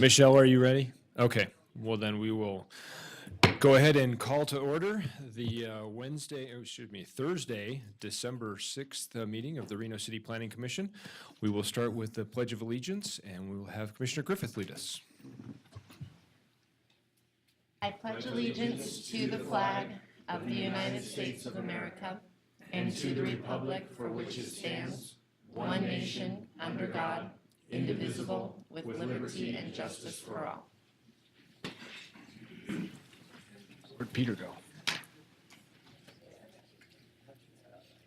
Michelle, are you ready? Okay, well then we will go ahead and call to order the Thursday, December 6th meeting of the Reno City Planning Commission. We will start with the Pledge of Allegiance, and we will have Commissioner Griffith lead us. I pledge allegiance to the flag of the United States of America and to the republic for which it stands, one nation, under God, indivisible, with liberty and justice for all. Where'd Peter go?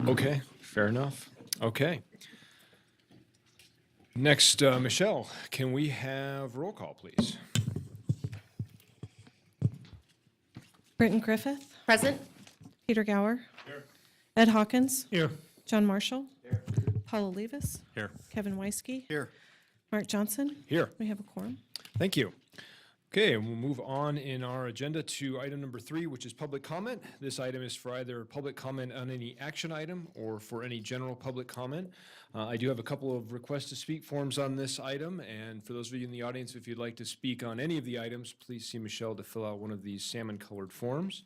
Okay, fair enough. Okay. Next, Michelle, can we have roll call, please? Britton Griffith, Present. Peter Gower. Here. Ed Hawkins. Here. John Marshall. Here. Paula Levis. Here. Kevin Weisky. Here. Mark Johnson. Here. We have a quorum. Thank you. Okay, and we'll move on in our agenda to item number 3, which is public comment. This item is for either public comment on any action item or for any general public comment. I do have a couple of request to speak forms on this item, and for those of you in the audience, if you'd like to speak on any of the items, please see Michelle to fill out one of these salmon-colored forms.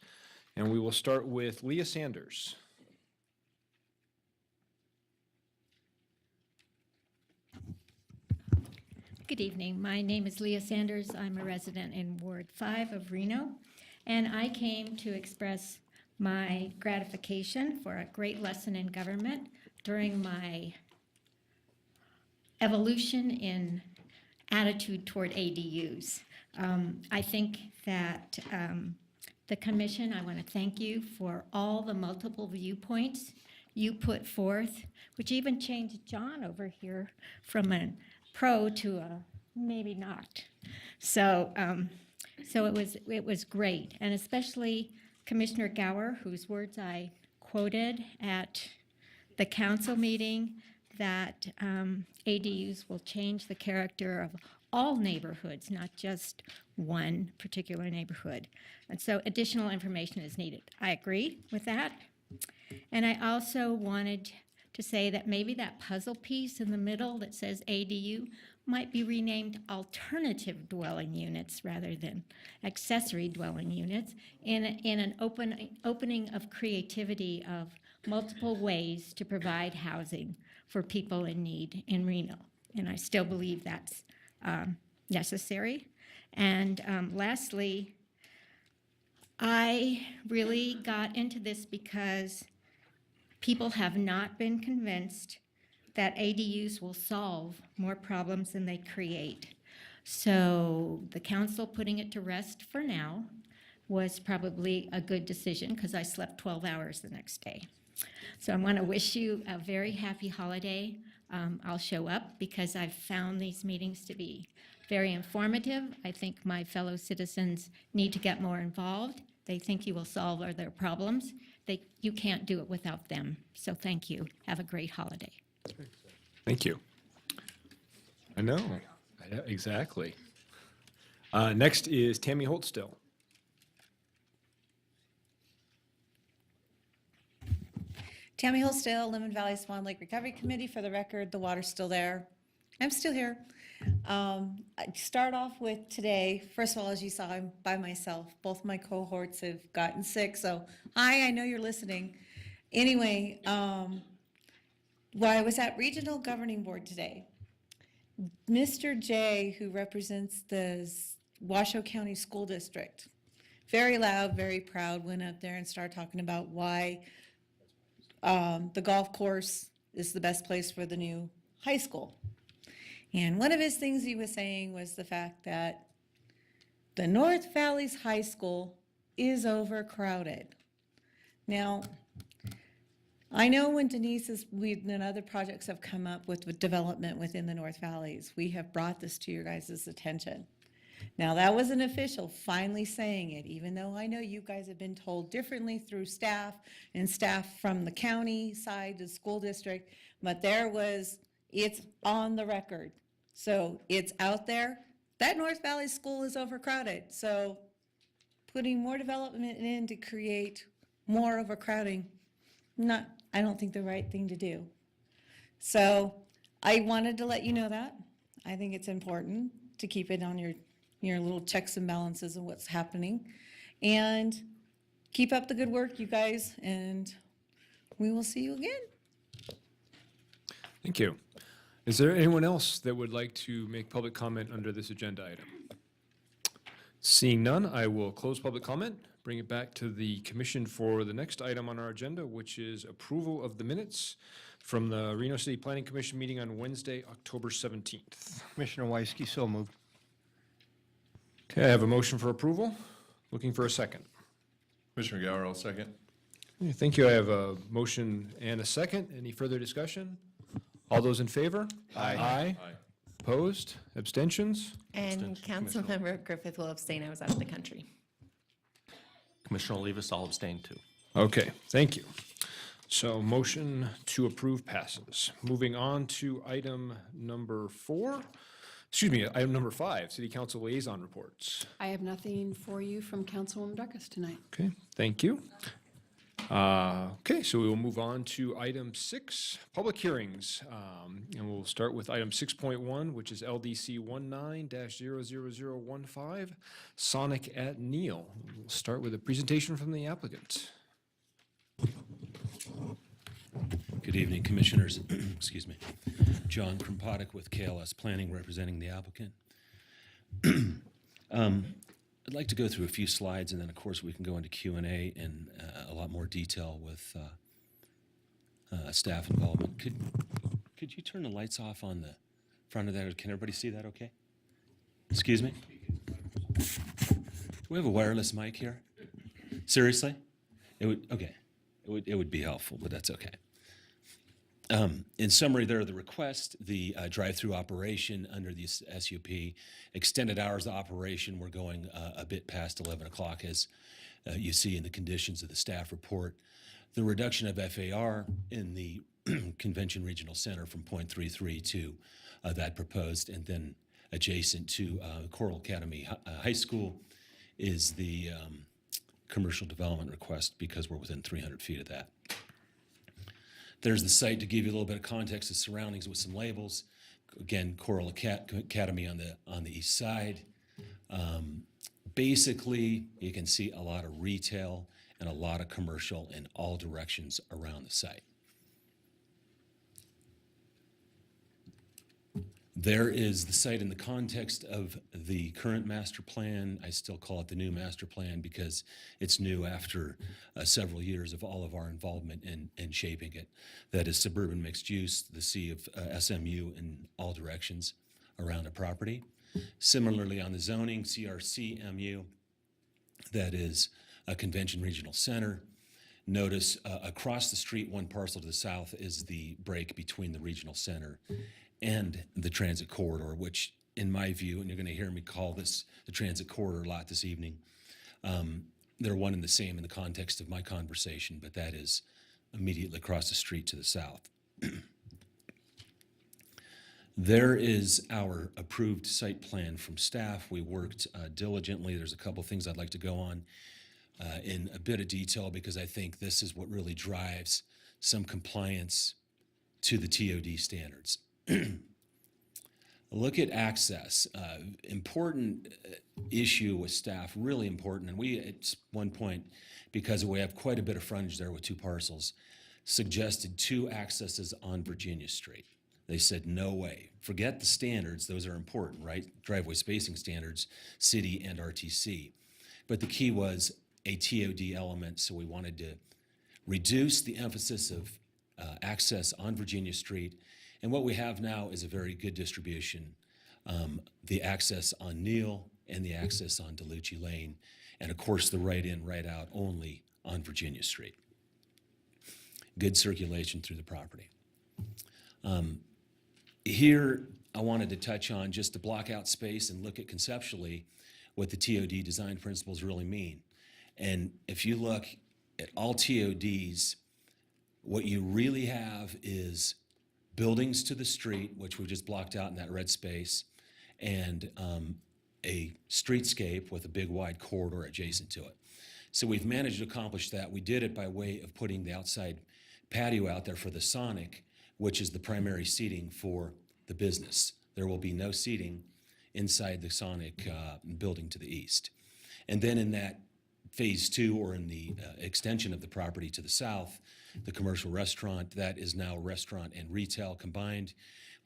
And we will start with Leah Sanders. Good evening. My name is Leah Sanders. I'm a resident in Ward 5 of Reno, and I came to express my gratification for a great lesson in government during my evolution in attitude toward ADUs. I think that the commission, I want to thank you for all the multiple viewpoints you put forth, which even changed John over here from a pro to a maybe not. So it was great, and especially Commissioner Gower, whose words I quoted at the council meeting, that ADUs will change the character of all neighborhoods, not just one particular neighborhood. And so additional information is needed. I agree with that. And I also wanted to say that maybe that puzzle piece in the middle that says ADU might be renamed alternative dwelling units rather than accessory dwelling units in an opening of creativity of multiple ways to provide housing for people in need in Reno. And I still believe that's necessary. And lastly, I really got into this because people have not been convinced that ADUs will solve more problems than they create. So the council putting it to rest for now was probably a good decision because I slept 12 hours the next day. So I want to wish you a very happy holiday. I'll show up because I've found these meetings to be very informative. I think my fellow citizens need to get more involved. They think you will solve all their problems. You can't do it without them. So thank you. Have a great holiday. Thank you. I know, exactly. Next is Tammy Holtstill. Tammy Hillsdale, Lemon Valley Swan Lake Recovery Committee. For the record, the water's still there. I'm still here. I start off with today. First of all, as you saw, I'm by myself. Both my cohorts have gotten sick, so hi, I know you're listening. Anyway, well, I was at Regional Governing Board today. Mr. J, who represents the Washoe County School District, very loud, very proud, went up there and started talking about why the golf course is the best place for the new high school. And one of his things he was saying was the fact that the North Valley's high school is overcrowded. Now, I know when and other projects have come up with development within the North Valleys, we have brought this to your guys' attention. Now, that was an official finally saying it, even though I know you guys have been told differently through staff and staff from the county side, the school district, but it's on the record. So it's out there. That North Valley school is overcrowded. So putting more development in to create more overcrowding, I don't think the right thing to do. So I wanted to let you know that. I think it's important to keep it on your your little checks and balances of what's happening. And keep up the good work, you guys, and we will see you again. Thank you. Is there anyone else that would like to make public comment under this agenda item? Seeing none, I will close public comment, bring it back to the commission for the next item on our agenda, which is approval of the minutes from the Reno City Planning Commission meeting on Wednesday, October 17th. Commissioner Weisky, so moved. Okay, I have a motion for approval. Looking for a second. Commissioner Gower, I'll second. Okay, thank you. I have a motion and a second. Any further discussion? All those in favor? Aye. Aye. Opposed? Abstentions? And Councilmember Griffith will abstain. I was out of the country. Commissioner Olivas, I'll abstain too. Okay, thank you. So motion to approve passes. Moving on to item number 4, item number 5, City Council Liaison Reports. I have nothing for you from Councilwoman Duckus tonight. Okay, thank you. Okay, so we will move on to item 6, public hearings. And we'll start with item 6.1, which is LDC 19-00015, Sonic at Neil. We'll start with a presentation from the applicant. Good evening, Commissioners. Excuse me. John Krompatik with KLS Planning, representing the applicant. I'd like to go through a few slides, and then, of course, we can go into Q&A in a lot more detail with staff involvement. Could you turn the lights off on the front of that? Can everybody see that okay? Excuse me? Do we have a wireless mic here? Seriously? Okay. It would be helpful, but that's okay. In summary, there are the request, the drive-through operation under the SUP, extended hours of operation. We're going a bit past 11 o'clock, as you see in the conditions of the staff report. The reduction of FAR in the Convention Regional Center from 0.33 to that proposed, and then adjacent to Coral Academy High School is the commercial development request, because we're within 300 feet of that. There's the site to give you a little bit of context of surroundings with some labels. Again, Coral Academy on the east side. Basically, you can see a lot of retail and a lot of commercial in all directions around the site. There is the site in the context of the current master plan. I still call it the new master plan because it's new after several years of all of our involvement in shaping it. That is suburban mixed use, the sea of SMU in all directions around the property. Similarly, on the zoning, CRCMU, that is a Convention Regional Center. Notice across the street, one parcel to the south, is the break between the regional center and the transit corridor, which in my view, and you're going to hear me call this the transit corridor a lot this evening, they're one and the same in the context of my conversation, but that is immediately across the street to the south. There is our approved site plan from staff. We worked diligently. There's a couple things I'd like to go on in a bit of detail, because I think this is what really drives some compliance to the TOD standards. Look at access. Important issue with staff, really important. And we, at one point, because we have quite a bit of frontage there with 2 parcels, suggested 2 accesses on Virginia Street. They said, no way. Forget the standards. Those are important, right? Driveway spacing standards, city and RTC. But the key was a TOD element, so we wanted to reduce the emphasis of access on Virginia Street. And what we have now is a very good distribution. The access on Neal and the access on DeLucci Lane, and of course the right in, right out only on Virginia Street. Good circulation through the property. Here, I wanted to touch on just to block out space and look at conceptually what the TOD design principles really mean. And if you look at all TODs, what you really have is buildings to the street, which we just blocked out in that red space, and a streetscape with a big wide corridor adjacent to it. So we've managed to accomplish that. We did it by way of putting the outside patio out there for the Sonic, which is the primary seating for the business. There will be no seating inside the Sonic building to the east. And then in that phase 2, or in the extension of the property to the south, the commercial restaurant, that is now restaurant and retail combined.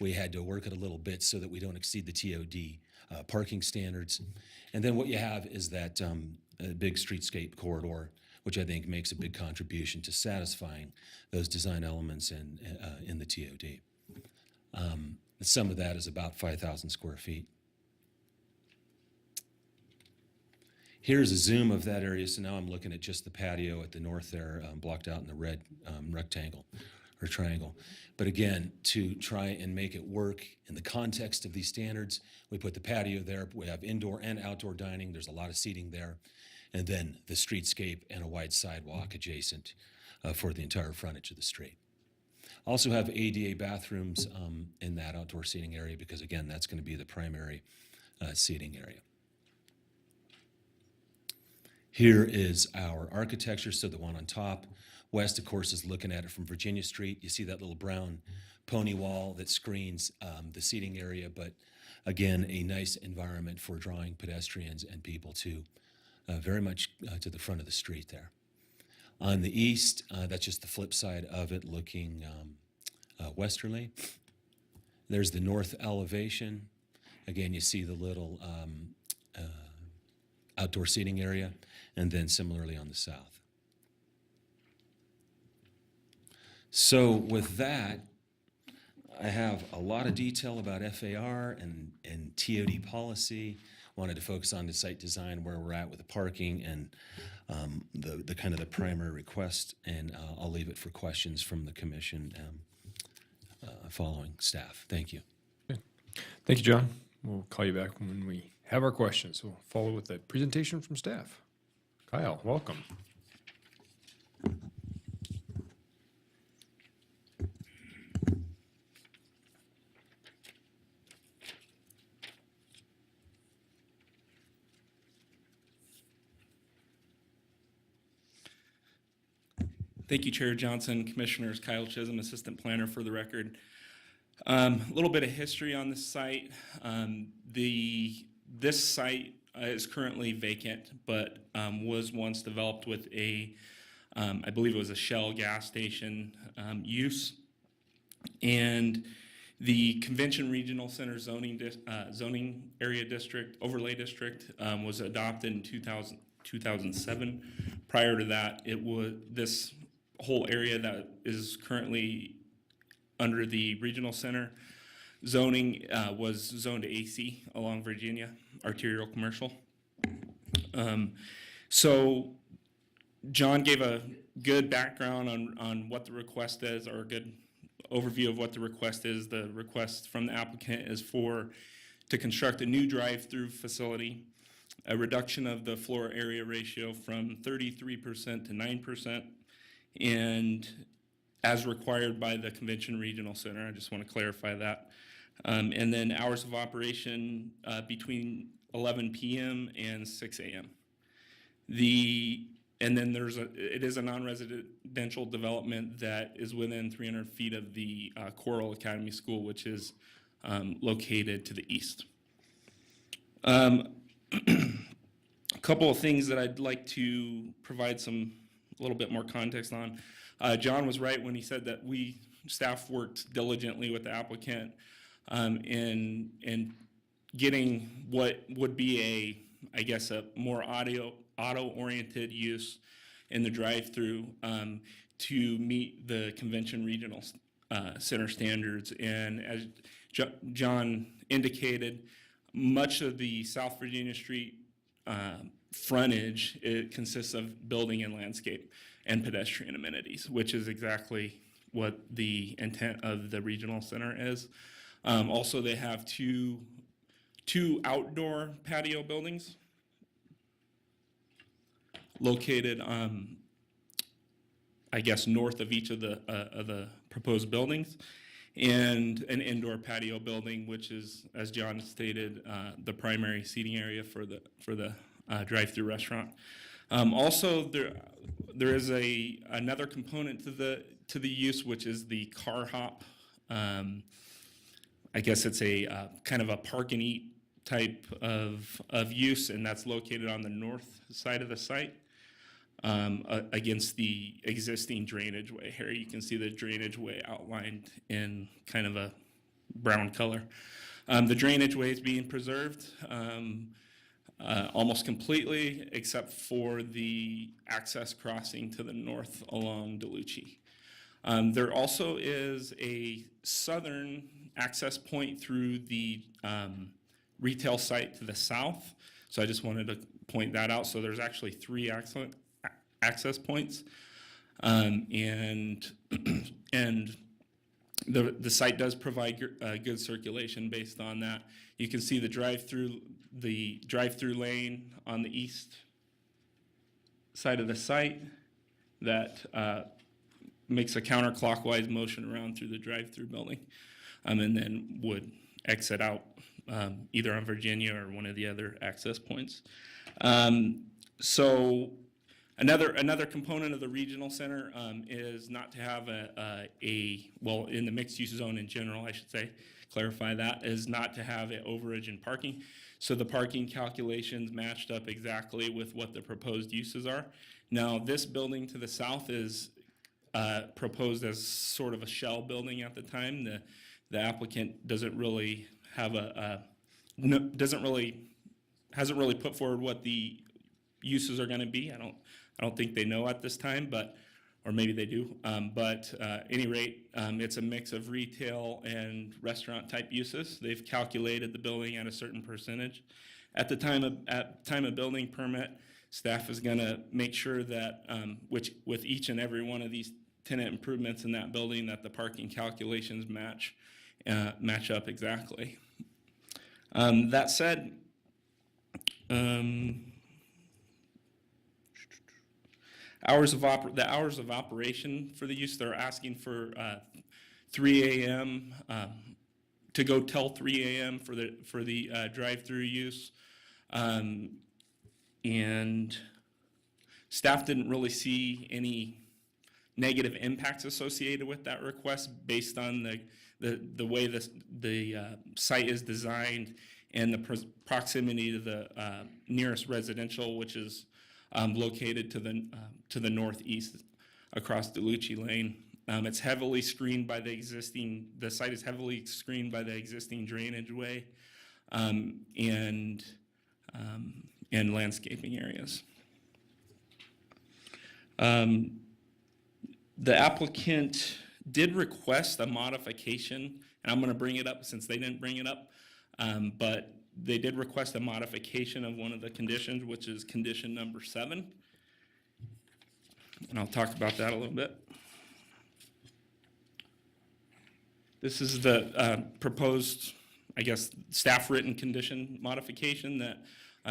We had to work it a little bit so that we don't exceed the TOD parking standards. And then what you have is that big streetscape corridor, which I think makes a big contribution to satisfying those design elements in the TOD. Some of that is about 5,000 square feet. Here's a zoom of that area. So now I'm looking at just the patio at the north there, blocked out in the red rectangle or triangle. But again, to try and make it work in the context of these standards, we put the patio there. We have indoor and outdoor dining. There's a lot of seating there. And then the streetscape and a wide sidewalk adjacent for the entire frontage of the street. Also have ADA bathrooms in that outdoor seating area because, again, that's going to be the primary seating area. Here is our architecture, so the one on top. West, of course, is looking at it from Virginia Street. You see that little brown pony wall that screens the seating area, but again, a nice environment for drawing pedestrians and people to very much to the front of the street there. On the east, that's just the flip side of it, looking westerly. There's the north elevation. Again, you see the little outdoor seating area, and then similarly on the south. So with that, I have a lot of detail about FAR and TOD policy. Wanted to focus on the site design, where we're at with the parking, and the kind of the primary request, and I'll leave it for questions from the commission following staff. Thank you. Thank you, John. We'll call you back when we have our questions. We'll follow with a presentation from staff. Kyle, welcome. Thank you, Chair Johnson, Commissioners. Kyle Chisholm, Assistant Planner for the record. A little bit of history on this site. This site is currently vacant, but was once developed with a, I believe it was a Shell gas station use. And the Convention Regional Center zoning area district, overlay district, was adopted in 2007. Prior to that, it was this whole area that is currently under the regional center zoning was zoned AC along Virginia, arterial commercial. So John gave a good background on what the request is, or a good overview of what the request is. The request from the applicant is to construct a new drive-through facility, a reduction of the floor area ratio from 33% to 9%, and as required by the Convention Regional Center. I just want to clarify that. And then hours of operation between 11 p.m. and 6 a.m. And then it is a non-residential development that is within 300 feet of the Coral Academy School, which is located to the east. A couple of things that I'd like to provide a little bit more context on. John was right when he said that staff worked diligently with the applicant in getting what would be a more auto-oriented use in the drive-through to meet the Convention Regional Center standards. And as John indicated, much of the South Virginia Street frontage, it consists of building and landscape and pedestrian amenities, which is exactly what the intent of the regional center is. Also, they have two outdoor patio buildings located, I guess, north of each of the proposed buildings, and an indoor patio building, which is, as John stated, the primary seating area for the drive-through restaurant. Also, there is another component to the use, which is the car hop. I guess it's a kind of a park and eat type of use, and that's located on the north side of the site against the existing drainage way. Here you can see the drainage way outlined in kind of a brown color. The drainage way is being preserved almost completely, except for the access crossing to the north along DeLucci. There also is a southern access point through the retail site to the south. So I just wanted to point that out. So there's actually 3 access points. And the site does provide good circulation based on that. You can see the drive-through lane on the east side of the site that makes a counterclockwise motion around through the drive-through building, and then would exit out either on Virginia or one of the other access points. So another component of the regional center is not to have well, in the mixed-use zone in general, I should say, clarify that, is not to have an overage in parking. So the parking calculations matched up exactly with what the proposed uses are. Now, this building to the south is proposed as sort of a shell building at the time. The applicant doesn't really have hasn't really put forward what the uses are going to be. I don't think they know at this time, or maybe they do. But at any rate, it's a mix of retail and restaurant type uses. They've calculated the building at a certain percentage. At time of building permit, staff is going to make sure that with each and every one of these tenant improvements in that building, that the parking calculations match up exactly. That said, the hours of operation for the use, they're asking for 3 a.m. To go till 3 a.m. for the drive-through use, and staff didn't really see any negative impacts associated with that request based on the way the site is designed and the proximity to the nearest residential, which is located to the northeast across DeLucci Lane. It's heavily screened by the site is heavily screened by the existing drainage way and landscaping areas. The applicant did request a modification, and I'm going to bring it up since they didn't bring it up, but they did request a modification of one of the conditions, which is condition number 7. And I'll talk about that a little bit. This is the proposed, I guess, staff written condition modification that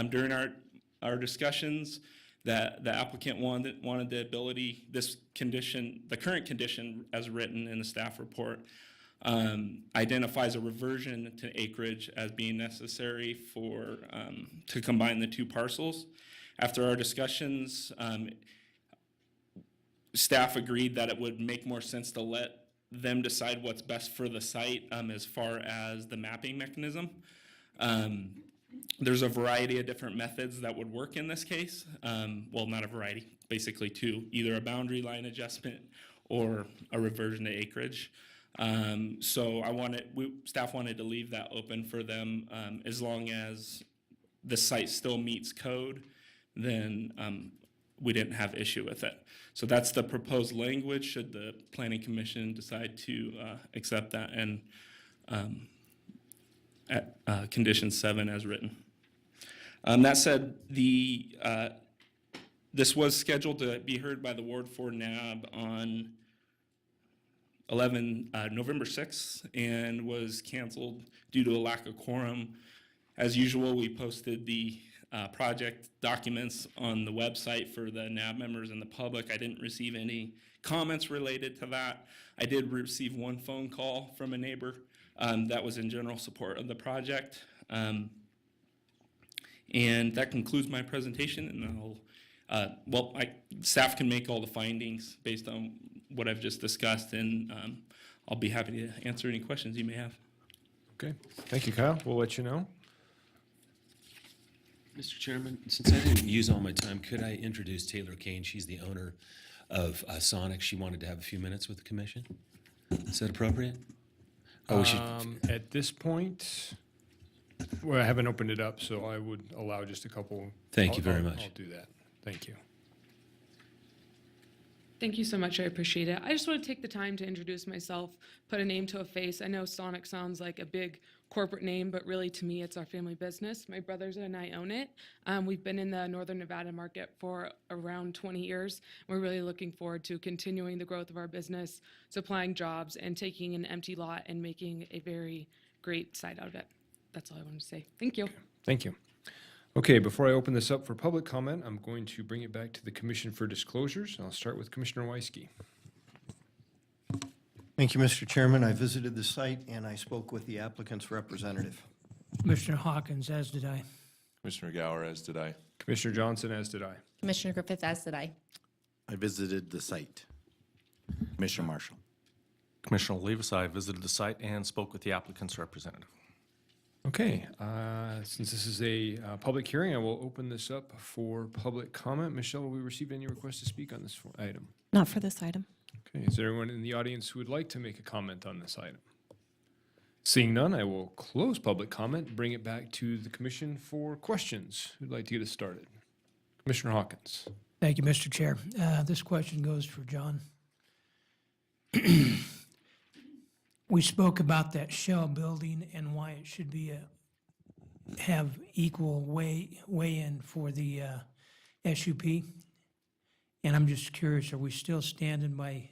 during our discussions, that the applicant wanted the ability, this condition, the current condition as written in the staff report, identifies a reversion to acreage as being necessary to combine the 2 parcels. After our discussions, staff agreed that it would make more sense to let them decide what's best for the site as far as the mapping mechanism. There's a variety of different methods that would work in this case. Well, not a variety, basically 2, either a boundary line adjustment or a reversion to acreage. So staff wanted to leave that open for them as long as the site still meets code, then we didn't have issue with it. So that's the proposed language should the Planning Commission decide to accept that and at condition 7 as written. That said, this was scheduled to be heard by the Ward 4 NAB on November 6th and was canceled due to a lack of quorum. As usual, we posted the project documents on the website for the NAB members and the public. I didn't receive any comments related to that. I did receive one phone call from a neighbor that was in general support of the project. And that concludes my presentation, and staff can make all the findings based on what I've just discussed, and I'll be happy to answer any questions you may have. Okay, thank you, Kyle. We'll let you know. Mr. Chairman, since I didn't use all my time, could I introduce Taylor Kane? She's the owner of Sonic. She wanted to have a few minutes with the commission. Is that appropriate? Oh, we should, At this point, well, I haven't opened it up, so I would allow just a couple. Thank you very I'll- much. I'll do that. Thank you. Thank you so much. I appreciate it. I just want to take the time to introduce myself, put a name to a face. I know Sonic sounds like a big corporate name, but really to me, it's our family business. My brothers and I own it. We've been in the Northern Nevada market for around 20 years. We're really looking forward to continuing the growth of our business, supplying jobs, and taking an empty lot and making a very great site out of it. That's all I wanted to say. Thank you. Thank you. Okay, before I open this up for public comment, I'm going to bring it back to the commission for disclosures. I'll start with Commissioner Weisky. Thank you, Mr. Chairman. I visited the site and I spoke with the applicant's representative. Commissioner Hawkins, as did I. Commissioner Gower, as did I. Commissioner Johnson, as did I. Commissioner Griffith, as did I. I visited the site. Commissioner Marshall. Commissioner Olivas, I visited the site and spoke with the applicant's representative. Okay, since this is a public hearing, I will open this up for public comment. Michelle, will we receive any requests to speak on this item? Not for this item. Okay, is there anyone in the audience who would like to make a comment on this item? Seeing none, I will close public comment, bring it back to the commission for questions. Who'd like to get us started? Commissioner Hawkins. Thank you, Mr. Chair. This question goes for John. We spoke about that shell building and why it should be have equal weigh-in for the SUP. And I'm just curious, are we still standing by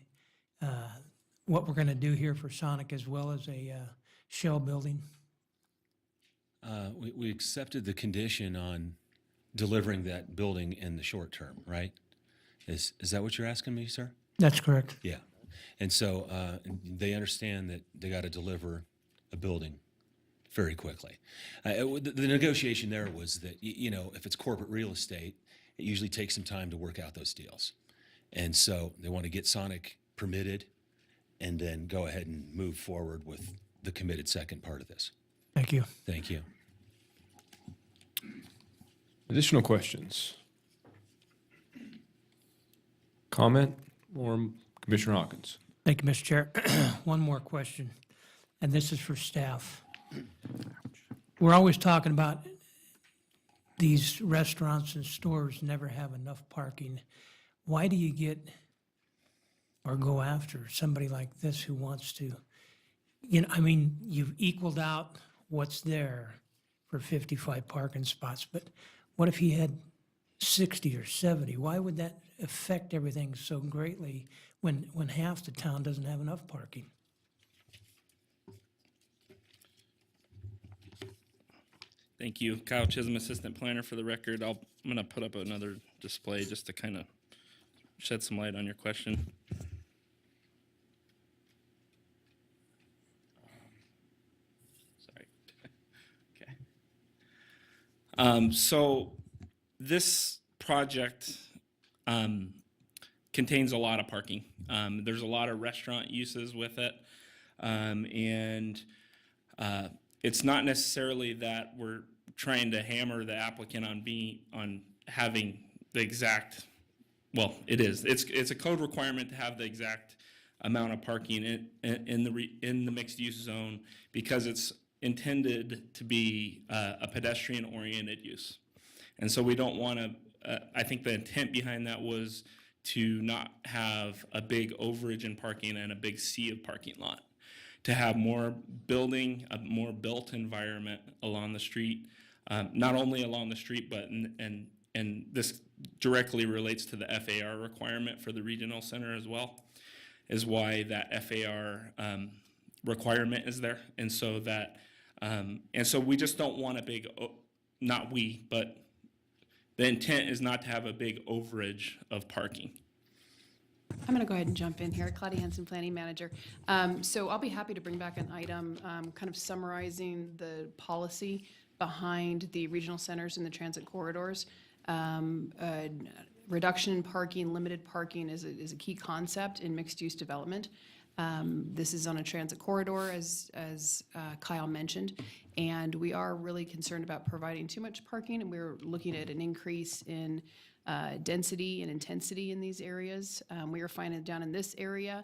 what we're going to do here for Sonic as well as a shell building? we accepted the condition on delivering that building in the short term, right? Is that what you're asking me, sir? That's correct. Yeah. And so they understand that they got to deliver a building very quickly. The negotiation there was that, you know, if it's corporate real estate, it usually takes some time to work out those deals. And so they want to get Sonic permitted and then go ahead and move forward with the committed second part of this. Thank you. Thank you. Additional questions? Comment or Commissioner Hawkins? Thank you, Mr. Chair. One more question, and this is for staff. We're always talking about these restaurants and stores never have enough parking. Why do you get or go after somebody like this who wants to, you know, I mean, you've equaled out what's there for 55 parking spots, but what if he had 60 or 70? Why would that affect everything so greatly when half the town doesn't have enough parking? Thank you. Kyle Chisholm, Assistant Planner for the record. I'm going to put up another display just to kind of shed some light on your question. Sorry. Okay. So this project contains a lot of parking. There's a lot of restaurant uses with it. It's not necessarily that we're trying to hammer the applicant on having the exact, well, it is. It's a code requirement to have the exact amount of parking in the mixed use zone because it's intended to be a pedestrian oriented use. And so we don't want to, I think the intent behind that was to not have a big overage in parking and a big sea of parking lot, to have more building, a more built environment along the street, not only along the street, but and this directly relates to the FAR requirement for the regional center as well, is why that FAR requirement is there. And so that, and so we just don't want a big, not we, but the intent is not to have a big overage of parking. I'm going to go ahead and jump in here. Claudia Henson, Planning Manager. So I'll be happy to bring back an item kind of summarizing the policy behind the regional centers and the transit corridors. Reduction in parking, limited parking is a key concept in mixed-use development. This is on a transit corridor, as Kyle mentioned, and we are really concerned about providing too much parking, and we're looking at an increase in density and intensity in these areas. We are finding down in this area,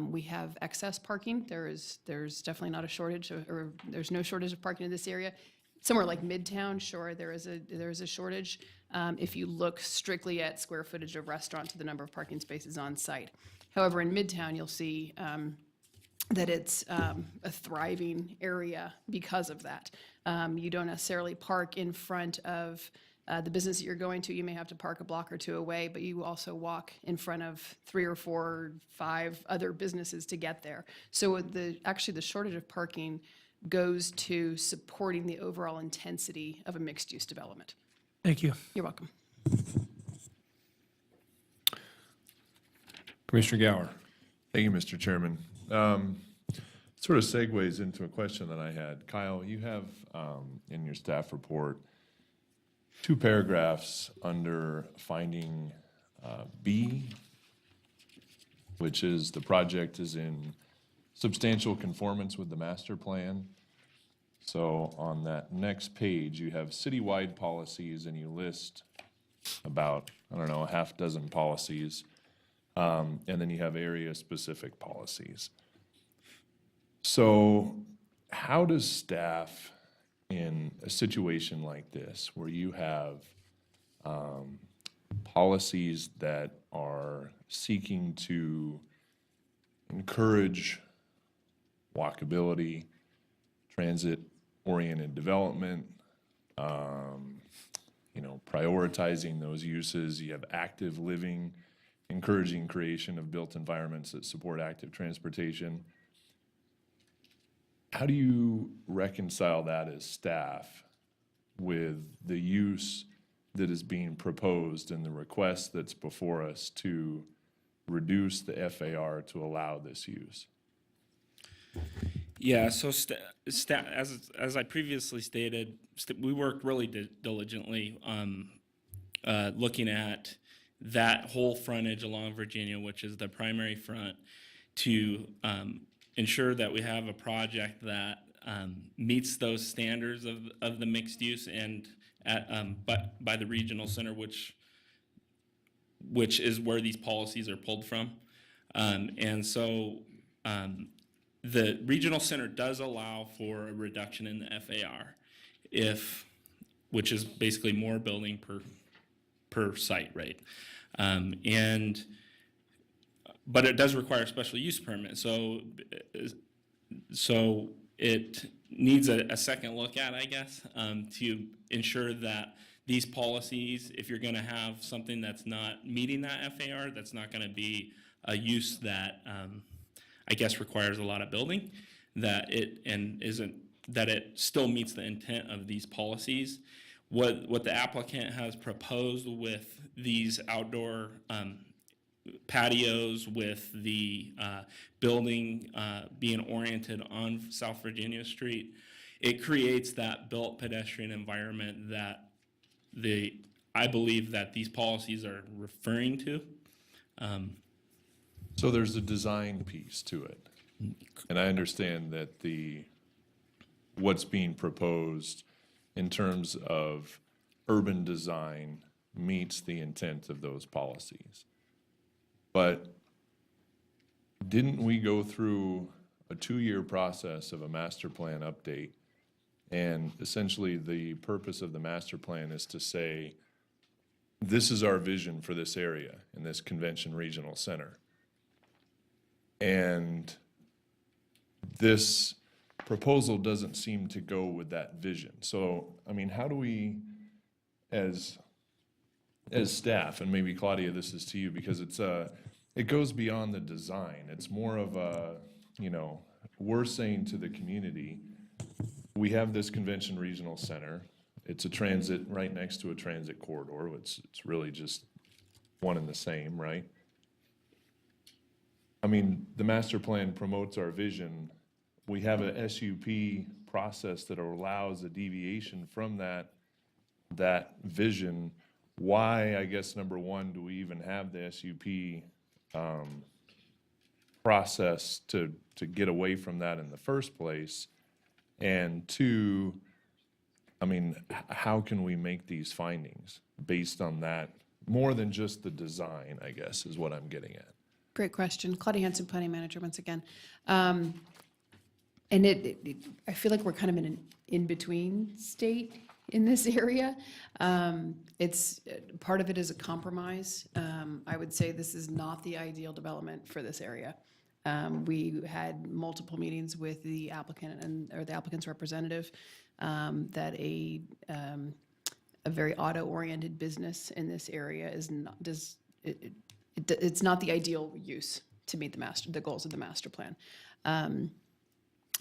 we have excess parking. There's definitely not a shortage, or there's no shortage of parking in this area. Somewhere like Midtown, sure, there is a shortage. If you look strictly at square footage of restaurant to the number of parking spaces on site. However, in Midtown, you'll see that it's a thriving area because of that. You don't necessarily park in front of the business that you're going to. You may have to park a block or two away, but you also walk in front of 3 or 4 or 5 other businesses to get there. So actually the shortage of parking goes to supporting the overall intensity of a mixed-use development. Thank you. You're welcome. Commissioner Gower. Thank you, Mr. Chairman. Sort of segues into a question that I had. Kyle, you have in your staff report 2 paragraphs under finding B, which is the project is in substantial conformance with the master plan. So on that next page, you have citywide policies and you list about, I don't know, a half dozen policies. And then you have area-specific policies. So how does staff, in a situation like this, where you have policies that are seeking to encourage walkability, transit-oriented development, prioritizing those uses, you have active living, encouraging creation of built environments that support active transportation. How do you reconcile that as staff with the use that is being proposed and the request that's before us to reduce the FAR to allow this use? Yeah, so as I previously stated, we worked really diligently looking at that whole frontage along Virginia, which is the primary front, to ensure that we have a project that meets those standards of the mixed use and but by the regional center, which is where these policies are pulled from. And so the regional center does allow for a reduction in the FAR, which is basically more building per site, right? But it does require a special use permit, so it needs a second look at, I guess, to ensure that these policies, if you're going to have something that's not meeting that FAR, that's not going to be a use that I guess requires a lot of building, that it still meets the intent of these policies. What the applicant has proposed with these outdoor patios, with the building being oriented on South Virginia Street, it creates that built pedestrian environment that I believe that these policies are referring to. So there's a design piece to it. And I understand that what's being proposed in terms of urban design meets the intent of those policies. But didn't we go through a 2-year process of a master plan update? And essentially the purpose of the master plan is to say, this is our vision for this area in this convention regional center. And this proposal doesn't seem to go with that vision. So, I mean, how do we, as staff, and maybe Claudia, this is to you, because it goes beyond the design. It's more of we're saying to the community, we have this convention regional center. It's a transit right next to a transit corridor. It's really just one and the same, right? I mean, the master plan promotes our vision. We have a SUP process that allows a deviation from that vision. Why, I guess, number one, do we even have the SUP process to get away from that in the first place? And two, I mean, how can we make these findings based on that, more than just the design, I guess, is what I'm getting at. Great question. Claudia Hanson, Planning Manager, once again. And I feel like we're kind of in an in-between state in this area. It's, part of it is a compromise. I would say this is not the ideal development for this area. We had multiple meetings with the applicant or the applicant's representative, that a very auto-oriented business in this area is not, it's not the ideal use to meet the goals of the master plan.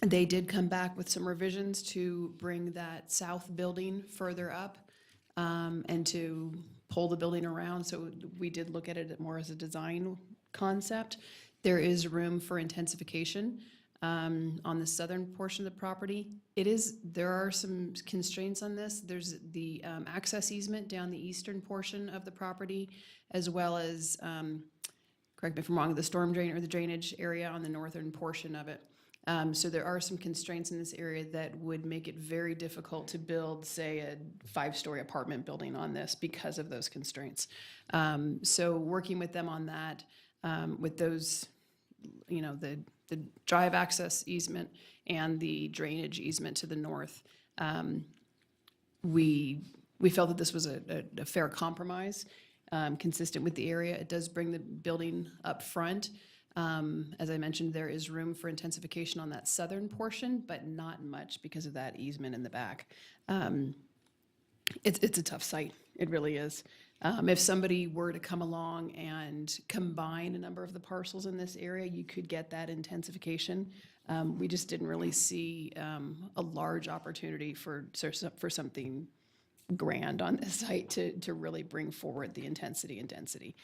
They did come back with some revisions to bring that south building further up, and to pull the building around. So we did look at it more as a design concept. There is room for intensification on the southern portion of the property. There are some constraints on this. There's the access easement down the eastern portion of the property, as well as, correct me if I'm wrong, the storm drain or the drainage area on the northern portion of it. So there are some constraints in this area that would make it very difficult to build, say, a 5-story apartment building on this because of those constraints. So working with them on that, with those, the drive access easement and the drainage easement to the north, we felt that this was a fair compromise, consistent with the area. It does bring the building up front. As I mentioned, there is room for intensification on that southern portion, but not much because of that easement in the back. It's a tough site. It really is. If somebody were to come along and combine a number of the parcels in this area, you could get that intensification. We just didn't really see a large opportunity for something grand on this site to really bring forward the intensity and density.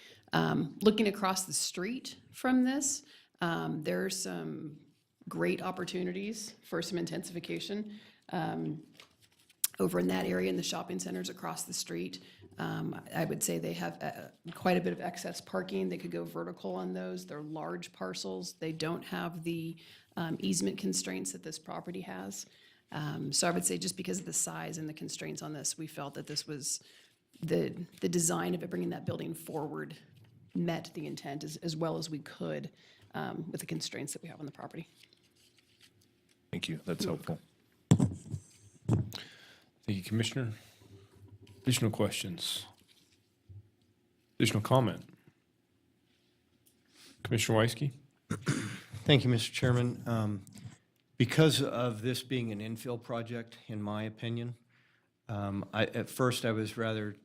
Looking across the street from this, there's some great opportunities for some intensification. Over in that area, in the shopping centers across the street, I would say they have quite a bit of excess parking. They could go vertical on those. They're large parcels. They don't have the easement constraints that this property has. So I would say just because of the size and the constraints on this, we felt that this was the design of it, bringing that building forward, met the intent as well as we could with the constraints that we have on the property. Thank you, that's helpful. Thank you, Commissioner. Additional questions? Additional comment? Commissioner Weisky? Thank you, Mr. Chairman. Because of this being an infill project, in my opinion, at first I was rather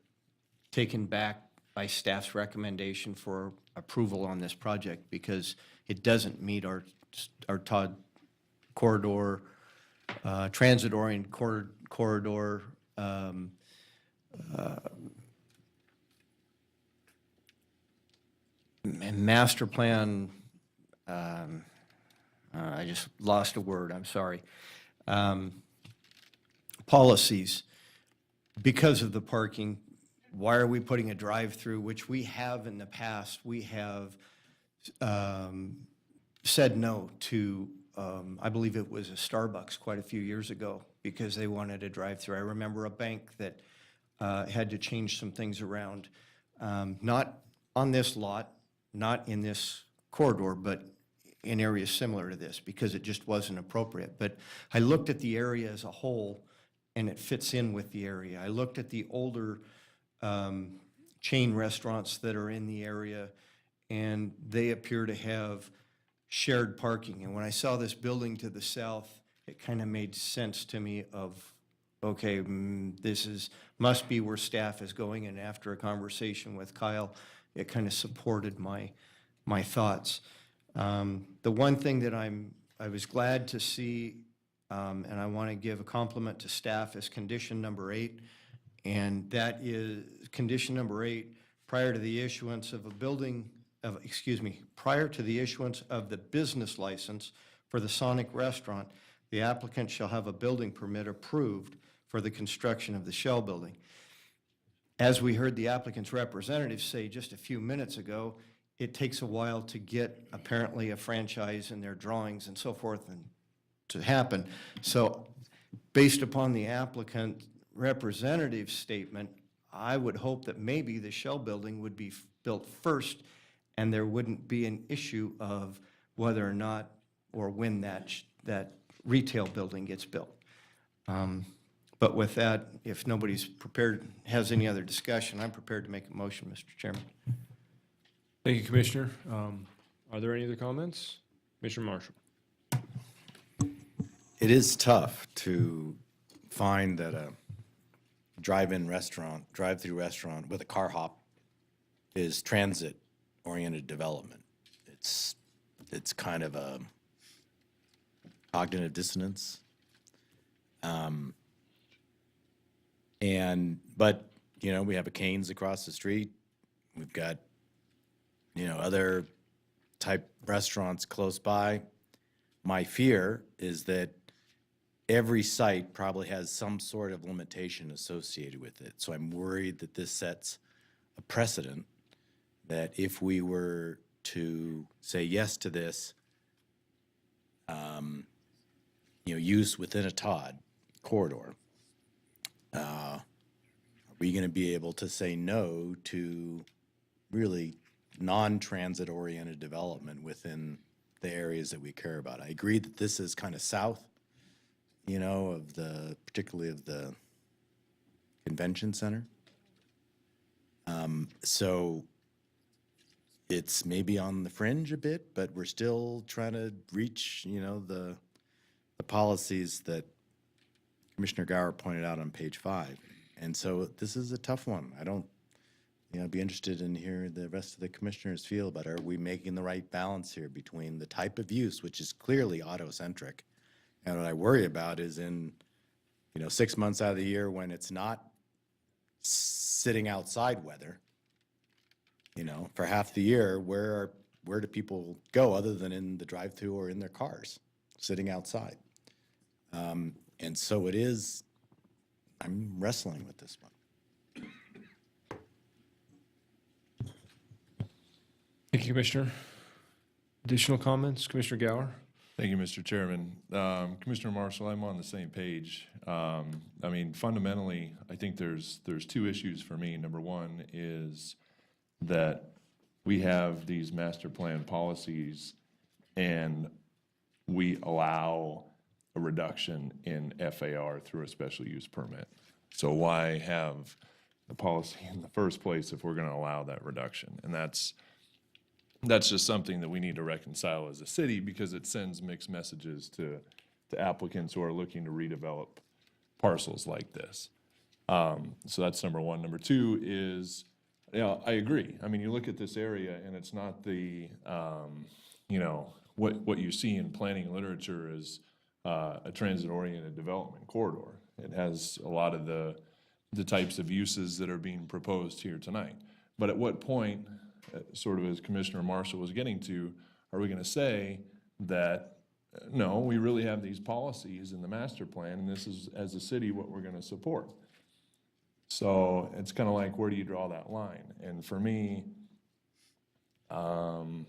taken back by staff's recommendation for approval on this project because it doesn't meet our TOD corridor, transit-oriented corridor, master plan, I just lost a word, I'm sorry. Policies. Because of the parking, why are we putting a drive-through, which we have in the past? We have said no to, I believe it was a Starbucks quite a few years ago because they wanted a drive-through. I remember a bank that had to change some things around, not on this lot, not in this corridor, but in areas similar to this because it just wasn't appropriate. But I looked at the area as a whole and it fits in with the area. I looked at the older chain restaurants that are in the area and they appear to have shared parking. And when I saw this building to the south, it kind of made sense to me of, okay, this must be where staff is going. And after a conversation with Kyle, it kind of supported my thoughts. The one thing that I was glad to see, and I want to give a compliment to staff, is condition number 8. And that is condition number 8, prior to the issuance of prior to the issuance of the business license for the Sonic restaurant, the applicant shall have a building permit approved for the construction of the shell building. As we heard the applicant's representative say just a few minutes ago, it takes a while to get apparently a franchise and their drawings and so forth and to happen. So based upon the applicant representative's statement, I would hope that maybe the shell building would be built first and there wouldn't be an issue of whether or not or when that retail building gets built. But with that, if nobody's prepared, has any other discussion, I'm prepared to make a motion, Mr. Chairman. Thank you, Commissioner. Are there any other comments? Commissioner Marshall. It is tough to find that a drive-in restaurant, drive-through restaurant with a car hop is transit-oriented development. It's kind of a cognitive dissonance. But, you know, we have a Cane's across the street. We've got, you know, other type restaurants close by. My fear is that every site probably has some sort of limitation associated with it. So I'm worried that this sets a precedent that if we were to say yes to this, you know, use within a Todd corridor, are we going to be able to say no to really non-transit oriented development within the areas that we care about? I agree that this is kind of south, you know, particularly of the convention center. So it's maybe on the fringe a bit, but we're still trying to reach, you know, the policies that Commissioner Gower pointed out on page 5. And so this is a tough one. I don't, you know, I'd be interested in hearing the rest of the commissioners feel, but are we making the right balance here between the type of use, which is clearly auto-centric, and what I worry about is in, you know, 6 months out of the year when it's not sitting outside weather, you know, for half the year, where do people go other than in the drive-thru or in their cars, sitting outside? And so it is, I'm wrestling with this one. Thank you, Commissioner. Additional comments? Commissioner Gower? Thank you, Mr. Chairman. Commissioner Marshall, I'm on the same page. I mean, fundamentally, I think there's two issues for me. Number one is that we have these master plan policies and we allow a reduction in FAR through a special use permit. So why have the policy in the first place if we're going to allow that reduction? And that's just something that we need to reconcile as a city because it sends mixed messages to applicants who are looking to redevelop parcels like this. So that's number one. Number two is, you know, I agree. I mean, you look at this area and it's not the, you know, what you see in planning literature is a transit-oriented development corridor. It has a lot of the types of uses that are being proposed here tonight. But at what point, sort of as Commissioner Marshall was getting to, are we going to say that, no, we really have these policies in the master plan, and this is, as a city, what we're going to support? So it's kind of like, where do you draw that line? And for me, I'm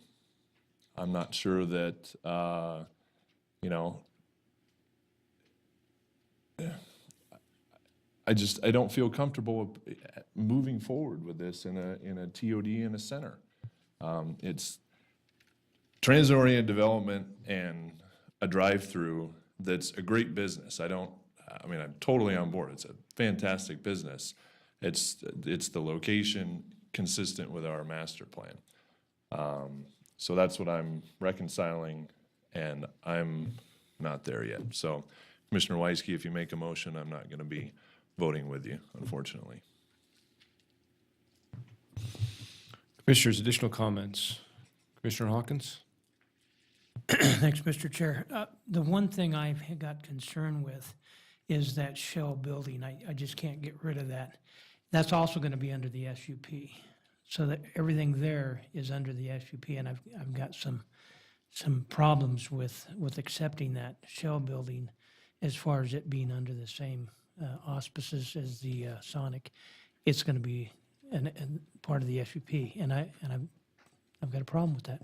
not sure that, you know, I don't feel comfortable moving forward with this in a TOD in a center. It's transit-oriented development and a drive-through that's a great business. I'm totally on board. It's a fantastic business. It's the location consistent with our master plan. So that's what I'm reconciling, and I'm not there yet. So Commissioner Weisky, if you make a motion, I'm not going to be voting with you, unfortunately. Commissioners, additional comments? Commissioner Hawkins? Thanks, Mr. Chair. The one thing I've got concern with is that shell building. I just can't get rid of that. That's also going to be under the SUP. So that everything there is under the SUP, and I've got some problems with accepting that shell building as far as it being under the same auspices as the Sonic. It's going to be part of the SUP, and I've got a problem with that.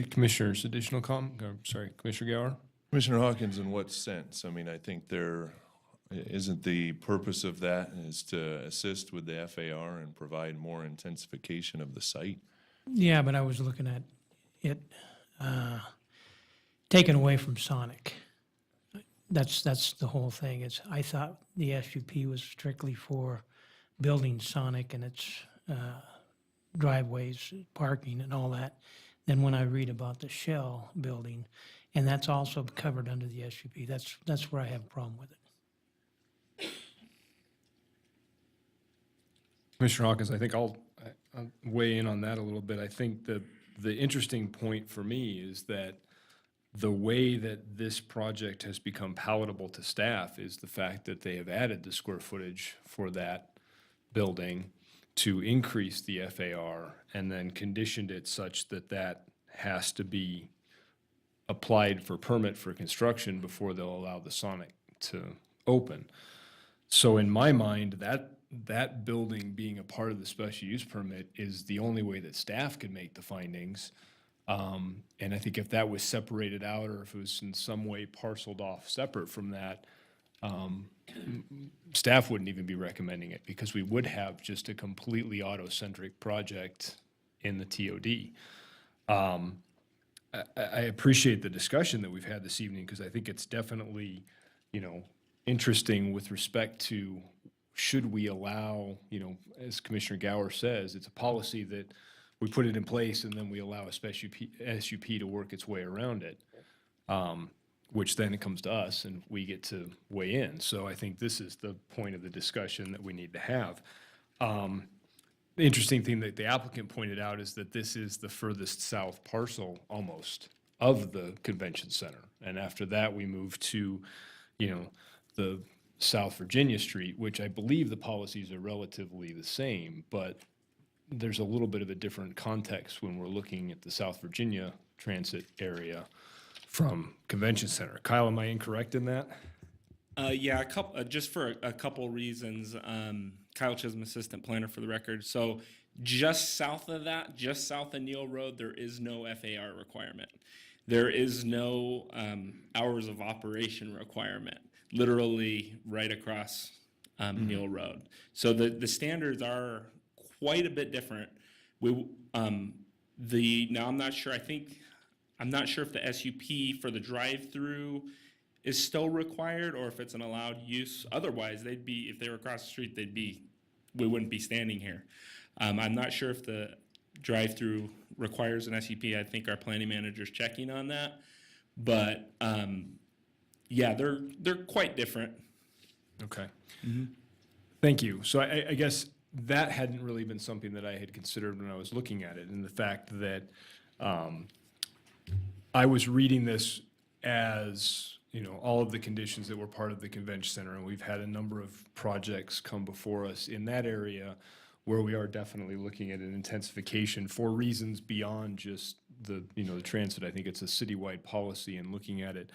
Commissioners, additional Commissioner Gower? Commissioner Hawkins, in what sense? I mean, I think isn't the purpose of that is to assist with the FAR and provide more intensification of the site? Yeah, but I was looking at it taken away from Sonic. That's the whole thing. I thought the SUP was strictly for building Sonic and its driveways, parking and all that. Then when I read about the Shell building, and that's also covered under the SUP, that's where I have a problem with it. Commissioner Hawkins, I think I'll weigh in on that a little bit. I think the interesting point for me is that the way that this project has become palatable to staff is the fact that they have added the square footage for that building to increase the FAR and then conditioned it such that that has to be applied for permit for construction before they'll allow the Sonic to open. So in my mind, that building being a part of the special use permit is the only way that staff could make the findings. And I think if that was separated out or if it was in some way parceled off separate from that, staff wouldn't even be recommending it because we would have just a completely auto-centric project in the TOD. I appreciate the discussion that we've had this evening because I think it's definitely, interesting with respect to should we allow, as Commissioner Gower says, it's a policy that we put it in place and then we allow a special SUP to work its way around it, which then it comes to us and we get to weigh in. So I think this is the point of the discussion that we need to have. The interesting thing that the applicant pointed out is that this is the furthest south parcel almost of the convention center. And after that, we move to, the South Virginia Street, which I believe the policies are relatively the same, but there's a little bit of a different context when we're looking at the South Virginia transit area from Convention Center. Kyle, am I incorrect in that? Yeah, just for a couple reasons. Kyle Chisholm, assistant planner for the record. So just south of that, just south of Neal Road, there is no FAR requirement. There is no hours of operation requirement, literally right across Neal Road. So the standards are quite a bit different. Now I'm not sure, I'm not sure if the SUP for the drive-through is still required or if it's an allowed use. Otherwise, if they were across the street, we wouldn't be standing here. I'm not sure if the drive-through requires an SUP. I think our planning manager's checking on that. But yeah, they're quite different. Okay. Thank you. So I guess that hadn't really been something that I had considered when I was looking at it, and the fact that I was reading this as all of the conditions that were part of the convention center, and we've had a number of projects come before us in that area where we are definitely looking at an intensification for reasons beyond just the transit. I think it's a citywide policy, and looking at it,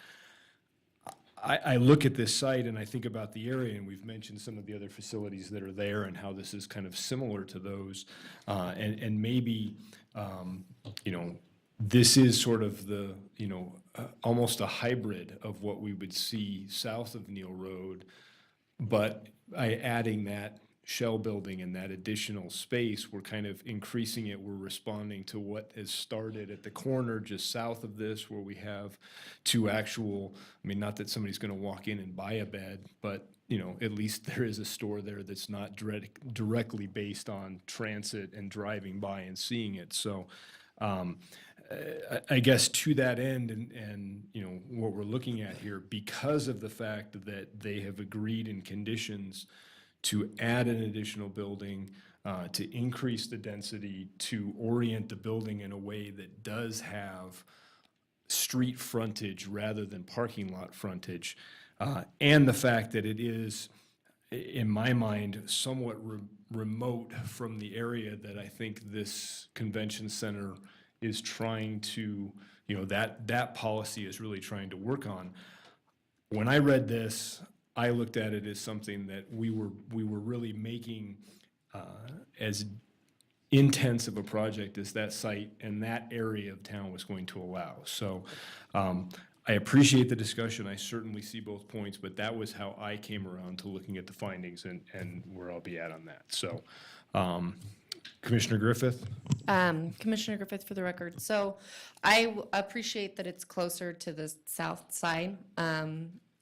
I look at this site and I think about the area, and we've mentioned some of the other facilities that are there and how this is kind of similar to those, and maybe this is sort of the almost a hybrid of what we would see south of Neal Road, but by adding that shell building and that additional space, we're kind of increasing it. We're responding to what has started at the corner just south of this, where we have two actual, not that somebody's going to walk in and buy a bed, but at least there is a store there that's not directly based on transit and driving by and seeing it. So I guess to that end, and what we're looking at here, because of the fact that they have agreed in conditions to add an additional building, to increase the density, to orient the building in a way that does have street frontage rather than parking lot frontage, and the fact that it is, in my mind, somewhat remote from the area that I think this convention center is trying to, that policy is really trying to work on. When I read this, I looked at it as something that we were really making as intense of a project as that site and that area of town was going to allow. So I appreciate the discussion. I certainly see both points, but that was how I came around to looking at the findings and where I'll be at on that. So Commissioner Griffith? Commissioner Griffith, for the record. So I appreciate that it's closer to the south side.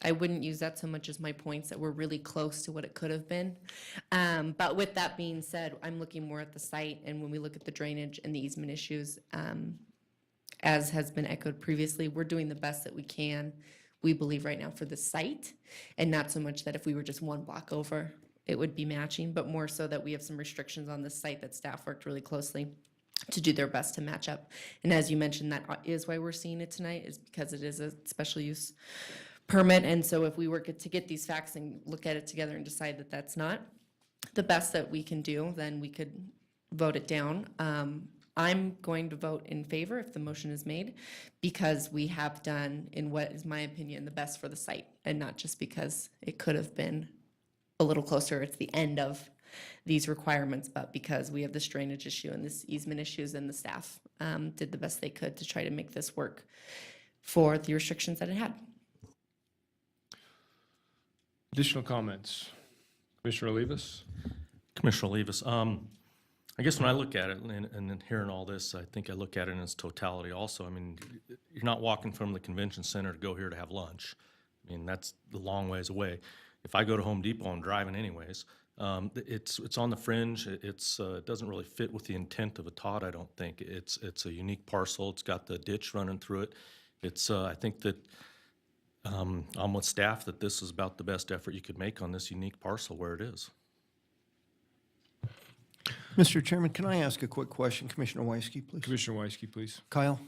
I wouldn't use that so much as my points that we're really close to what it could have been. But with that being said, I'm looking more at the site, and when we look at the drainage and the easement issues, as has been echoed previously, we're doing the best that we can, we believe right now, for the site, and not so much that if we were just one block over, it would be matching, but more so that we have some restrictions on the site that staff worked really closely to do their best to match up. And as you mentioned, that is why we're seeing it tonight, is because it is a special use permit. And so if we were to get these facts and look at it together and decide that that's not the best that we can do, then we could vote it down. I'm going to vote in favor if the motion is made, because we have done, in what is my opinion, the best for the site, and not just because it could have been a little closer. It's the end of these requirements, but because we have this drainage issue and this easement issues, and the staff did the best they could to try to make this work for the restrictions that it had. Additional comments? Commissioner Olivas? Commissioner Olivas, I guess when I look at it and then hearing all this, I think I look at it in its totality also. I mean, you're not walking from the convention center to go here to have lunch. I mean, that's the long ways away. If I go to Home Depot, I'm driving anyways. It's on the fringe. It doesn't really fit with the intent of a TOD, I don't think. It's a unique parcel. It's got the ditch running through it. I think that I'm with staff that this is about the best effort you could make on this unique parcel where it is. Mr. Chairman, can I ask a quick question? Commissioner Weisky, please. Commissioner Weisky, please. Kyle?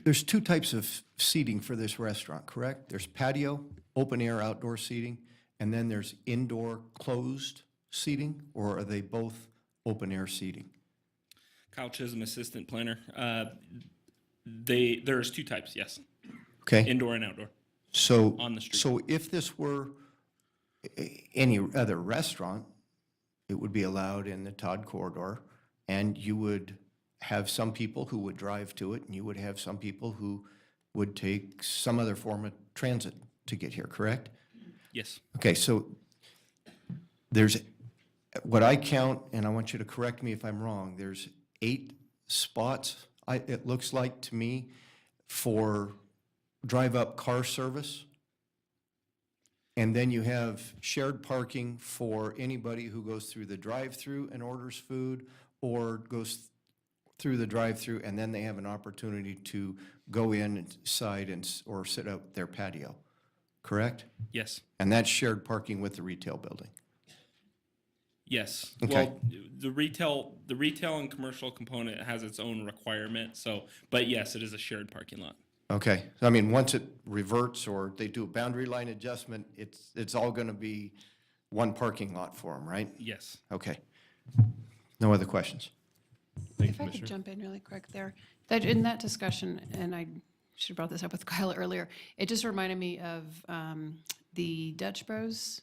There's two types of seating for this restaurant, correct? There's patio, open-air outdoor seating, and then there's indoor closed seating, or are they both open-air seating? Kyle Chisholm, assistant planner. There's two types, yes. Okay. Indoor and outdoor. So, on the street. So if this were any other restaurant, it would be allowed in the Todd corridor, and you would have some people who would drive to it, and you would have some people who would take some other form of transit to get here, correct? Yes. Okay, so there's, what I count, and I want you to correct me if I'm wrong, there's 8 spots, it looks like to me, for drive-up car service. And then you have shared parking for anybody who goes through the drive-through and orders food, or goes through the drive-through and then they have an opportunity to go inside or sit out their patio, correct? Yes. And that's shared parking with the retail building? Yes. Okay. Well, the retail and commercial component has its own requirement. So, but yes, it is a shared parking lot. Okay, I mean, once it reverts or they do a boundary line adjustment, it's all going to be one parking lot for them, right? Yes. Okay. No other questions? If I could jump in really quick there. In that discussion, and I should have brought this up with Kyle earlier, it just reminded me of the Dutch Bros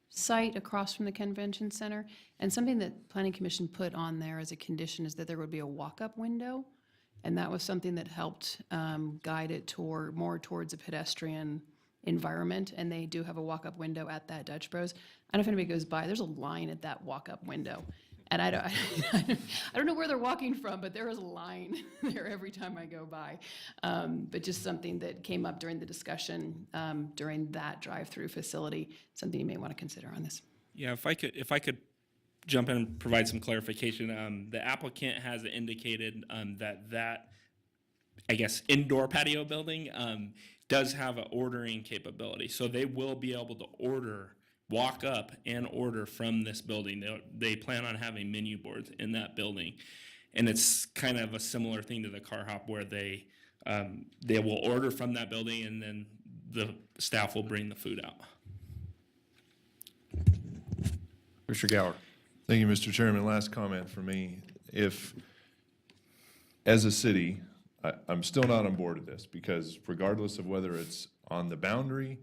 site across from the convention center. And something that Planning Commission put on there as a condition is that there would be a walk-up window. And that was something that helped guide it more towards a pedestrian environment. And they do have a walk-up window at that Dutch Bros. I don't know if anybody goes by, there's a line at that walk-up window. And I don't know where they're walking from, but there is a line there every time I go by. But just something that came up during the discussion during that drive-through facility, something you may want to consider on this. Yeah, if I could jump in and provide some clarification. The applicant has indicated that I guess indoor patio building does have an ordering capability, so they will be able to walk up and order from this building. They plan on having menu boards in that building, and it's kind of a similar thing to the car hop where they will order from that building and then the staff will bring the food out. Mr. Gower. Thank you, Mr. Chairman. Last comment from me. If, as a city, I'm still not on board with this, because regardless of whether it's on the boundary,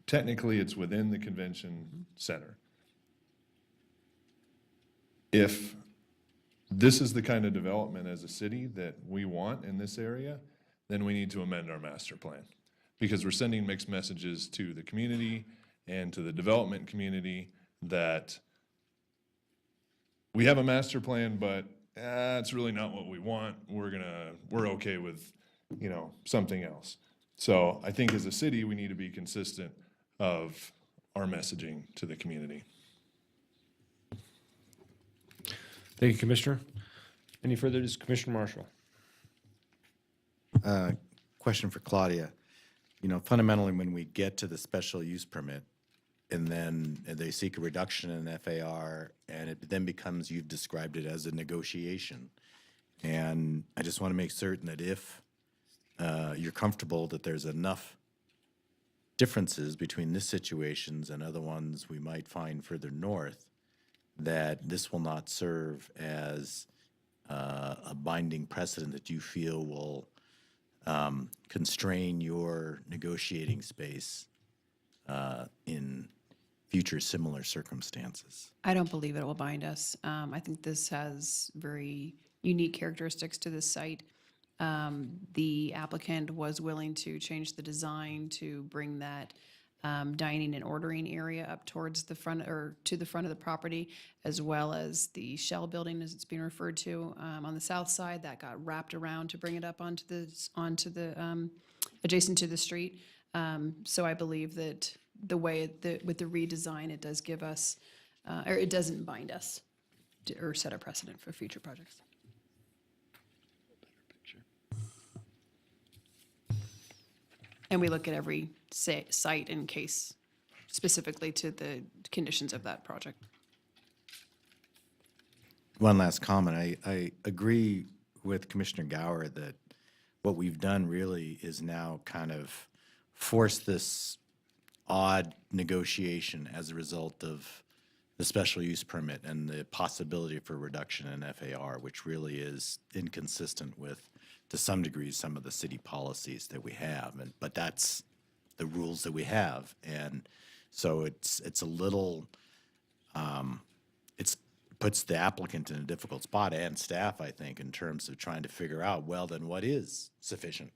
technically it's within the convention center. if this is the kind of development as a city that we want in this area, then we need to amend our master plan. Because we're sending mixed messages to the community and to the development community that we have a master plan, but it's really not what we want. We're okay with, something else. So I think as a city, we need to be consistent of our messaging to the community. Thank you, Commissioner. Any further, Commissioner Marshall? Question for Claudia. Fundamentally, when we get to the special use permit, and then they seek a reduction in FAR, and it then becomes, you've described it as a negotiation. And I just want to make certain that if you're comfortable that there's enough differences between this situations and other ones we might find further north, that this will not serve as a binding precedent that you feel will constrain your negotiating space in future similar circumstances. I don't believe it will bind us. I think this has very unique characteristics to this site. The applicant was willing to change the design to bring that dining and ordering area up towards the front, or to the front of the property, as well as the shell building, as it's being referred to, on the south side that got wrapped around to bring it up onto the adjacent to the street. So I believe that the way with the redesign, it does give us, or it doesn't bind us or set a precedent for future projects. And we look at every site in case specifically to the conditions of that project. One last comment. I agree with Commissioner Gower that what we've done really is now kind of force this odd negotiation as a result of the special use permit and the possibility for reduction in FAR, which really is inconsistent with, to some degree, some of the city policies that we have. But that's the rules that we have. And so it's a little, it puts the applicant in a difficult spot, and staff, I think, in terms of trying to figure out, well, then what is sufficient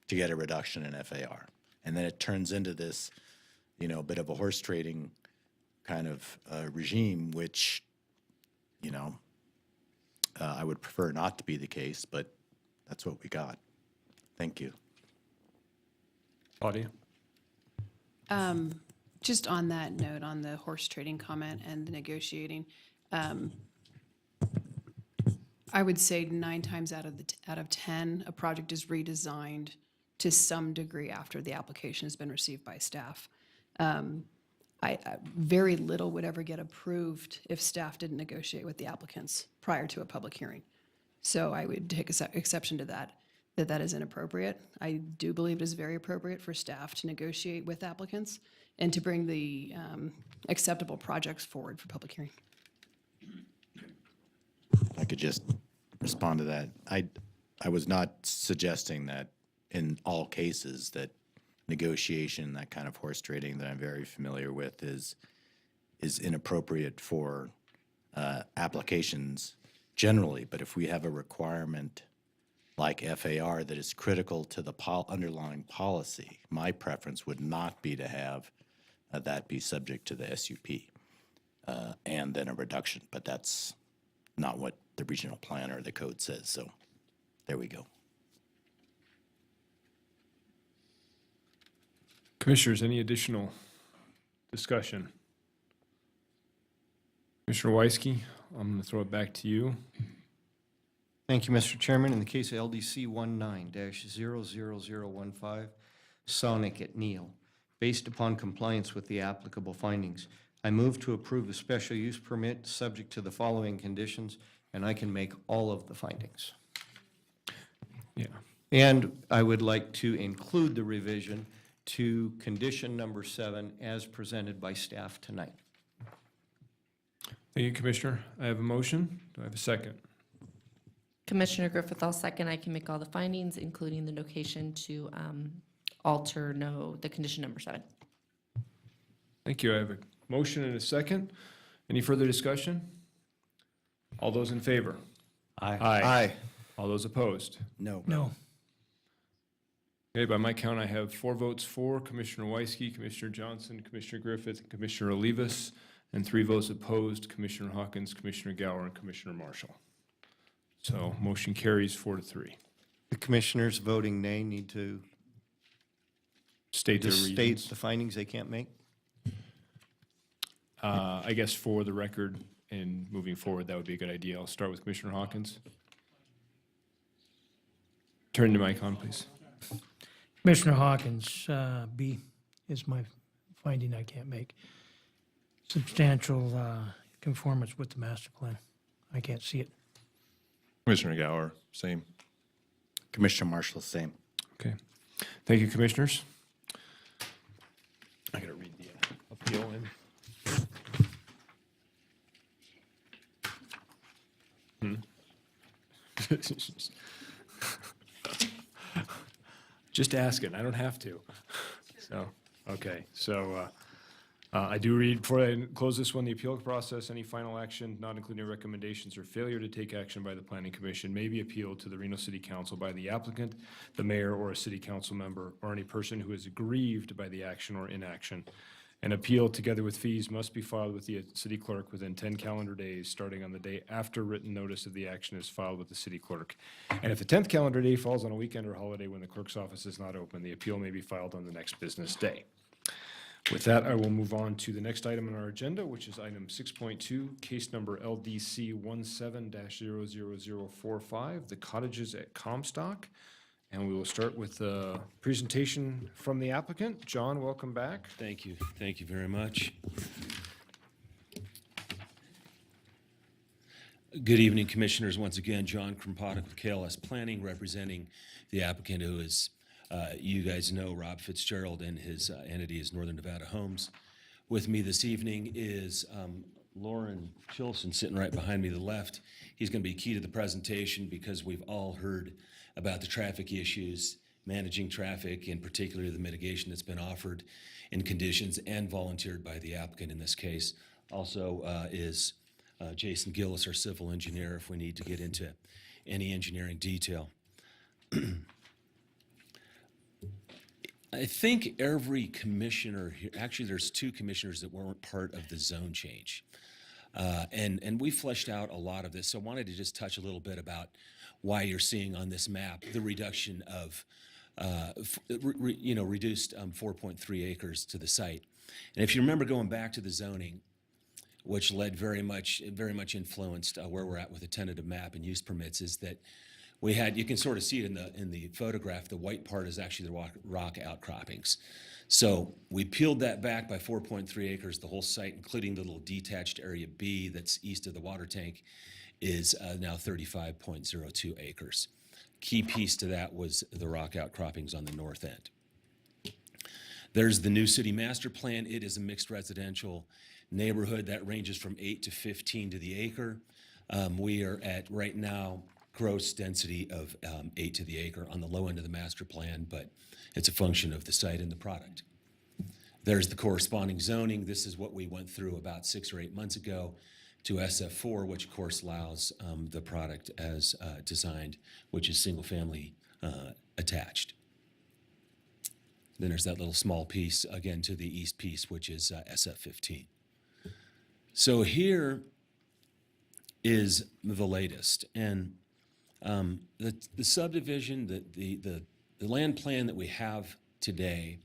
to get a reduction in FAR? And then it turns into this, bit of a horse trading kind of regime, which, I would prefer not to be the case, but that's what we got. Thank you. Claudia? Just on that note, on the horse trading comment and the negotiating, I would say 9 times out of 10, a project is redesigned to some degree after the application has been received by staff. Very little would ever get approved if staff didn't negotiate with the applicants prior to a public hearing. So I would take exception to that is inappropriate. I do believe it is very appropriate for staff to negotiate with applicants and to bring the acceptable projects forward for public hearing. If I could just respond to that. I was not suggesting that in all cases that negotiation, that kind of horse trading that I'm very familiar with is inappropriate for applications generally. But if we have a requirement like FAR that is critical to the underlying policy, my preference would not be to have that be subject to the SUP and then a reduction. But that's not what the regional plan or the code says. So there we go. Commissioners, any additional discussion? Commissioner Weisky, I'm going to throw it back to you. Thank you, Mr. Chairman. In the case of LDC 19-00015, Sonic at Neal, based upon compliance with the applicable findings, I move to approve a special use permit subject to the following conditions, and I can make all of the findings. Yeah. And I would like to include the revision to condition number 7 as presented by staff tonight. Thank you, Commissioner. I have a motion. Do I have a second? Commissioner Griffith, I'll second. I can make all the findings, including the location to alter the condition number 7. Thank you. I have a motion and a second. Any further discussion? All those in favor? Aye. Aye. All those opposed? No. No. Okay, by my count, I have 4 votes for, Commissioner Weisky, Commissioner Johnson, Commissioner Griffith, and Commissioner Olivas, and 3 votes opposed, Commissioner Hawkins, Commissioner Gower, and Commissioner Marshall. So motion carries 4-3. The commissioners voting nay need to State their just state reasons. the findings they can't make? I guess for the record and moving forward, that would be a good idea. I'll start with Commissioner Hawkins. Turn your mic on, please. Commissioner Hawkins, B is my finding I can't make. Substantial conformance with the master plan. I can't see it. Commissioner Gower, same. Commissioner Marshall, same. Okay. Thank you, commissioners. I gotta read the appeal in. Just asking, I don't have to. So, okay, so I do read, before I close this one, the appeal process, any final action, not including recommendations or failure to take action by the planning commission may be appealed to the Reno City Council by the applicant, the mayor, or a city council member, or any person who is aggrieved by the action or inaction. An appeal, together with fees, must be filed with the city clerk within 10 calendar days, starting on the day after written notice of the action is filed with the city clerk. And if the 10th calendar day falls on a weekend or holiday when the clerk's office is not open, the appeal may be filed on the next business day. With that, I will move on to the next item on our agenda, which is item 6.2, case number LDC 17-00045, the cottages at Comstock. And we will start with a presentation from the applicant. John, welcome back. Thank you. Thank you very much. Good evening, Commissioners. Once again, John Krompotnik with KLS Planning, representing the applicant who is, you guys know, Rob Fitzgerald, and his entity is Northern Nevada Homes. With me this evening is Lauren Chilson, sitting right behind me to the left. He's going to be key to the presentation because we've all heard about the traffic issues, managing traffic, and particularly the mitigation that's been offered in conditions and volunteered by the applicant in this case. Also is Jason Gillis, our civil engineer, if we need to get into any engineering detail. I think every commissioner here, actually there's 2 commissioners that weren't part of the zone change. And we fleshed out a lot of this, so I wanted to just touch a little bit about why you're seeing on this map the reduction of, reduced 4.3 acres to the site. And if you remember going back to the zoning, which led very much influenced where we're at with the tentative map and use permits, is that we had, you can sort of see it in the photograph, the white part is actually the rock outcroppings. So we peeled that back by 4.3 acres, the whole site, including the little detached area B that's east of the water tank, is now 35.02 acres. Key piece to that was the rock outcroppings on the north end. There's the new city master plan. It is a mixed residential neighborhood that ranges from 8 to 15 to the acre. We are at, right now, gross density of 8 to the acre on the low end of the master plan, but it's a function of the site and the product. There's the corresponding zoning. This is what we went through about 6 or 8 months ago to SF4, which of course allows the product as designed, which is single family attached. Then there's that little small piece, again, to the east piece, which is SF15. So here is the latest. And the subdivision, the land plan that we have today,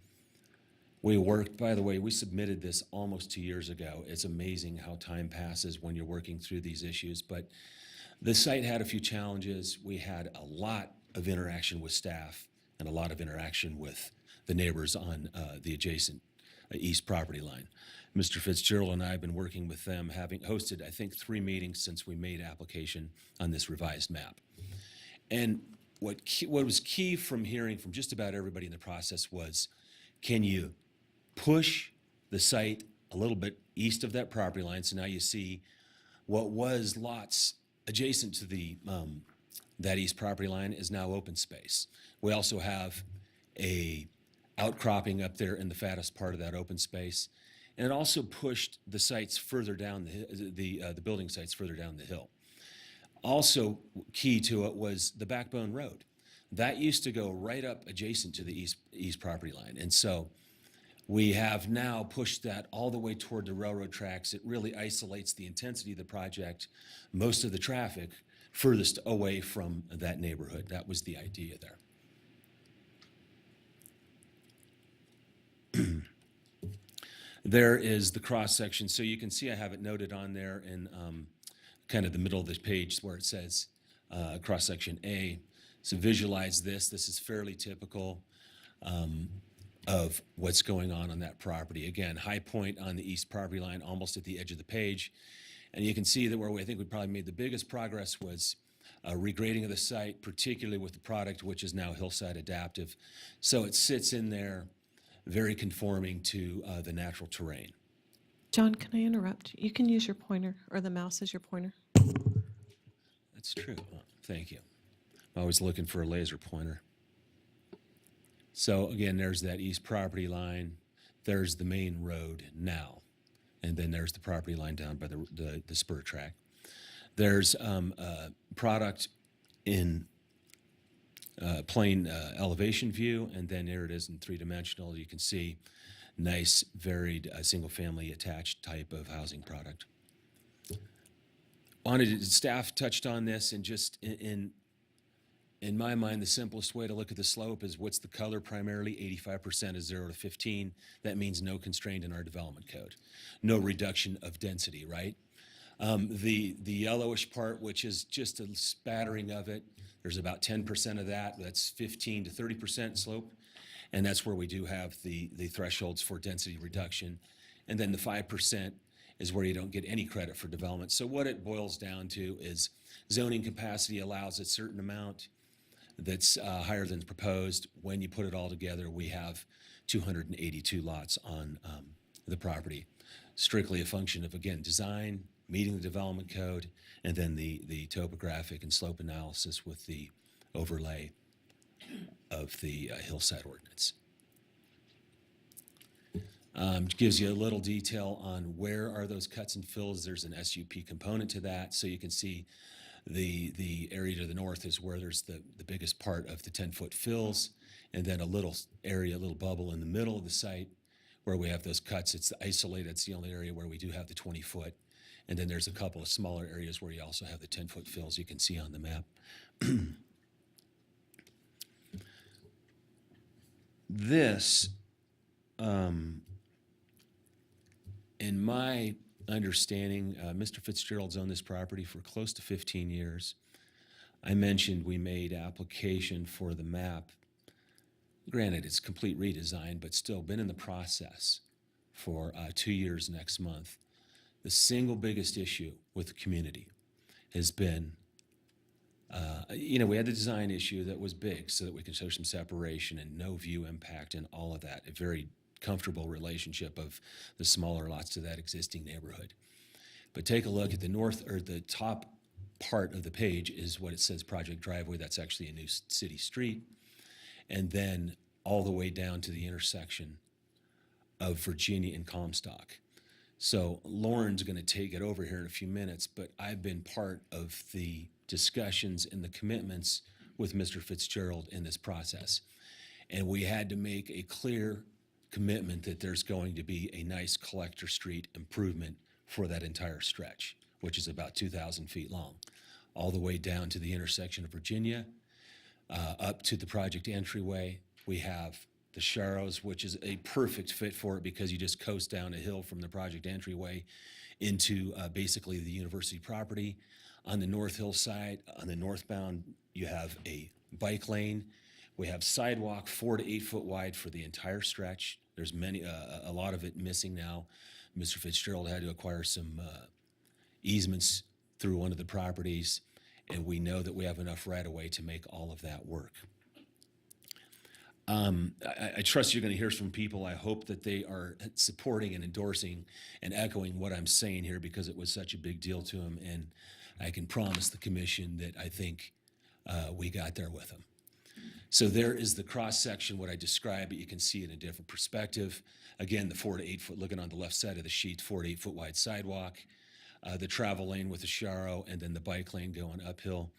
we worked, by the way, we submitted this almost 2 years ago. It's amazing how time passes when you're working through these issues. But the site had a few challenges. We had a lot of interaction with staff and a lot of interaction with the neighbors on the adjacent east property line. Mr. Fitzgerald and I have been working with them, having hosted, I think, 3 meetings since we made application on this revised map. And what was key from hearing from just about everybody in the process was, can you push the site a little bit east of that property line? So now you see what was lots adjacent to the that east property line is now open space. We also have a outcropping up there in the fattest part of that open space. And it also pushed the sites further down the building sites further down the hill. Also key to it was the backbone road. That used to go right up adjacent to the east property line. And so we have now pushed that all the way toward the railroad tracks. It really isolates the intensity of the project, most of the traffic furthest away from that neighborhood. That was the idea there. There is the cross section. So you can see I have it noted on there in kind of the middle of the page where it says cross section A. So visualize this. This is fairly typical of what's going on that property. Again, high point on the east property line, almost at the edge of the page. And you can see that where I think we probably made the biggest progress was regrading of the site, particularly with the product, which is now hillside adaptive. So it sits in there very conforming to the natural terrain. John, can I interrupt? You can use your pointer or the mouse as your pointer. That's true. Oh, thank you. I'm always looking for a laser pointer. So again, there's that east property line. There's the main road now. And then there's the property line down by the spur track. There's a product in plain elevation view, and then there it is in three-dimensional. You can see nice, varied, single-family attached type of housing product. Staff touched on this, and just in my mind, the simplest way to look at the slope is what's the color primarily? 85% is 0 to 15. That means no constraint in our development code. No reduction of density, right? The yellowish part, which is just a spattering of it, there's about 10% of that. That's 15 to 30% slope. And that's where we do have the thresholds for density reduction. And then the 5% is where you don't get any credit for development. So what it boils down to is zoning capacity allows a certain amount that's higher than proposed. When you put it all together, we have 282 lots on the property. Strictly a function of, again, design, meeting the development code, and then the topographic and slope analysis with the overlay of the hillside ordinance. Gives you a little detail on where are those cuts and fills. There's an SUP component to that, so you can see the area to the north is where there's the biggest part of the 10-foot fills, and then a little area, a little bubble in the middle of the site where we have those cuts. It's isolated. It's the only area where we do have the 20-foot. And then there's a couple of smaller areas where you also have the 10-foot fills you can see on the map. This, in my understanding, Mr. Fitzgerald's owned this property for close to 15 years. I mentioned we made application for the map. Granted, it's complete redesign, but still been in the process for 2 years next month. The single biggest issue with the community has been, we had the design issue that was big so that we can show some separation and no view impact and all of that, a very comfortable relationship of the smaller lots to that existing neighborhood. But take a look at the north, or the top part of the page is what it says Project Driveway. That's actually a new city street. And then all the way down to the intersection of Virginia and Comstock. So Lauren's going to take it over here in a few minutes, but I've been part of the discussions and the commitments with Mr. Fitzgerald in this process. And we had to make a clear commitment that there's going to be a nice collector street improvement for that entire stretch, which is about 2,000 feet long, all the way down to the intersection of Virginia, up to the project entryway. We have the Sharrows, which is a perfect fit for it because you just coast down a hill from the project entryway into basically the university property. On the North Hill side, on the northbound, you have a bike lane. We have sidewalk 4 to 8 foot wide for the entire stretch. There's a lot of it missing now. Mr. Fitzgerald had to acquire some easements through one of the properties, and we know that we have enough right-of-way to make all of that work. I trust you're going to hear from people. I hope that they are supporting and endorsing and echoing what I'm saying here because it was such a big deal to them, and I can promise the commission that I think we got there with them. So there is the cross-section, what I described, but you can see it in a different perspective. Again, the 4 to 8 foot, looking on the left side of the sheet, 4 to 8 foot wide sidewalk. the travel lane with the Sharrow, and then the bike lane going uphill.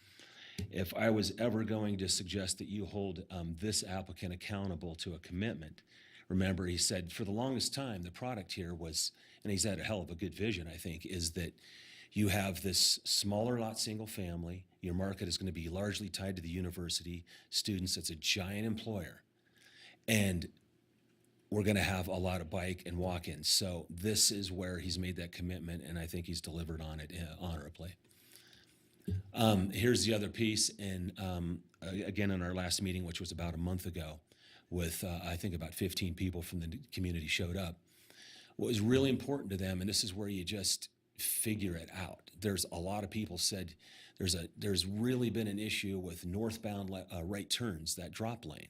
If I was ever going to suggest that you hold this applicant accountable to a commitment, remember, he said for the longest time, the product here was, and he's had a hell of a good vision, I think, is that you have this smaller lot single family. Your market is going to be largely tied to the university students. It's a giant employer. And we're going to have a lot of bike and walk-ins. So this is where he's made that commitment, and I think he's delivered on it honorably. Here's the other piece, and again, in our last meeting, which was about a month ago, with I think about 15 people from the community showed up. What was really important to them, and this is where you just figure it out. There's a lot of people said there's really been an issue with northbound right turns, that drop lane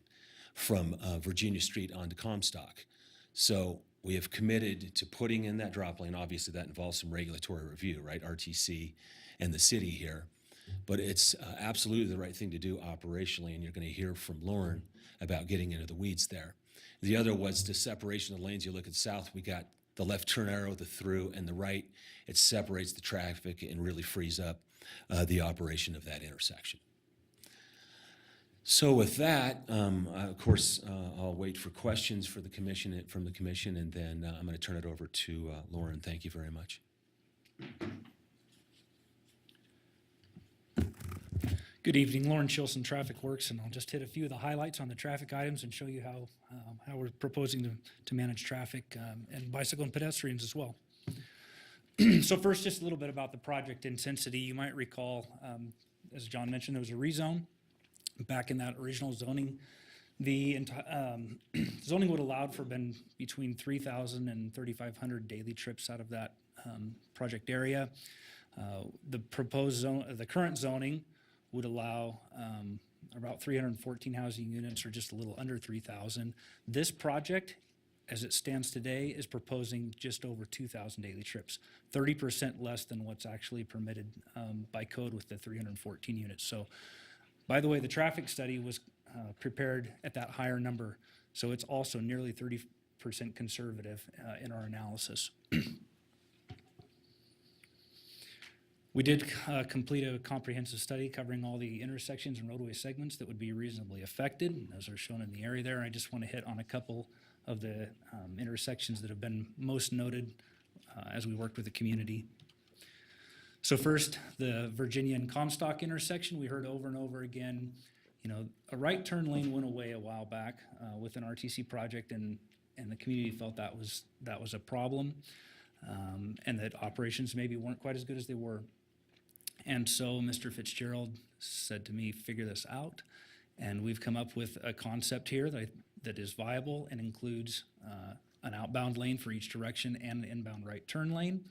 from Virginia Street onto Comstock. So we have committed to putting in that drop lane. Obviously, that involves some regulatory review, right? RTC and the city here. But it's absolutely the right thing to do operationally, and you're going to hear from Lauren about getting into the weeds there. The other was the separation of the lanes. You look at south, we got the left turn arrow, the through, and the right. It separates the traffic and really frees up the operation of that intersection. So with that, of course, I'll wait for questions from the commission, and then I'm going to turn it over to Lauren. Thank you very much. Good evening, Lauren Shilson, Traffic Works, and I'll just hit a few of the highlights on the traffic items and show you how we're proposing to manage traffic and bicycle and pedestrians as well. So first, just a little bit about the project intensity. You might recall, as John mentioned, there was a rezone back in that original zoning. The zoning would have allowed for between 3,000 and 3,500 daily trips out of that project area. The current zoning would allow about 314 housing units, or just a little under 3,000. This project, as it stands today, is proposing just over 2,000 daily trips, 30% less than what's actually permitted by code with the 314 units. So, by the way, the traffic study was prepared at that higher number, so it's also nearly 30% conservative in our analysis. We did complete a comprehensive study covering all the intersections and roadway segments that would be reasonably affected, as are shown in the area there. I just want to hit on a couple of the intersections that have been most noted as we worked with the community. So first, the Virginia and Comstock intersection. We heard over and over again, a right turn lane went away a while back with an RTC project, and the community felt that was a problem, and that operations maybe weren't quite as good as they were. And so Mr. Fitzgerald said to me, figure this out. And we've come up with a concept here that is viable and includes an outbound lane for each direction and an inbound right turn lane.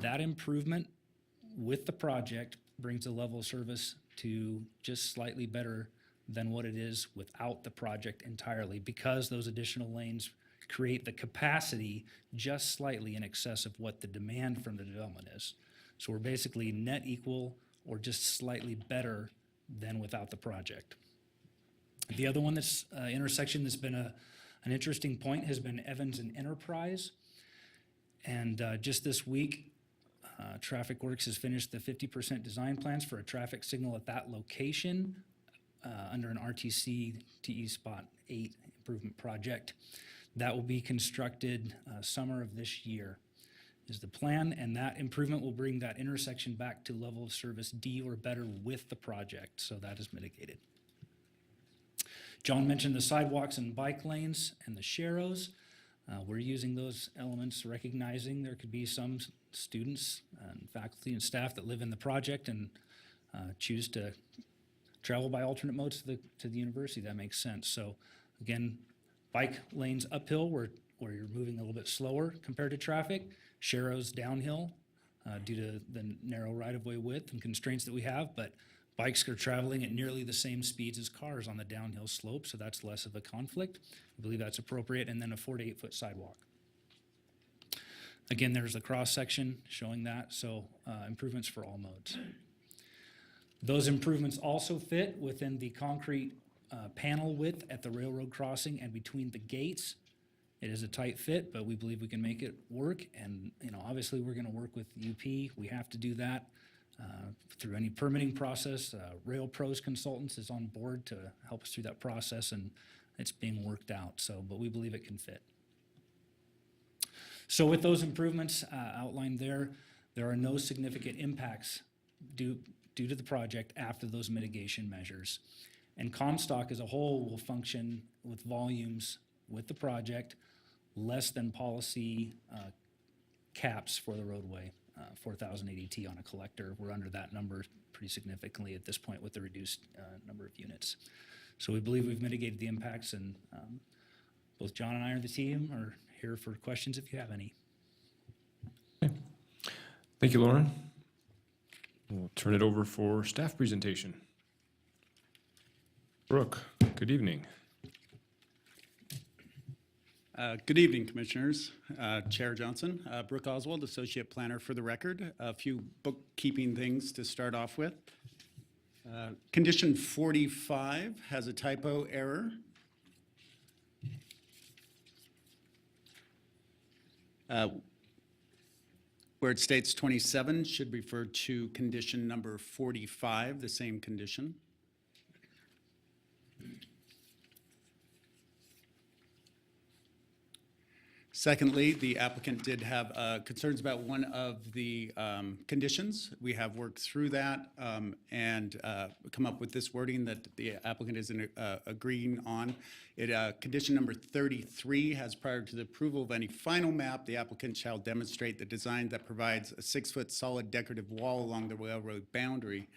That improvement with the project brings the level of service to just slightly better than what it is without the project entirely, because those additional lanes create the capacity just slightly in excess of what the demand from the development is. So we're basically net equal or just slightly better than without the project. The other one that's intersection that's been an interesting point has been Evans and Enterprise. And just this week, Traffic Works has finished the 50% design plans for a traffic signal at that location under an RTC TE Spot 8 improvement project. That will be constructed summer of this year is the plan, and that improvement will bring that intersection back to level of service D or better with the project, so that is mitigated. John mentioned the sidewalks and bike lanes and the Sharrows. We're using those elements, recognizing there could be some students and faculty and staff that live in the project and choose to travel by alternate modes to the university. That makes sense. So again, bike lanes uphill where you're moving a little bit slower compared to traffic. Sharrows downhill due to the narrow right-of-way width and constraints that we have, but bikes are traveling at nearly the same speeds as cars on the downhill slope, so that's less of a conflict. I believe that's appropriate, and then a 4 to 8 foot sidewalk. Again, there's the cross-section showing that, so improvements for all modes. Those improvements also fit within the concrete panel width at the railroad crossing and between the gates It is a tight fit, but we believe we can make it work. And, obviously, we're going to work with UP. We have to do that through any permitting process. Rail Pros Consultants is on board to help us through that process, and it's being worked out. So, but we believe it can fit. So with those improvements outlined there are no significant impacts due to the project after those mitigation measures. And Comstock as a whole will function with volumes with the project less than policy caps for the roadway, 4,000 ADT on a collector. We're under that number pretty significantly at this point with the reduced number of units. So we believe we've mitigated the impacts, and both John and I or the team are here for questions if you have any. Thank you, Lauren. We'll turn it over for staff presentation. Brooke, good evening. Good evening, Commissioners. Chair Johnson, Brooke Oswald, Associate Planner for the record. A few bookkeeping things to start off with. Condition 45 has a typo error. Where it states 27 should refer to condition number 45, the same condition. Secondly, the applicant did have concerns about one of the conditions. We have worked through that and come up with this wording that the applicant is agreeing on. Condition number 33 has, prior to the approval of any final map, the applicant shall demonstrate the design that provides a 6-foot solid decorative wall along the railroad boundary.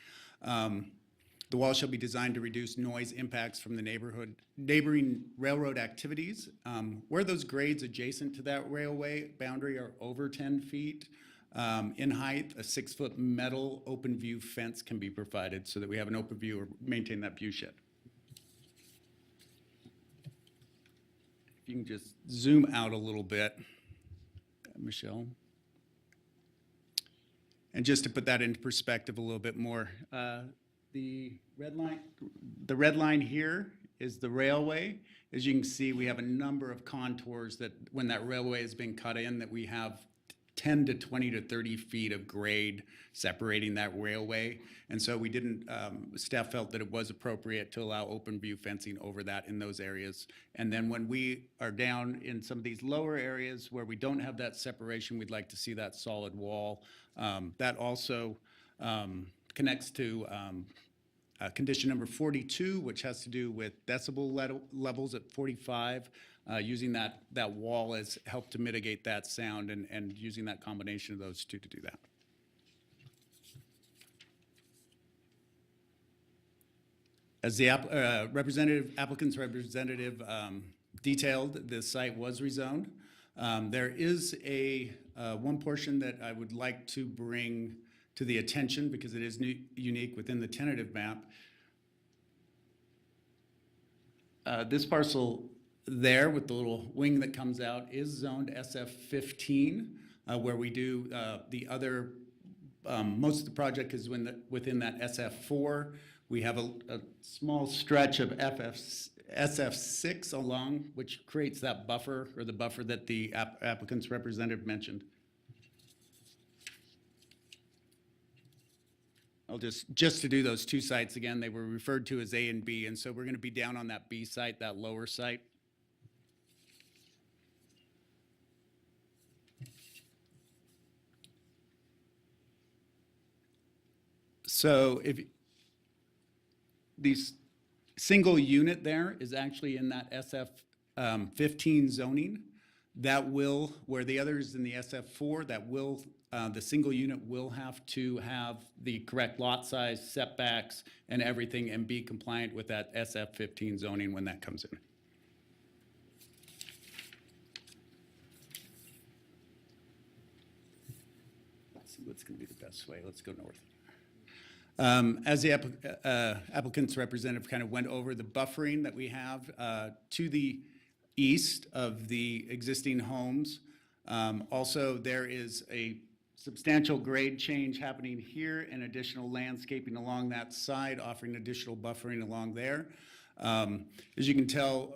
The wall shall be designed to reduce noise impacts from the neighboring railroad activities. Where those grades adjacent to that railway boundary are over 10 feet in height, a 6-foot metal open view fence can be provided so that we have an open view or maintain that view shed. If you can just zoom out a little bit, Michelle. And just to put that into perspective a little bit more, the red line here is the railway. As you can see, we have a number of contours that when that railway has been cut in, that we have 10 to 20 to 30 feet of grade separating that railway. And so we didn't, staff felt that it was appropriate to allow open view fencing over that in those areas. And then when we are down in some of these lower areas where we don't have that separation, we'd like to see that solid wall. That also connects to condition number 42, which has to do with decibel levels at 45. Using that wall has helped to mitigate that sound and using that combination of those two to do that. As the applicant's representative detailed, the site was rezoned. There is one portion that I would like to bring to the attention because it is unique within the tentative map. This parcel there with the little wing that comes out is zoned SF15, where we do the other, most of the project is within that SF4. We have a small stretch of SF6 along, which creates that buffer, or the buffer that the applicant's representative mentioned. I'll just to do those two sites again, they were referred to as A and B, and so we're going to be down on that B site, that lower site. So if these single unit there is actually in that SF15 zoning, that will, where the others in the SF4, that will, the single unit will have to have the correct lot size, setbacks, and everything, and be compliant with that SF15 zoning when that comes in. Let's see what's going to be the best way. Let's go north. As the applicant's representative kind of went over the buffering that we have to the east of the existing homes. Also, there is a substantial grade change happening here and additional landscaping along that side, offering additional buffering along there. As you can tell,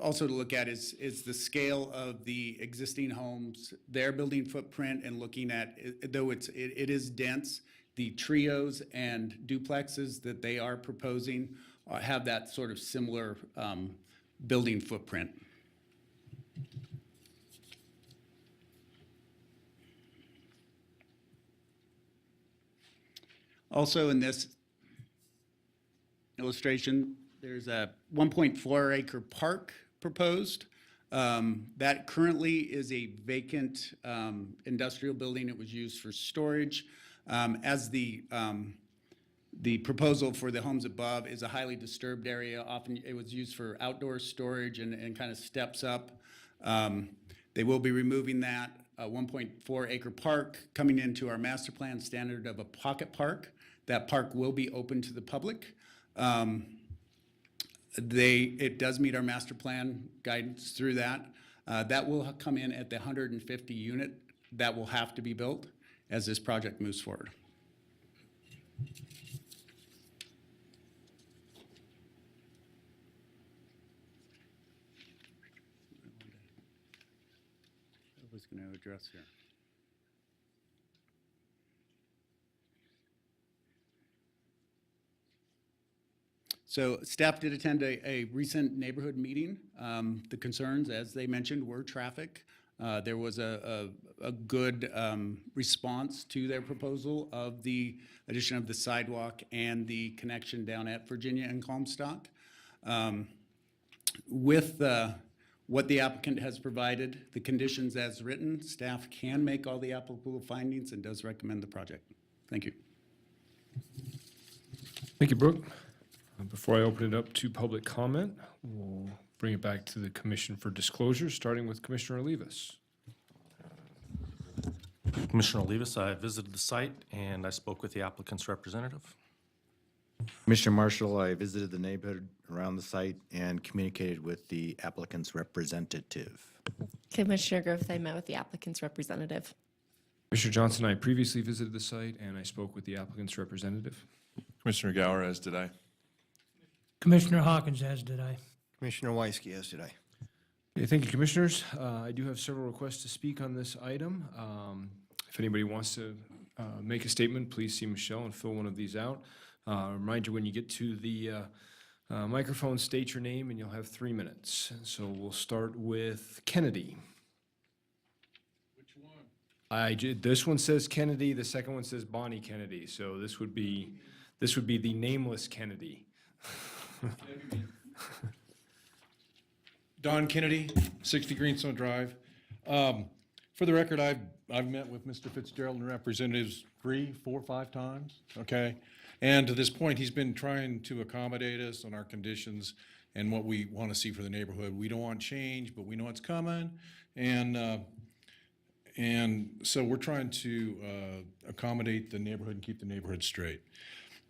also to look at is the scale of the existing homes, their building footprint, and looking at, though it is dense, the trios and duplexes that they are proposing have that sort of similar building footprint. Also in this illustration, there's a 1.4 acre park proposed. That currently is a vacant industrial building. It was used for storage. As the proposal for the homes above is a highly disturbed area. Often it was used for outdoor storage and kind of steps up. They will be removing that 1.4 acre park, coming into our master plan standard of a pocket park. That park will be open to the public. It does meet our master plan guidance through that. That will come in at the 150 unit that will have to be built as this project moves forward. I was going to address here. So staff did attend a recent neighborhood meeting. The concerns, as they mentioned, were traffic. There was a good response to their proposal of the addition of the sidewalk and the connection down at Virginia and Comstock. With what the applicant has provided, the conditions as written, staff can make all the applicable findings and does recommend the project. Thank you. Thank you, Brooke. Before I open it up to public comment, we'll bring it back to the commission for disclosure, starting with Commissioner Olivas. Commissioner Olivas, I visited the site and I spoke with the applicant's representative. Commissioner Marshall, I visited the neighborhood around the site and communicated with the applicant's representative. Commissioner Griffith, I met with the applicant's representative. Commissioner Johnson, I previously visited the site and I spoke with the applicant's representative. Commissioner Gower, as did I. Commissioner Hawkins, as did I. Commissioner Weisky, as did I. Okay, thank you, Commissioners. I do have several requests to speak on this item. If anybody wants to make a statement, please see Michelle and fill one of these out. Remind you, when you get to the microphone, state your name and you'll have 3 minutes. So we'll start with Kennedy. Which one? This one says Kennedy, the second one says Bonnie Kennedy. So this would be the nameless Kennedy. Don Kennedy, 60 Greenstone Drive. For the record, I've met with Mr. Fitzgerald and representatives 3, 4, 5 times, okay? And to this point, he's been trying to accommodate us on our conditions and what we want to see for the neighborhood. We don't want change, but we know it's coming. And so we're trying to accommodate the neighborhood and keep the neighborhood straight.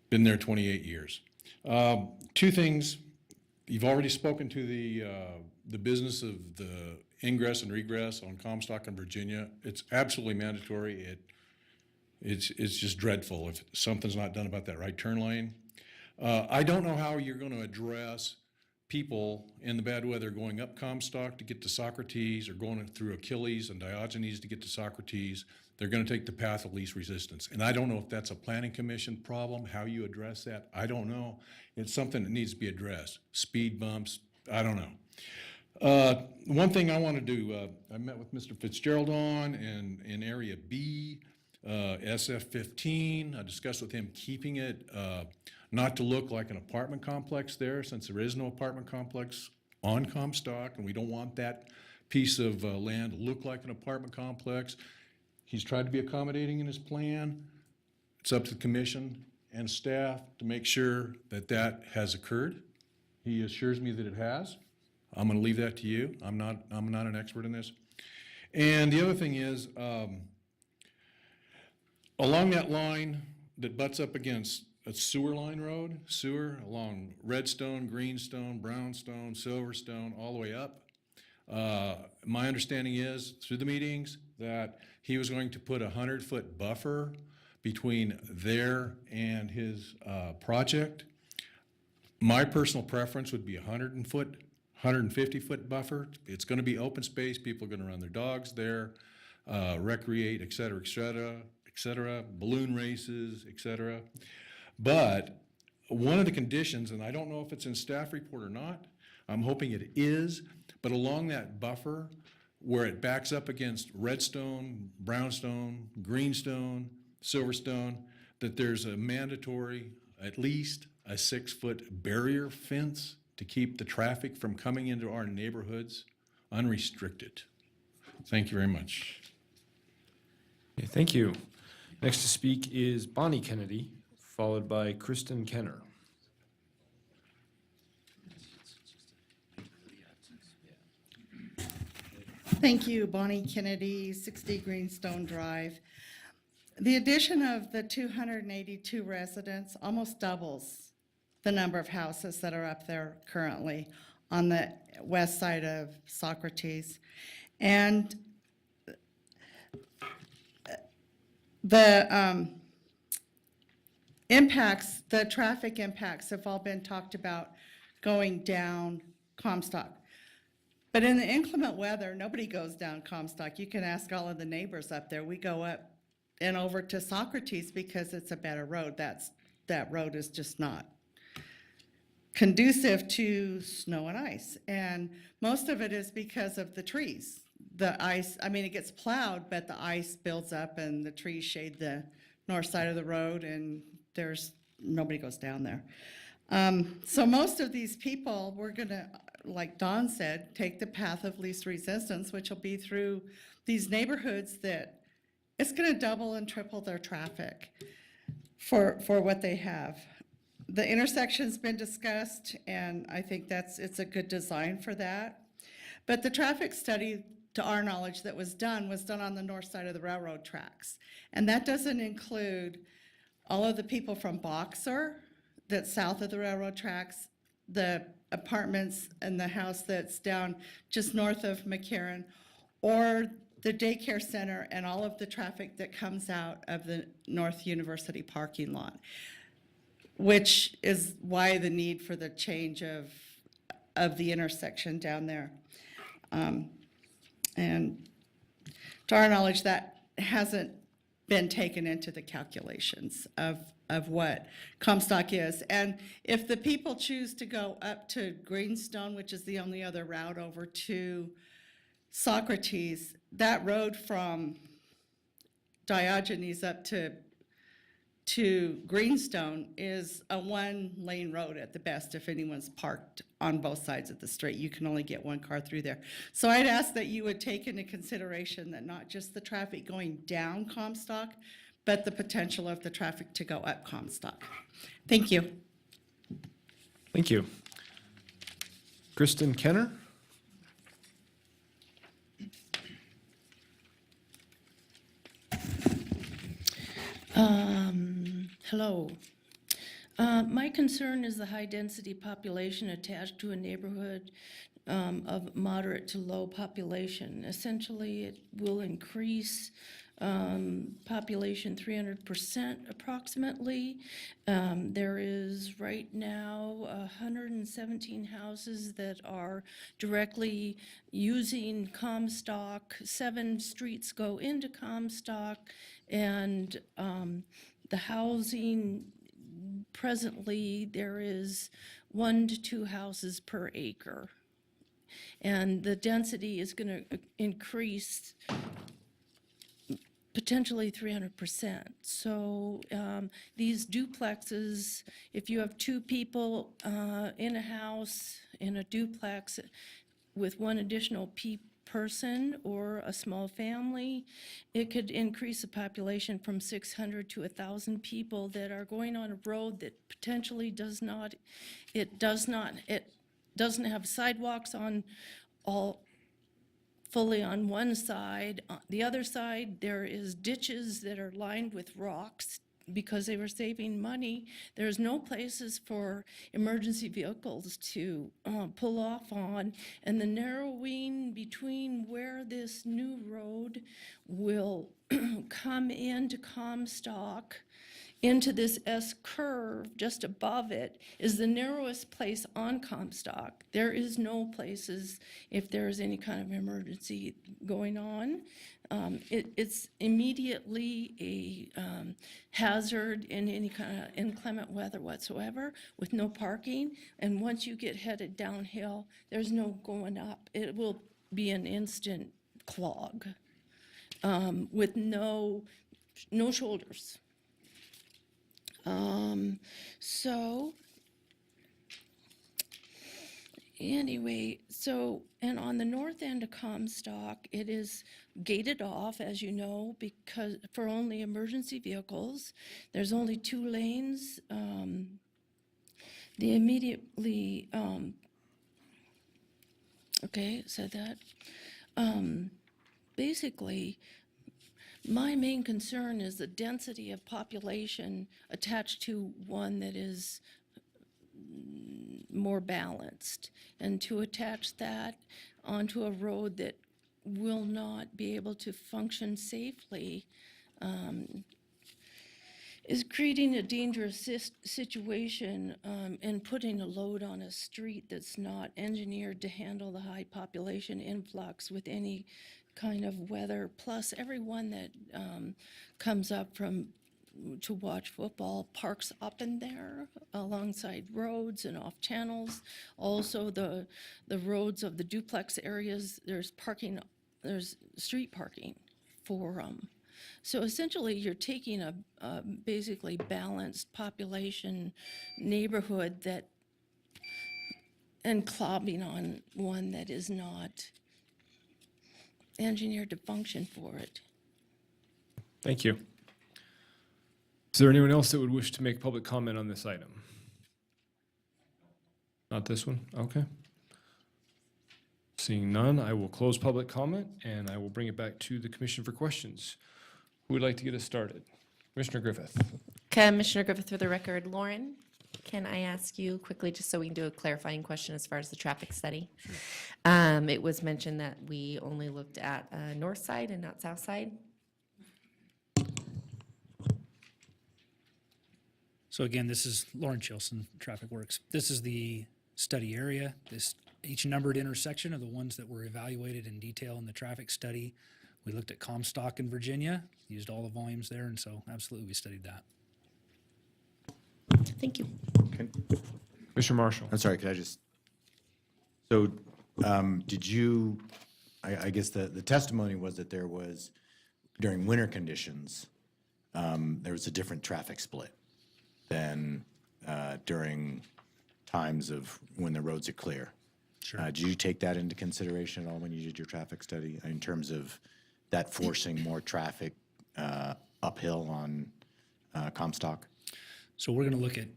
Been there 28 years. 2 things. You've already spoken to the business of the ingress and regress on Comstock and Virginia. It's absolutely mandatory. It's just dreadful if something's not done about that right turn lane. I don't know how you're going to address people in the bad weather going up Comstock to get to Socrates or going through Achilles and Diogenes to get to Socrates. They're going to take the path of least resistance. And I don't know if that's a planning commission problem, how you address that. I don't know. It's something that needs to be addressed. Speed bumps, I don't know. One thing I want to do, I met with Mr. Fitzgerald on in Area B, SF-15. I discussed with him keeping it not to look like an apartment complex there, since there is no apartment complex on Comstock, and we don't want that piece of land to look like an apartment complex. He's tried to be accommodating in his plan. It's up to the commission and staff to make sure that that has occurred. He assures me that it has. I'm going to leave that to you. I'm not an expert in this. And the other thing is, along that line that butts up against a sewer line road, sewer along Redstone, Greenstone, Brownstone, Silverstone, all the way up. My understanding is, through the meetings, that he was going to put a 100-foot buffer between there and his project. My personal preference would be 150-foot buffer. It's going to be open space. People are going to run their dogs there, recreate, et cetera, et cetera, et cetera, balloon races, et cetera. But one of the conditions, and I don't know if it's in staff report or not, I'm hoping it is, but along that buffer where it backs up against redstone, brownstone, greenstone, silverstone, that there's a mandatory, at least a 6-foot barrier fence to keep the traffic from coming into our neighborhoods unrestricted. Thank you very much. Okay, thank you. Next to speak is Bonnie Kennedy, followed by Kristen Kenner. Thank you, Bonnie Kennedy, 60 Greenstone Drive. The addition of the 282 residents almost doubles the number of houses that are up there currently on the west side of Socrates. And the impacts, the traffic impacts have all been talked about going down Comstock. But in the inclement weather, nobody goes down Comstock. You can ask all of the neighbors up there. We go up and over to Socrates because it's a better road. That road is just not conducive to snow and ice. And most of it is because of the trees. The ice, I mean, it gets plowed, but the ice builds up and the trees shade the north side of the road, and nobody goes down there. So most of these people, we're gonna, like Don said, take the path of least resistance, which will be through these neighborhoods that it's gonna double and triple their traffic for what they have. The intersection's been discussed, and I think it's a good design for that. But the traffic study, to our knowledge, that was done on the north side of the railroad tracks. And that doesn't include all of the people from Boxer, that's south of the railroad tracks, the apartments and the house that's down just north of McCarran, or the daycare center and all of the traffic that comes out of the North University parking lot, which is why the need for the change of the intersection down there. And to our knowledge, that hasn't been taken into the calculations of what Comstock is. And if the people choose to go up to Greenstone, which is the only other route over to Socrates, that road from Diogenes up to Greenstone is a one-lane road at the best if anyone's parked on both sides of the street. You can only get one car through there. So I'd ask that you would take into consideration that not just the traffic going down Comstock, but the potential of the traffic to go up Comstock. Thank you. Thank you. Kristen Kenner? Hello. My concern is the high-density population attached to a neighborhood of moderate to low population. Essentially, it will increase population 300% approximately. There is right now 117 houses that are directly using Comstock. 7 streets go into Comstock, and the housing presently, there is 1 to 2 houses per acre. And the density is going to increase potentially 300%. So these duplexes, if you have 2 people in a house, in a duplex with 1 additional person or a small family, it could increase the population from 600 to 1,000 people that are going on a road that potentially doesn't have sidewalks on fully on one side. On the other side, there is ditches that are lined with rocks because they were saving money. There's no places for emergency vehicles to pull off on, and the narrowing between where this new road will come into Comstock into this S curve just above it is the narrowest place on Comstock. There is no places if there is any kind of emergency going on. It's immediately a hazard in any kind of inclement weather whatsoever with no parking. And once you get headed downhill, there's no going up. It will be an instant clog with no shoulders. So anyway, and on the north end of Comstock, it is gated off, as you know, because for only emergency vehicles. There's only 2 lanes. The immediately, okay, said that. Basically, my main concern is the density of population attached to one that is more balanced, and to attach that onto a road that will not be able to function safely is creating a dangerous situation and putting a load on a street that's not engineered to handle the high population influx with any kind of weather. Plus, everyone that comes up to watch football parks up in there alongside roads and off channels. Also, the roads of the duplex areas, there's street parking for them. So essentially, you're taking a basically balanced population neighborhood and clobbing on one that is not engineered to function for it. Thank you. Is there anyone else that would wish to make public comment on this item? Not this one? Okay. Seeing none, I will close public comment and I will bring it back to the commission for questions. Who would like to get us started? Commissioner Griffith. Commissioner Griffith, for the record. Lauren, can I ask you quickly, just so we can do a clarifying question as far as the traffic study? It was mentioned that we only looked at north side and not south side. So again, this is Lauren Chilson, Traffic Works. This is the study area. Each numbered intersection are the ones that were evaluated in detail in the traffic study. We looked at Comstock in Virginia, used all the volumes there, and so absolutely we studied that. Thank you. Commissioner Marshall. I'm sorry, could I just, so did you, I guess the testimony was that there was, during winter conditions, there was a different traffic split than during times of when the roads are clear. Sure. Did you take that into consideration at all when you did your traffic study in terms of that forcing more traffic uphill on Comstock? So we're going to look at,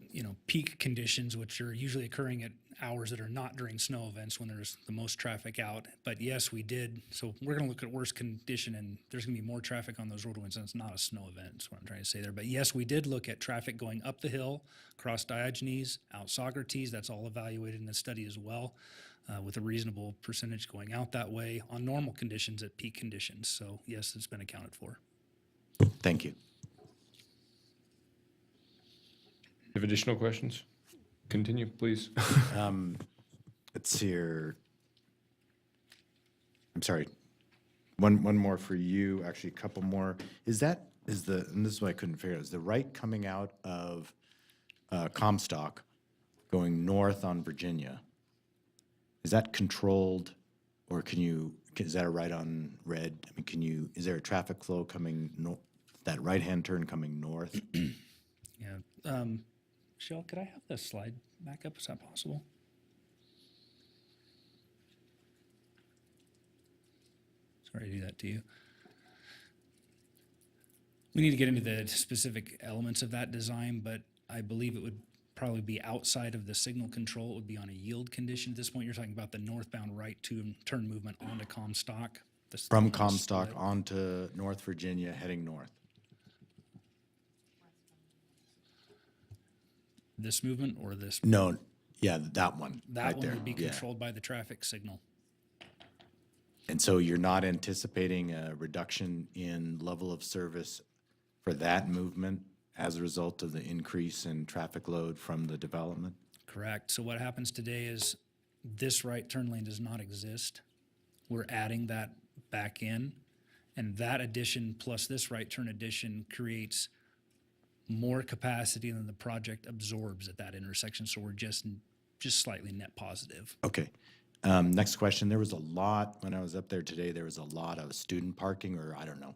peak conditions, which are usually occurring at hours that are not during snow events when there's the most traffic out. But yes, we did. So we're going to look at worst condition, and there's going to be more traffic on those roadways, and it's not a snow event. That's what I'm trying to say there. But yes, we did look at traffic going up the hill, across Diogenes, out Socrates. That's all evaluated in the study as well, with a reasonable percentage going out that way on normal conditions at peak conditions. So yes, it's been accounted for. Thank you. Have additional questions? Continue, please. Let's see here. I'm sorry. One more for you, actually a couple more. And this is what I couldn't figure out, is the right coming out of Comstock going north on Virginia, is that controlled, or is that a right on red? I mean, is there a traffic flow coming, that right-hand turn coming north? Yeah. Michelle, could I have the slide back up? Is that possible? Sorry to do that to you. We need to get into the specific elements of that design, but I believe it would probably be outside of the signal control. It would be on a yield condition at this point. You're talking about the northbound right turn movement onto Comstock. From Comstock onto North Virginia, heading north. This movement or this? No, yeah, that one. That right one there. would be Yeah. controlled by the traffic signal. And so you're not anticipating a reduction in level of service for that movement as a result of the increase in traffic load from the development? Correct. So what happens today is this right turn lane does not exist. We're adding that back in, and that addition plus this right turn addition creates more capacity than the project absorbs at that intersection. So we're just slightly net positive. Okay. Next question. There was a lot, when I was up there today, there was a lot of student parking, or I don't know,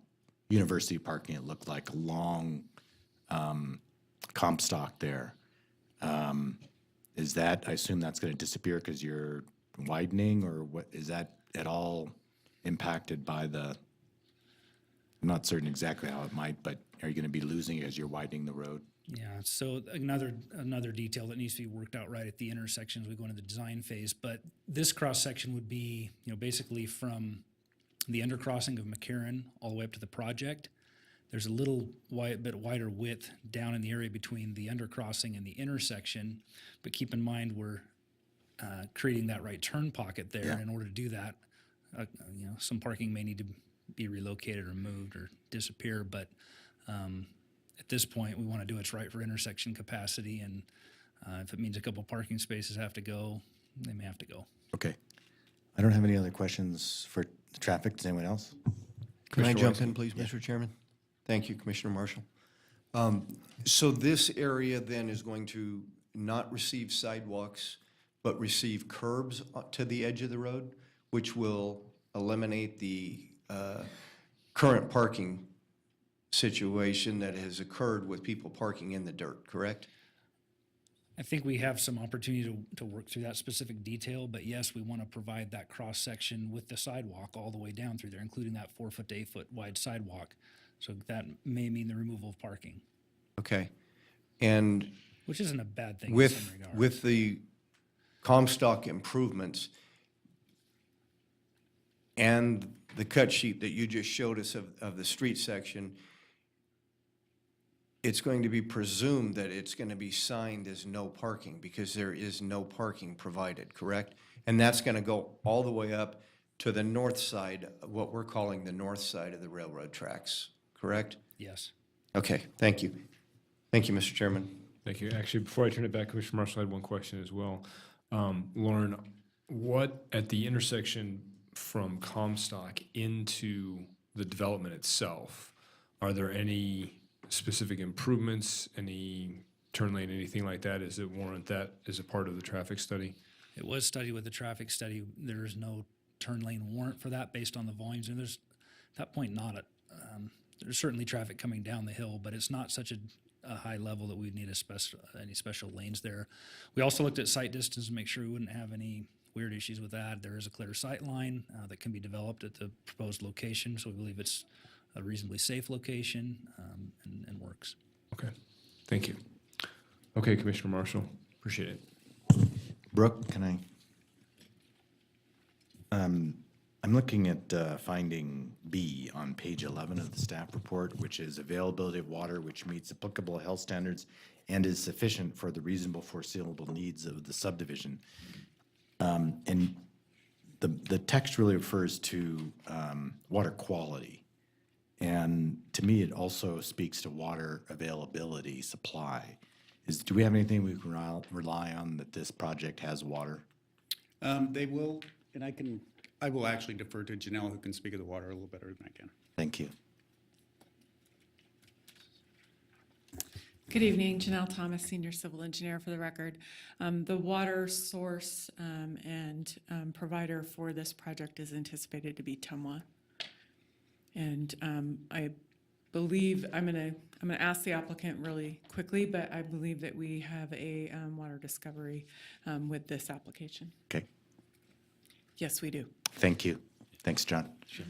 university parking. It looked like a long comp stock there. Is that, I assume that's going to disappear because you're widening, or what, is that at all impacted by the, I'm not certain exactly how it might, but are you going to be losing it as you're widening the road? Yeah, so another detail that needs to be worked out right at the intersection as we go into the design phase. But this cross section would be, basically from the undercrossing of McCarran all the way up to the project. There's a little bit wider width down in the area between the undercrossing and the intersection, but keep in mind we're creating that right turn pocket there. Yeah. In order to do that, some parking may need to be relocated or moved or disappear, but at this point, we want to do what's right for intersection capacity, and if it means a couple parking spaces have to go, they may have to go. Okay. I don't have any other questions for the traffic. Does anyone else? Can I Commissioner jump Weinstein? in, please, Mr. Chairman? Thank you, Commissioner Marshall. So this area then is going to not receive sidewalks, but receive curbs to the edge of the road, which will eliminate the current parking situation that has occurred with people parking in the dirt, correct? I think we have some opportunity to work through that specific detail, but yes, we want to provide that cross section with the sidewalk all the way down through there, including that 4 foot to 8 foot wide sidewalk. So that may mean the removal of parking, Okay. And which isn't a bad thing in with, some regard. with the Comstock improvements and the cut sheet that you just showed us of the street section, it's going to be presumed that it's going to be signed as no parking because there is no parking provided, correct? And that's going to go all the way up to the north side, what we're calling the north side of the railroad tracks, correct? Yes. Okay, thank you. Thank you, Mr. Chairman. Thank you. Actually, before I turn it back, Commissioner Marshall, I had one question as well. Lauren, what at the intersection from Comstock into the development itself, are there any specific improvements, any turn lane, anything like that? Does it warrant that as a part of the traffic study? It was studied with the traffic study. There is no turn lane warrant for that based on the volumes, and there's at that point there's certainly traffic coming down the hill, but it's not such a high level that we'd need any special lanes there. We also looked at sight distance to make sure we wouldn't have any weird issues with that. There is a clear sight line that can be developed at the proposed location, so we believe it's a reasonably safe location and works. Okay, thank you. Okay, Commissioner Marshall, appreciate it. Brooke, can I? I'm looking at finding B on page 11 of the staff report, which is availability of water which meets applicable health standards and is sufficient for the reasonable foreseeable needs of the subdivision. And the text really refers to water quality. And to me, it also speaks to water availability, supply. Do we have anything we can rely on that this project has water? They will, and I will actually defer to Janelle, who can speak of the water a little better than I can. Thank you. Good evening, Janelle Thomas, Senior Civil Engineer for the record. The water source and provider for this project is anticipated to be Tumwa. And I believe, I'm gonna ask the applicant really quickly, but I believe that we have a water discovery with this application. Okay. Yes, we do. Thank you. Thanks, John. Sure.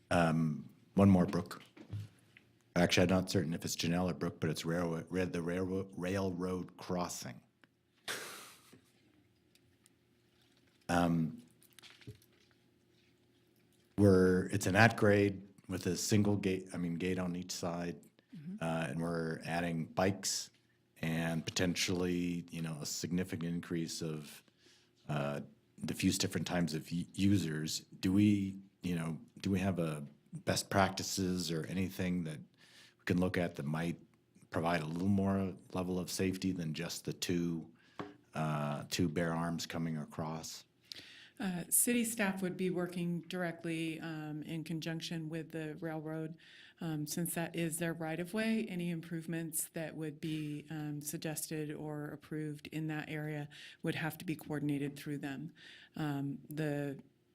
One more, Brooke. Actually, I'm not certain if it's Janelle or Brooke, but it's the railroad crossing. It's an at-grade with a single gate on each side, and we're adding bikes and potentially, a significant increase of diffuse different types of users. Do we have a best practices or anything that we can look at that might provide a little more level of safety than just the two bare arms coming across? City staff would be working directly in conjunction with the railroad, since that is their right-of-way. Any improvements that would be suggested or approved in that area would have to be coordinated through them.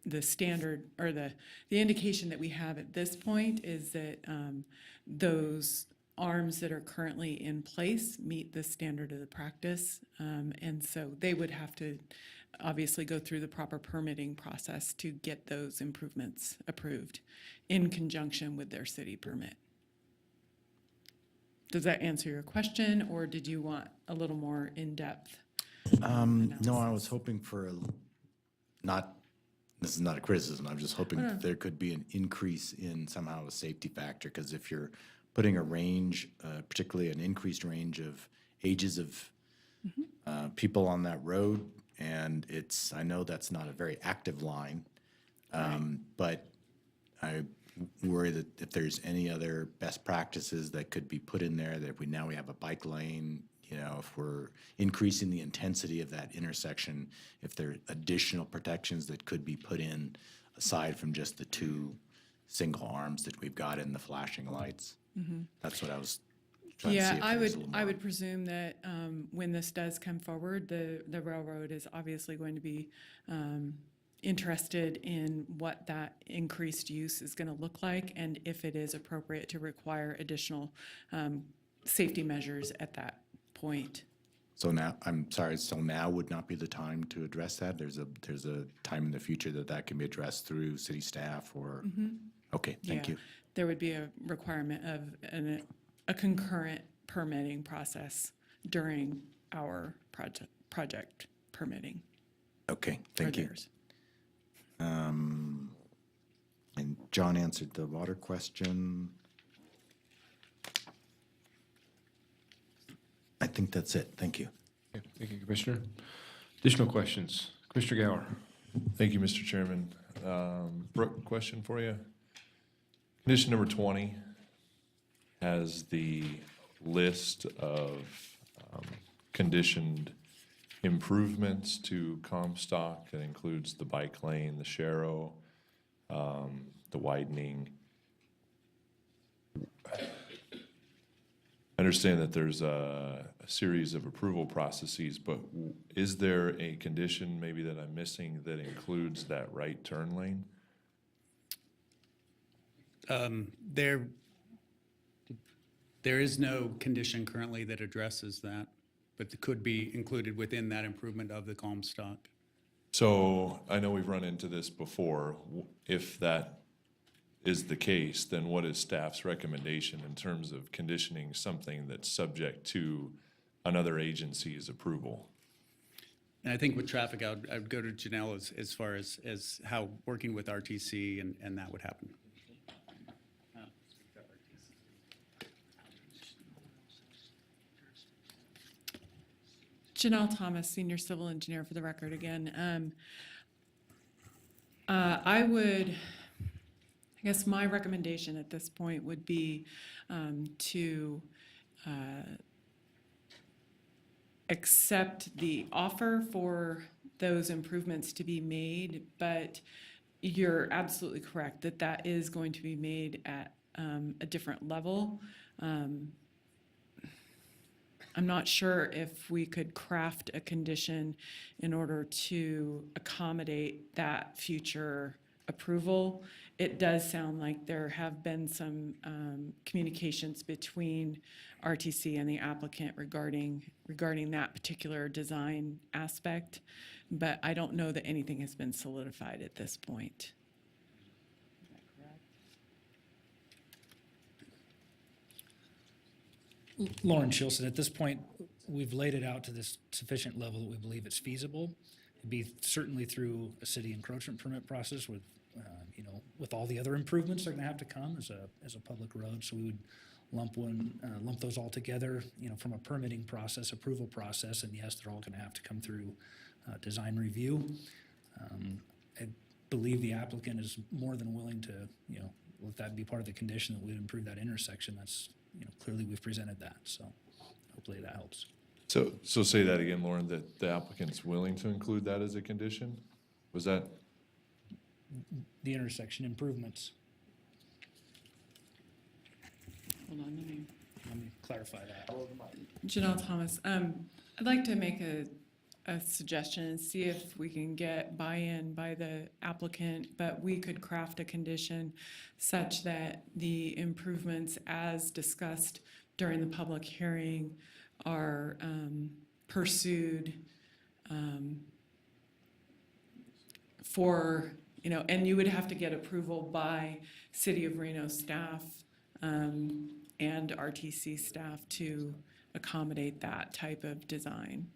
The standard, or the indication that we have at this point is that those arms that are currently in place meet the standard of the practice, and so they would have to obviously go through the proper permitting process to get those improvements approved in conjunction with their city permit. Does that answer your question, or did you want a little more in-depth? No, I was hoping for this is not a criticism, I'm just hoping that there could be an increase in somehow a safety factor, because if you're putting a range, particularly an increased range of ages of people on that road, and I know that's not a very active line, but I worry that if there's any other best practices that could be put in there, that if we have a bike lane, if we're increasing the intensity of that intersection, if there are additional protections that could be put in aside from just the two single arms that we've got in the flashing lights. That's what I was trying to see. Yeah, I would presume that when this does come forward, the railroad is obviously going to be interested in what that increased use is going to look like, and if it is appropriate to require additional safety measures at that point. So now, I'm sorry, so now would not be the time to address that? There's a time in the future that can be addressed through city staff or? Okay, thank you. There would be a requirement of a concurrent permitting process during our project permitting. Okay, thank you. Theirs. And John answered the water question. I think that's it. Thank you. Okay, thank you, Commissioner. Additional questions? Commissioner Gower. Thank you, Mr. Chairman. Brooke, question for you. Condition number 20 has the list of conditioned improvements to Comstock. That includes the bike lane, the Sharrow, the widening. I understand that there's a series of approval processes, but is there a condition maybe that I'm missing that includes that right turn lane? There is no condition currently that addresses that, but it could be included within that improvement of the Comstock. So I know we've run into this before. If that is the case, then what is staff's recommendation in terms of conditioning something that's subject to another agency's approval? And I think with traffic, I would go to Janelle as far as how working with RTC and that would happen. Janelle Thomas, Senior Civil Engineer for the record again. I guess my recommendation at this point would be to accept the offer for those improvements to be made, but you're absolutely correct that that is going to be made at a different level. I'm not sure if we could craft a condition in order to accommodate that future approval. It does sound like there have been some communications between RTC and the applicant regarding that particular design aspect, but I don't know that anything has been solidified at this point. Lauren Chilson, at this point, we've laid it out to this sufficient level that we believe it's feasible. It'd be certainly through a city encroachment permit process with, with all the other improvements that are going to have to come as a public road. So we would lump those all together, from a permitting process, approval process, and yes, they're all going to have to come through design review. I believe the applicant is more than willing to, let that be part of the condition that we'd improve that intersection. That's clearly we've presented that, so hopefully that helps. So say that again, Lauren, that the applicant's willing to include that as a condition? Was that? The intersection improvements. Hold on, Let me clarify that. Janelle Thomas, I'd like to make a suggestion and see if we can get buy-in by the applicant, but we could craft a condition such that the improvements as discussed during the public hearing are pursued for, and you would have to get approval by City of Reno staff and RTC staff to accommodate that type of design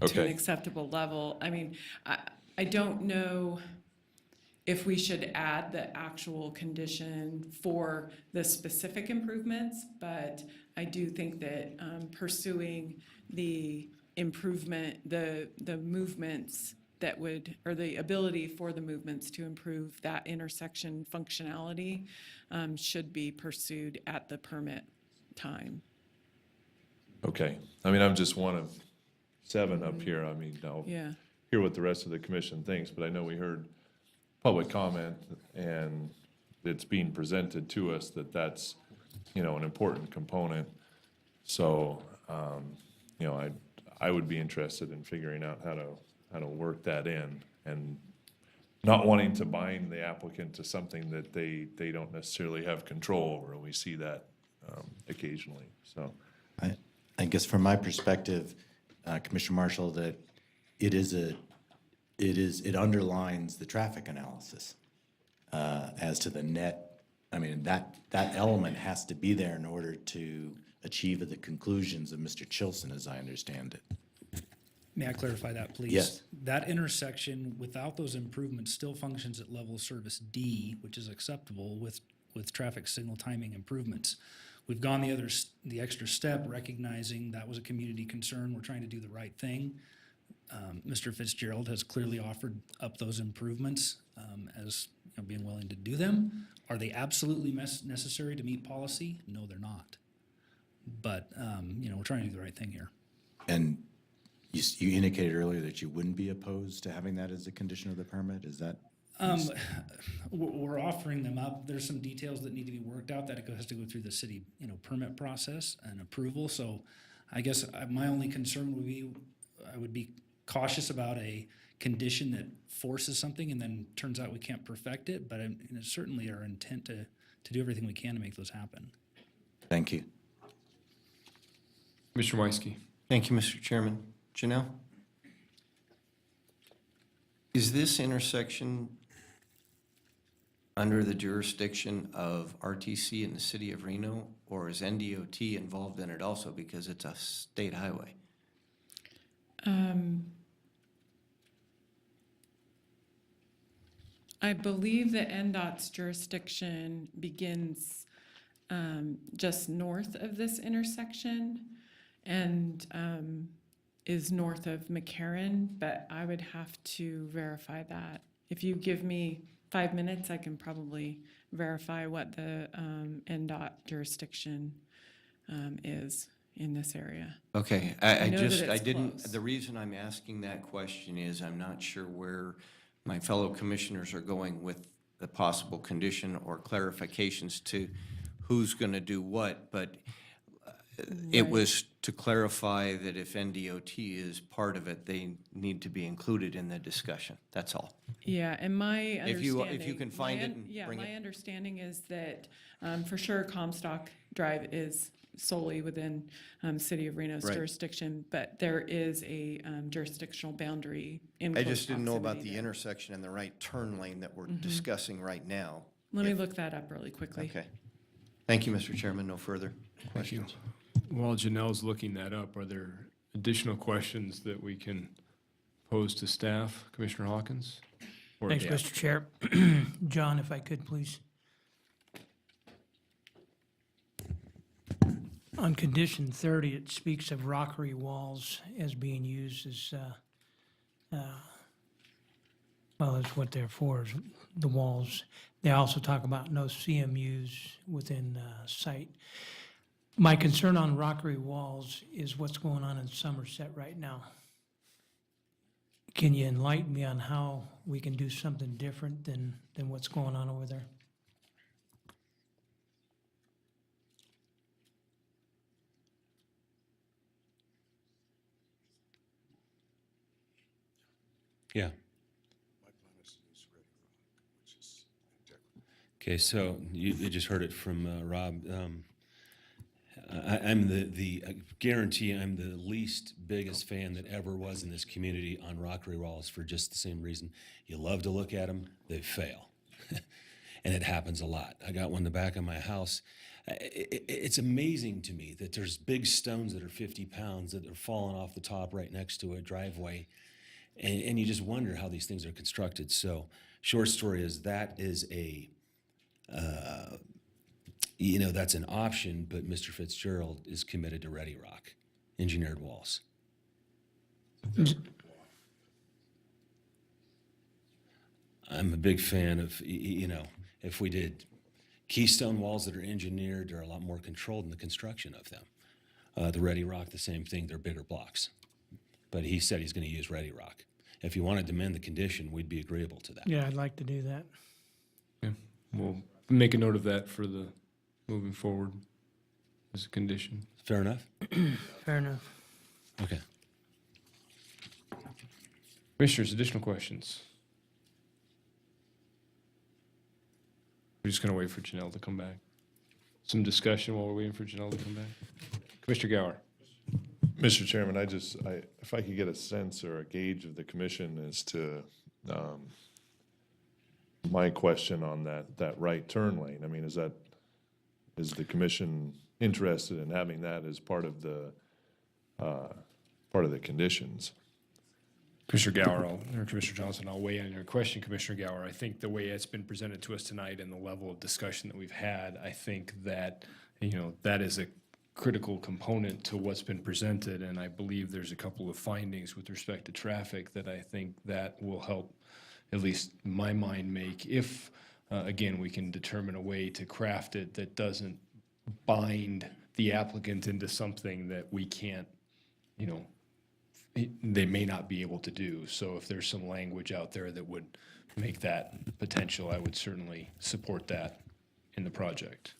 to an Okay. acceptable level. I mean, I don't know if we should add the actual condition for the specific improvements, but I do think that pursuing the improvement, the movements that would, or the ability for the movements to improve that intersection functionality should be pursued at the permit time. Okay. I mean, I'm just one of 7 up here. I mean, I'll Yeah. hear what the rest of the commission thinks, but I know we heard public comment and it's being presented to us that that's, an important component. So, I would be interested in figuring out how to work that in and not wanting to bind the applicant to something that they don't necessarily have control over. We see that occasionally, so. I guess from my perspective, Commissioner Marshall, that it underlines the traffic analysis as to the net. I mean, that element has to be there in order to achieve the conclusions of Mr. Chilson, as I understand it. May I clarify that, please? Yes. That intersection, without those improvements, still functions at level service D, which is acceptable with traffic signal timing improvements. We've gone the extra step, recognizing that was a community concern. We're trying to do the right thing. Mr. Fitzgerald has clearly offered up those improvements as being willing to do them. Are they absolutely necessary to meet policy? No, they're not. But, we're trying to do the right thing here. And you indicated earlier that you wouldn't be opposed to having that as a condition of the permit, is that? We're offering them up. There's some details that need to be worked out that it has to go through the city, permit process and approval. So I guess my only concern would be, I would be cautious about a condition that forces something and then turns out we can't perfect it. But it's certainly our intent to do everything we can to make those happen. Thank you. Mr. Weisky. Thank you, Mr. Chairman. Janelle? Is this intersection under the jurisdiction of RTC in the city of Reno, or is NDOT involved in it also because it's a state highway? I believe that NDOT's jurisdiction begins just north of this intersection and is north of McCarran, but I would have to verify that. If you give me 5 minutes, I can probably verify what the NDOT jurisdiction is in this area. Okay, I know that it's didn't, close. the reason I'm asking that question is I'm not sure where my fellow commissioners are going with the possible condition or clarifications to who's going to do what, but it was to clarify that if NDOT is part of it, they need to be included in the discussion. That's all. Yeah, and my understanding. If you can find it and bring my it. understanding is that for sure Comstock Drive is solely within City of Reno's Right. jurisdiction, but there is a jurisdictional boundary in I close just didn't know about proximity the there. intersection and the right turn lane that we're discussing right now. Let me look that up really quickly. Okay. Thank you, Mr. Chairman. No further Thank you. questions. While Janelle's looking that up, are there additional questions that we can pose to staff? Commissioner Hawkins? Or Thanks, the Mr. Chair. John, if I could, please. On condition 30, it speaks of rockery walls as being used as well, that's what they're for, is the walls. They also talk about no CMUs within site. My concern on Rockery Walls is what's going on in Somerset right now. Can you enlighten me on how we can do something different than what's going on over there? Yeah. Okay, so you just heard it from Rob. I guarantee I'm the least biggest fan that ever was in this community on Rockery Walls for just the same reason. You love to look at them, they fail. And it happens a lot. I got one in the back of my house. It's amazing to me that there's big stones that are 50 pounds that are falling off the top right next to a driveway. And you just wonder how these things are constructed. So short story is that is that's an option, but Mr. Fitzgerald is committed to Ready Rock, engineered walls. I'm a big fan of, if we did keystone walls that are engineered, they're a lot more controlled in the construction of them. The Ready Rock, the same thing, they're bigger blocks. But he said he's going to use Ready Rock. If you wanted to amend the condition, we'd be agreeable to that. Yeah, I'd like to do that. Yeah, we'll make a note of that for the moving forward as a condition. Fair enough? Fair enough. Okay. Commissioners, additional questions? We're just going to wait for Janelle to come back. Some discussion while we're waiting for Janelle to come back. Commissioner Gower. Mr. Chairman, if I could get a sense or a gauge of the commission as to my question on that right turn lane. I mean, is the commission interested in having that as part of the conditions? Commissioner Gower, or Commissioner Johnson, I'll weigh in on your question, Commissioner Gower. I think the way it's been presented to us tonight and the level of discussion that we've had, I think that, that is a critical component to what's been presented, and I believe there's a couple of findings with respect to traffic that I think that will help, at least in my mind, make if, again, we can determine a way to craft it that doesn't bind the applicant into something that we can't, they may not be able to do. So if there's some language out there that would make that potential, I would certainly support that in the project.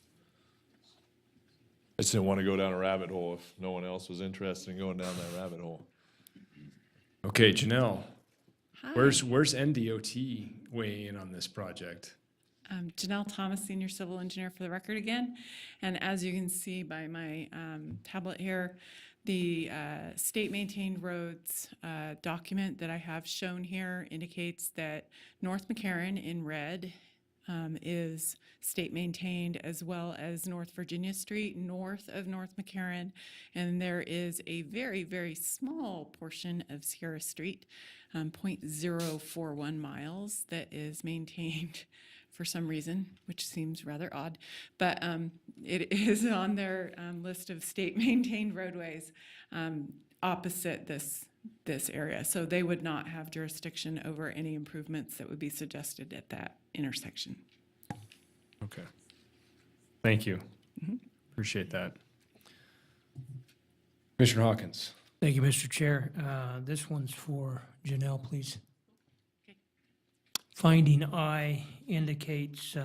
I just didn't want to go down a rabbit hole if no one else was interested in going down that rabbit hole. Okay, Janelle. Hi. Where's NDOT weighing in on this project? Janelle Thomas, Senior Civil Engineer for the record again. And as you can see by my tablet here, the state maintained roads document that I have shown here indicates that North McCarran in red is state maintained, as well as North Virginia Street north of North McCarran. And there is a very, very small portion of Sierra Street, 0.041 miles, that is maintained for some reason, which seems rather odd. But it is on their list of state maintained roadways opposite this area. So they would not have jurisdiction over any improvements that would be suggested at that intersection. Okay. Thank you. Appreciate that. Commissioner Hawkins. Thank you, Mr. Chair. This one's for Janelle, please. Finding I indicates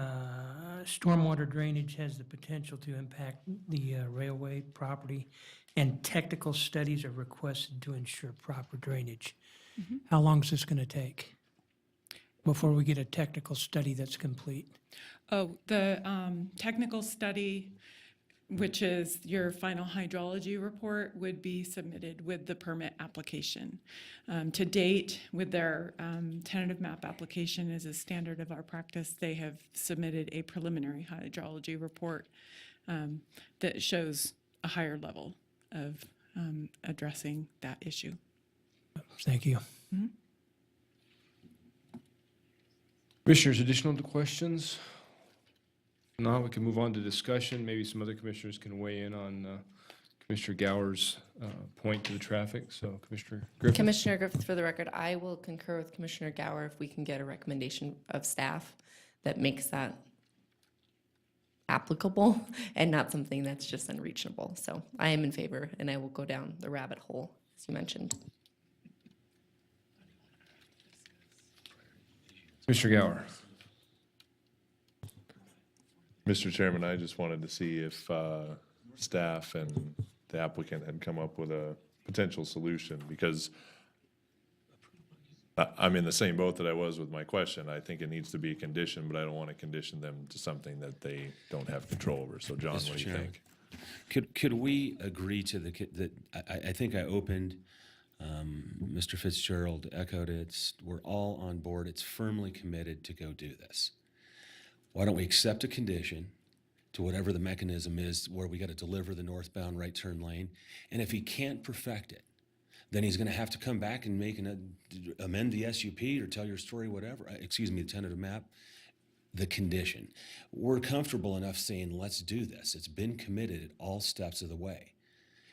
stormwater drainage has the potential to impact the railway property, and technical studies are requested to ensure proper drainage. How long is this going to take before we get a technical study that's complete? Oh, the technical study, which is your final hydrology report, would be submitted with the permit application. To date, with their tentative map application as a standard of our practice, they have submitted a preliminary hydrology report that shows a higher level of addressing that issue. Thank you. Commissioners, additional questions? Now we can move on to discussion. Maybe some other commissioners can weigh in on Commissioner Gower's point to the traffic. So Commissioner Griffith. Commissioner Griffith, for the record, I will concur with Commissioner Gower if we can get a recommendation of staff that makes that applicable and not something that's just unreachable. So I am in favor, and I will go down the rabbit hole, as you mentioned. Commissioner Gower. Mr. Chairman, I just wanted to see if staff and the applicant had come up with a potential solution, because I'm in the same boat that I was with my question. I think it needs to be a condition, but I don't want to condition them to something that they don't have control over. So John, Mr. what do you Chairman, think? Could we agree to that? I think I opened, Mr. Fitzgerald echoed it. We're all on board. It's firmly committed to go do this. Why don't we accept a condition to whatever the mechanism is where we got to deliver the northbound right turn lane? And if he can't perfect it, then he's going to have to come back and amend the SUP or tell your story, whatever. Excuse me, the tentative map. The condition. We're comfortable enough saying, let's do this. It's been committed at all steps of the way.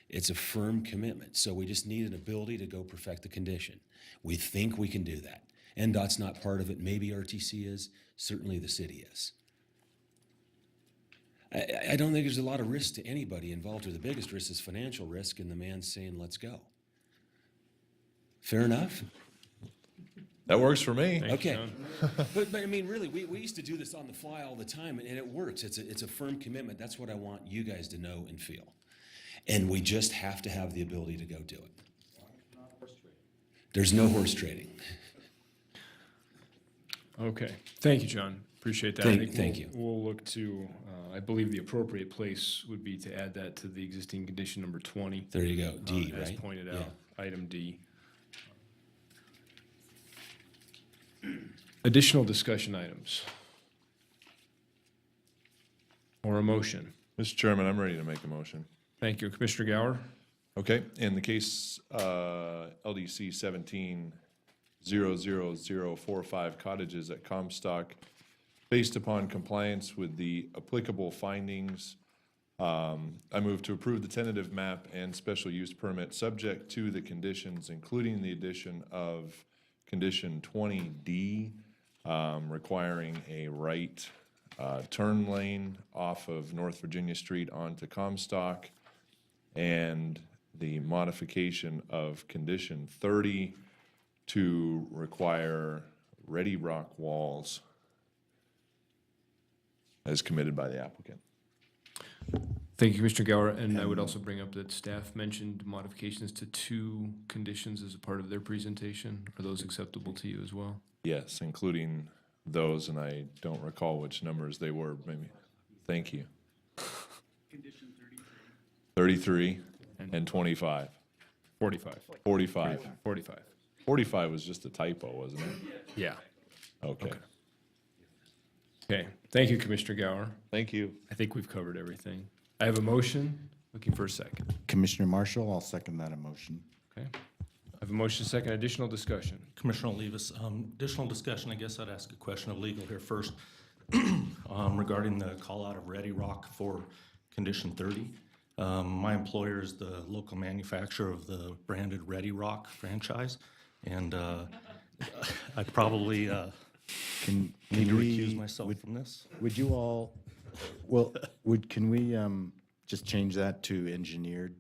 It's a firm commitment. So we just need an ability to go perfect the condition. We think we can do that. NDOT's not part of it. Maybe RTC is. Certainly the city is. I don't think there's a lot of risk to anybody involved, or the biggest risk is financial risk and the man saying, let's go. Fair enough? That works for me. Okay. But I mean, really, we used to do this on the fly all the time, and it works. It's a firm commitment. That's what I want you guys to know and feel. And we just have to have the ability to go do it. There's no horse trading. Okay. Thank you, John. Appreciate that. Thank you. We'll look to, I believe the appropriate place would be to add that to the existing condition number 20. There you go, D, As right? pointed Yeah. out, item D. Additional discussion items. Or a motion. Mr. Chairman, I'm ready to make a motion. Thank you. Commissioner Gower? Okay, in the case LDC 17-00045 cottages at Comstock, based upon compliance with the applicable findings, I move to approve the tentative map and special use permit subject to the conditions, including the addition of condition 20D, requiring a right turn lane off of North Virginia Street onto Comstock, and the modification of condition 30 to require ready rock walls as committed by the applicant. Thank you, Commissioner Gower. And I would also bring up that staff mentioned modifications to 2 conditions as a part of their presentation. Are those acceptable to you as well? Yes, including those, and I don't recall which numbers they were, maybe. Thank you. Condition 33 and 25. 45. 45. 45. 45 was just a typo, wasn't it? Yeah. Okay. Okay. Thank you, Commissioner Gower. Thank you. I think we've covered everything. I have a motion. Looking for a second. Commissioner Marshall, I'll second that motion. Okay. I have a motion, second. Additional discussion. Commissioner Olivas, additional discussion, I guess I'd ask a question of legal here first regarding the call out of Ready Rock for condition 30. My employer is the local manufacturer of the branded Ready Rock franchise, and I probably need to recuse myself from this. Would you all, can we just change that to engineered?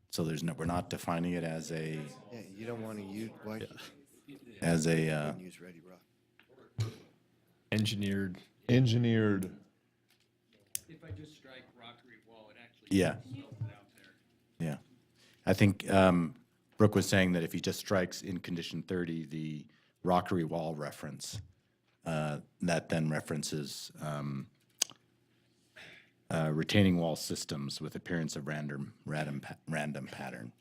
So we're not defining it as a. Yeah, you don't want to use, why? As a. Use Ready Rock. Engineered. Engineered. If I just strike rockery wall, it actually. Yeah. Yeah. I think Brooke was saying that if he just strikes in condition 30, the rockery wall reference, that then references retaining wall systems with appearance of random pattern.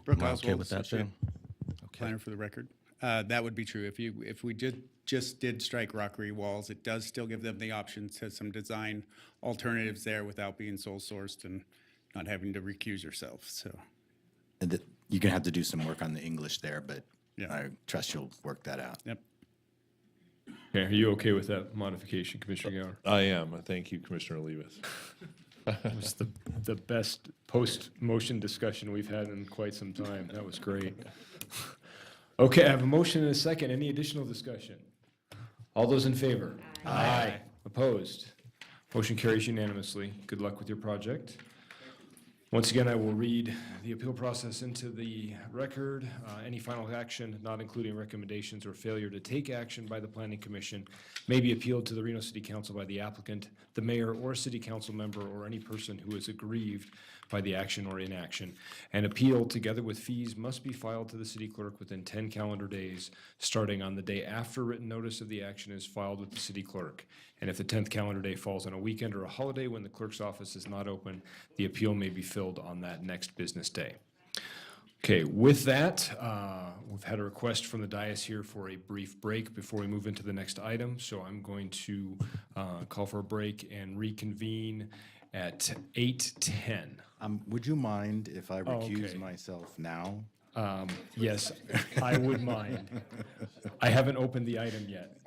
Brooke Am I okay Oswald, with that Associate then? Planner for the record. That would be true. If we just did strike rockery walls, it does still give them the option to some design alternatives there without being sole sourced and not having to recuse yourself, so. And you're gonna have to do some work on the English there, but Yeah. I trust you'll work that out. Yep. Okay, are you okay with that modification, Commissioner Gower? I am. Thank you, Commissioner Olivas. It was the best post-motion discussion we've had in quite some time. That was great. Okay, I have a motion and a second. Any additional discussion? All those in favor? Aye. Opposed? Motion carries unanimously. Good luck with your project. Once again, I will read the appeal process into the record. Any final action, not including recommendations or failure to take action by the Planning Commission, may be appealed to the Reno City Council by the applicant, the mayor, or city council member, or any person who is aggrieved by the action or inaction. An appeal, together with fees, must be filed to the city clerk within 10 calendar days, starting on the day after written notice of the action is filed with the city clerk. And if the 10th calendar day falls on a weekend or a holiday when the clerk's office is not open, the appeal may be filled on that next business day. Okay, with that, we've had a request from the dais here for a brief break before we move into the next item. So I'm going to call for a break and reconvene at 8:10. Would you mind if I recuse okay. myself now? Yes, I would mind. I haven't opened the item yet.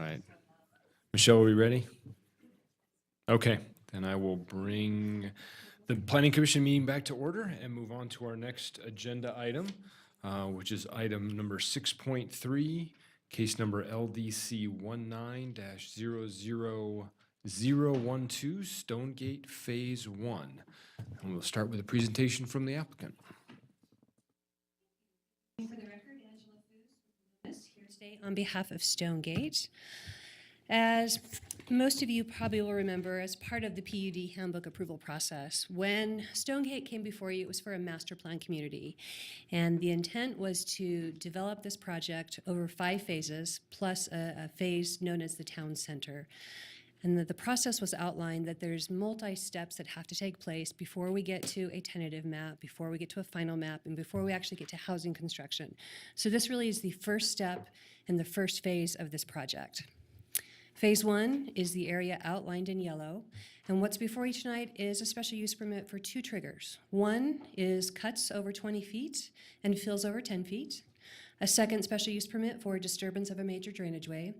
right. Michelle, are we ready? Okay, then I will bring the Planning Commission meeting back to order and move on to our next agenda item, which is item number 6.3, case number LDC 19-00012, Stonegate Phase 1. And we'll start with a presentation from the applicant. For the record, Angela Foos here today on behalf of Stonegate. As most of you probably will remember, as part of the PUD handbook approval process, when Stonegate came before you, it was for a master plan community. And the intent was to develop this project over 5 phases, plus a phase known as the town center. And the process was outlined that there's multi-steps that have to take place before we get to a tentative map, before we get to a final map, and before we actually get to housing construction. So this really is the first step in the first phase of this project. Phase 1 is the area outlined in yellow, and what's before you tonight is a special use permit for 2 triggers. One is cuts over 20 feet and fills over 10 feet. A second special use permit for disturbance of a major drainage way.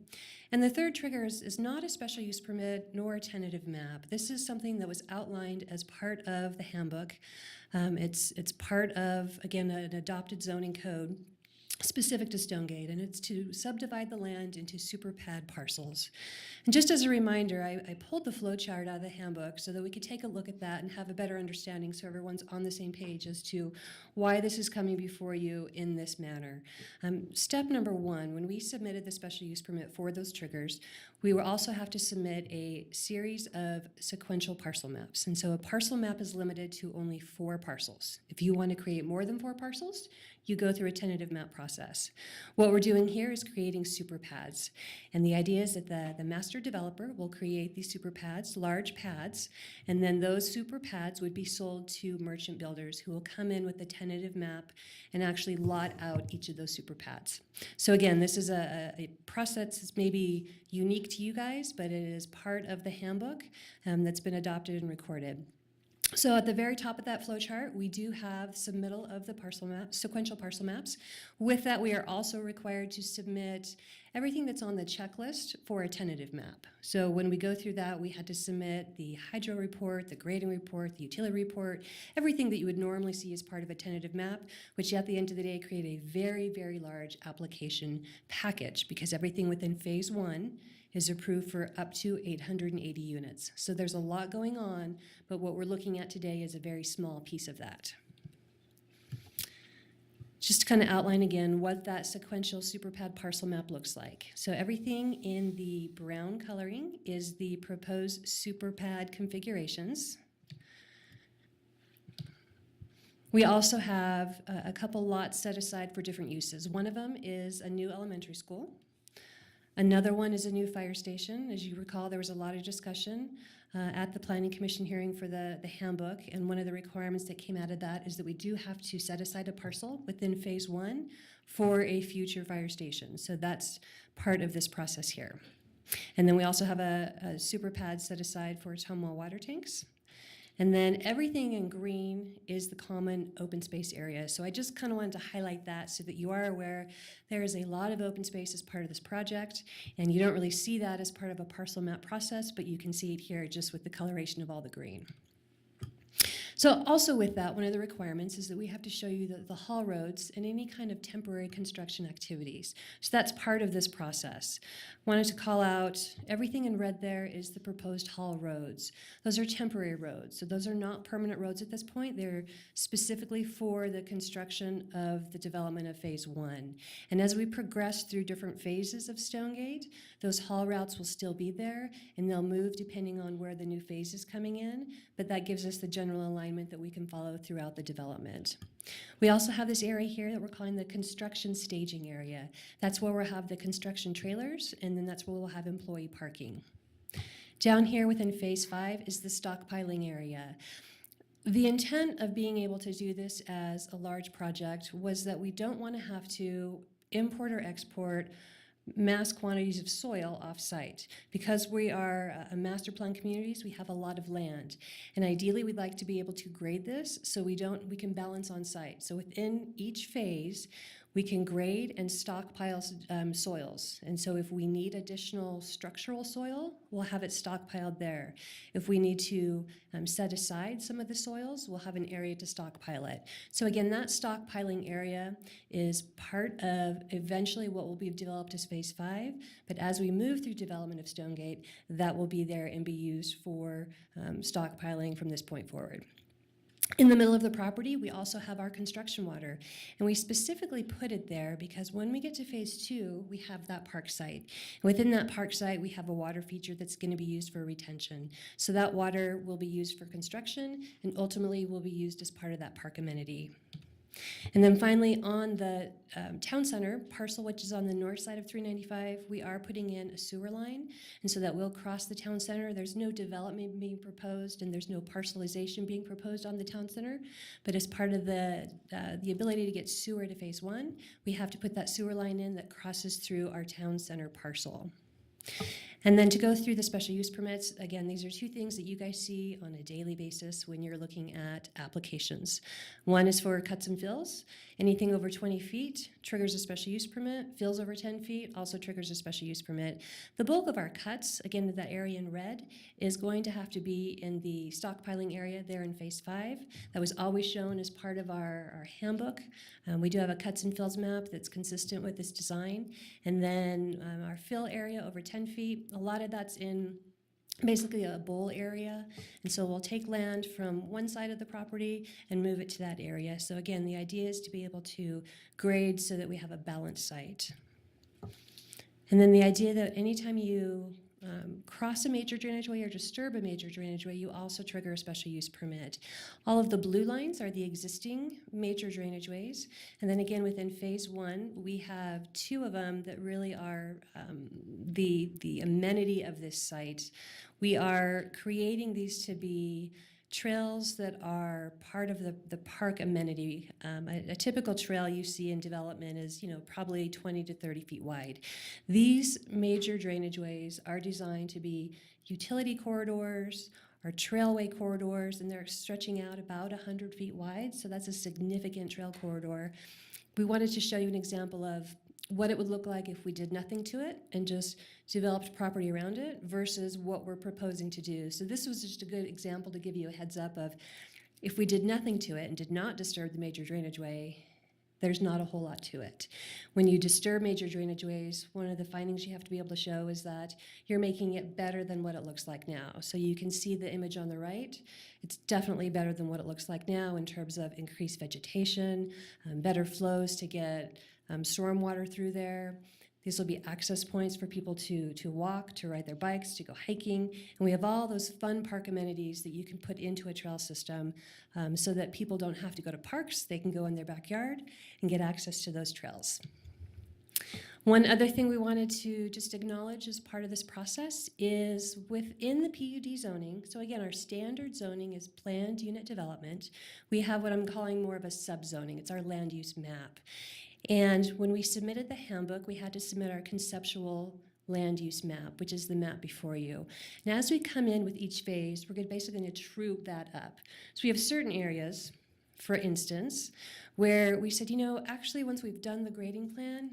And the third trigger is not a special use permit nor a tentative map. This is something that was outlined as part of the handbook. It's part of, again, an adopted zoning code specific to Stonegate, and it's to subdivide the land into super pad parcels. And just as a reminder, I pulled the flow chart out of the handbook so that we could take a look at that and have a better understanding so everyone's on the same page as to why this is coming before you in this manner. Step number 1, when we submitted the special use permit for those triggers, we will also have to submit a series of sequential parcel maps. And so a parcel map is limited to only 4 parcels. If you want to create more than 4 parcels, you go through a tentative map process. What we're doing here is creating super pads. And the idea is that the master developer will create these super pads, large pads, and then those super pads would be sold to merchant builders who will come in with a tentative map and actually lot out each of those super pads. So again, this is a process that's maybe unique to you guys, but it is part of the handbook that's been adopted and recorded. So at the very top of that flow chart, we do have submittal of the parcel map, sequential parcel maps. With that, we are also required to submit everything that's on the checklist for a tentative map. So when we go through that, we had to submit the hydro report, the grading report, the utility report, everything that you would normally see as part of a tentative map, which at the end of the day create a very, very large application package because everything within phase 1 is approved for up to 880 units. So there's a lot going on, but what we're looking at today is a very small piece of that. Just to kind of outline again what that sequential superpad parcel map looks like. So everything in the brown coloring is the proposed superpad configurations. We also have a couple lots set aside for different uses. One of them is a new elementary school. Another one is a new fire station. As you recall, there was a lot of discussion at the Planning Commission hearing for the handbook, and one of the requirements that came out of that is that we do have to set aside a parcel within phase 1 for a future fire station. So that's part of this process here. And then we also have a super pad set aside for Tumwa water tanks. And then everything in green is the common open space area. So I just kind of wanted to highlight that so that you are aware there is a lot of open space as part of this project, and you don't really see that as part of a parcel map process, but you can see it here just with the coloration of all the green. So also with that, one of the requirements is that we have to show you the haul roads and any kind of temporary construction activities. So that's part of this process. Wanted to call out everything in red there is the proposed haul roads. Those are temporary roads. So those are not permanent roads at this point. They're specifically for the construction of the development of phase 1. And as we progress through different phases of Stonegate, those haul routes will still be there and they'll move depending on where the new phase is coming in, but that gives us the general alignment that we can follow throughout the development. We also have this area here that we're calling the construction staging area. That's where we'll have the construction trailers, and then that's where we'll have employee parking. Down here within phase 5 is the stockpiling area. The intent of being able to do this as a large project was that we don't want to have to import or export mass quantities of soil off-site. Because we are a master plan communities, we have a lot of land. And ideally, we'd like to be able to grade this so we can balance on site. So within each phase, We can grade and stockpile soils. And so if we need additional structural soil, we'll have it stockpiled there. If we need to set aside some of the soils, we'll have an area to stockpile it. So again, that stockpiling area is part of eventually what will be developed as Phase 5. But as we move through development of Stonegate, that will be there and be used for stockpiling from this point forward. In the middle of the property, we also have our construction water, and we specifically put it there because when we get to Phase 2, we have that park site. Within that park site, we have a water feature that's going to be used for retention. So that water will be used for construction and ultimately will be used as part of that park amenity. And then finally, on the town center parcel, which is on the north side of 395, we are putting in a sewer line, and so that will cross the town center. There's no development being proposed, and there's no parcelization being proposed on the town center. But as part of the ability to get sewer to Phase 1, we have to put that sewer line in that crosses through our town center parcel. And then to go through the special use permits, again, these are two things that you guys see on a daily basis when you're looking at applications. One is for cuts and fills. Anything over 20 feet triggers a special use permit. Fills over 10 feet also triggers a special use permit. The bulk of our cuts, again, that area in red, is going to have to be in the stockpiling area there in Phase 5. That was always shown as part of our handbook. We do have a cuts and fills map that's consistent with this design. And then our fill area over 10 feet, a lot of that's in basically a bowl area. And so we'll take land from one side of the property and move it to that area. So again, the idea is to be able to grade so that we have a balanced site. And then the idea that anytime you cross a major drainage way or disturb a major drainage way, you also trigger a special use permit. All of the blue lines are the existing major drainage ways. And then again, within Phase 1, we have two of them that really are the amenity of this site. We are creating these to be trails that are part of the park amenity. A typical trail you see in development is, probably 20 to 30 feet wide. These major drainage ways are designed to be utility corridors or trailway corridors, and they're stretching out about 100 feet wide, so that's a significant trail corridor. We wanted to show you an example of what it would look like if we did nothing to it and just developed property around it versus what we're proposing to do. So this was just a good example to give you a heads up of if we did nothing to it and did not disturb the major drainage way, there's not a whole lot to it. When you disturb major drainage ways, one of the findings you have to be able to show is that you're making it better than what it looks like now. So you can see the image on the right. It's definitely better than what it looks like now in terms of increased vegetation, better flows to get stormwater through there. These will be access points for people to walk, to ride their bikes, to go hiking. And we have all those fun park amenities that you can put into a trail system so that people don't have to go to parks. They can go in their backyard and get access to those trails. One other thing we wanted to just acknowledge as part of this process is within the PUD zoning, so again, our standard zoning is planned unit development. We have what I'm calling more of a subzoning. It's our land use map. And when we submitted the handbook, we had to submit our conceptual land use map, which is the map before you. And as we come in with each phase, we're basically going to troop that up. So we have certain areas, for instance, where we said, actually once we've done the grading plan,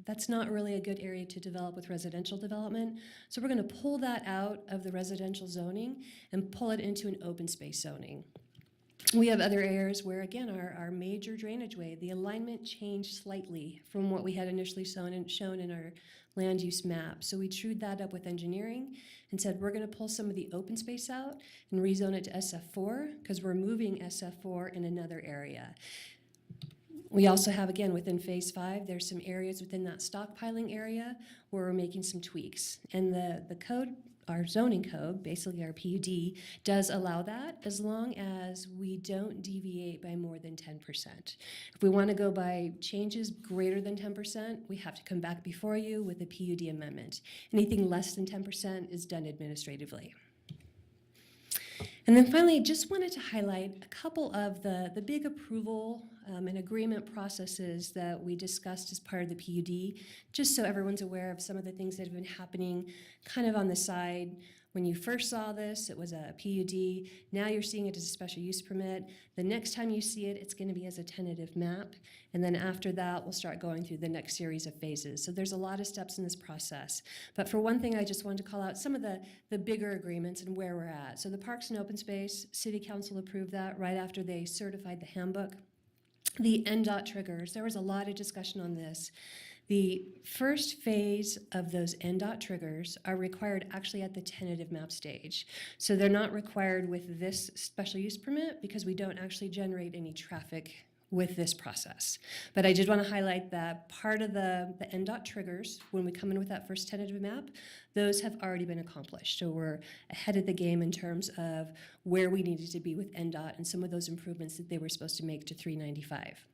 that's not really a good area to develop with residential development. So we're going to pull that out of the residential zoning and pull it into an open space zoning. We have other areas where, again, our major drainage way, the alignment changed slightly from what we had initially shown in our land use map. So we trued that up with engineering and said we're going to pull some of the open space out and rezone it to SF4 because we're moving SF4 in another area. We also have, again, within Phase 5, there's some areas within that stockpiling area where we're making some tweaks. And the code, our zoning code, basically our PUD, does allow that as long as we don't deviate by more than 10%. If we want to go by changes greater than 10%, we have to come back before you with a PUD amendment. Anything less than 10% is done administratively. And then finally, just wanted to highlight a couple of the big approval and agreement processes that we discussed as part of the PUD, just so everyone's aware of some of the things that have been happening kind of on the side. When you first saw this, it was a PUD. Now you're seeing it as a special use permit. The next time you see it, it's going to be as a tentative map. And then after that, we'll start going through the next series of phases. So there's a lot of steps in this process. But for one thing, I just wanted to call out some of the bigger agreements and where we're at. So the Parks and Open Space, City Council approved that right after they certified the handbook. The NDOT triggers, there was a lot of discussion on this. The first phase of those NDOT triggers are required actually at the tentative map stage. So they're not required with this special use permit because we don't actually generate any traffic with this process. But I did want to highlight that part of the NDOT triggers, when we come in with that first tentative map, those have already been accomplished. So we're ahead of the game in terms of where we needed to be with NDOT and some of those improvements that they were supposed to make to 395.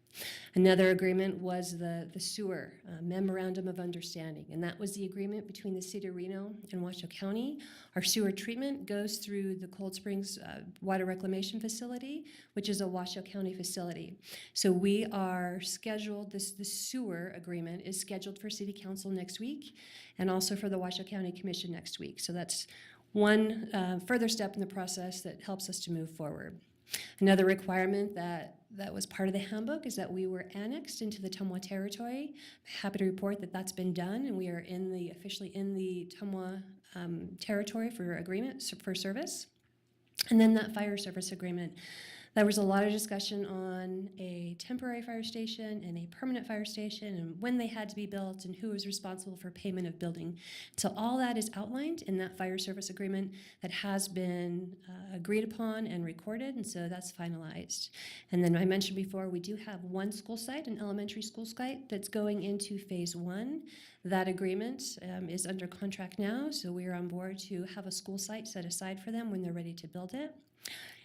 Another agreement was the sewer memorandum of understanding, and that was the agreement between the City of Reno and Washoe County. Our sewer treatment goes through the Cold Springs Water Reclamation Facility, which is a Washoe County facility. So we are scheduled, the sewer agreement is scheduled for City Council next week and also for the Washoe County Commission next week. So that's one further step in the process that helps us to move forward. Another requirement that was part of the handbook is that we were annexed into the Tumwa territory. I'm happy to report that that's been done, and we are officially in the Tumwa territory for agreement for service. And then that fire service agreement. There was a lot of discussion on a temporary fire station and a permanent fire station and when they had to be built and who was responsible for payment of building. So all that is outlined in that fire service agreement that has been agreed upon and recorded, and so that's finalized. And then I mentioned before, we do have one school site, an elementary school site, that's going into phase 1. That agreement is under contract now, so we are on board to have a school site set aside for them when they're ready to build it.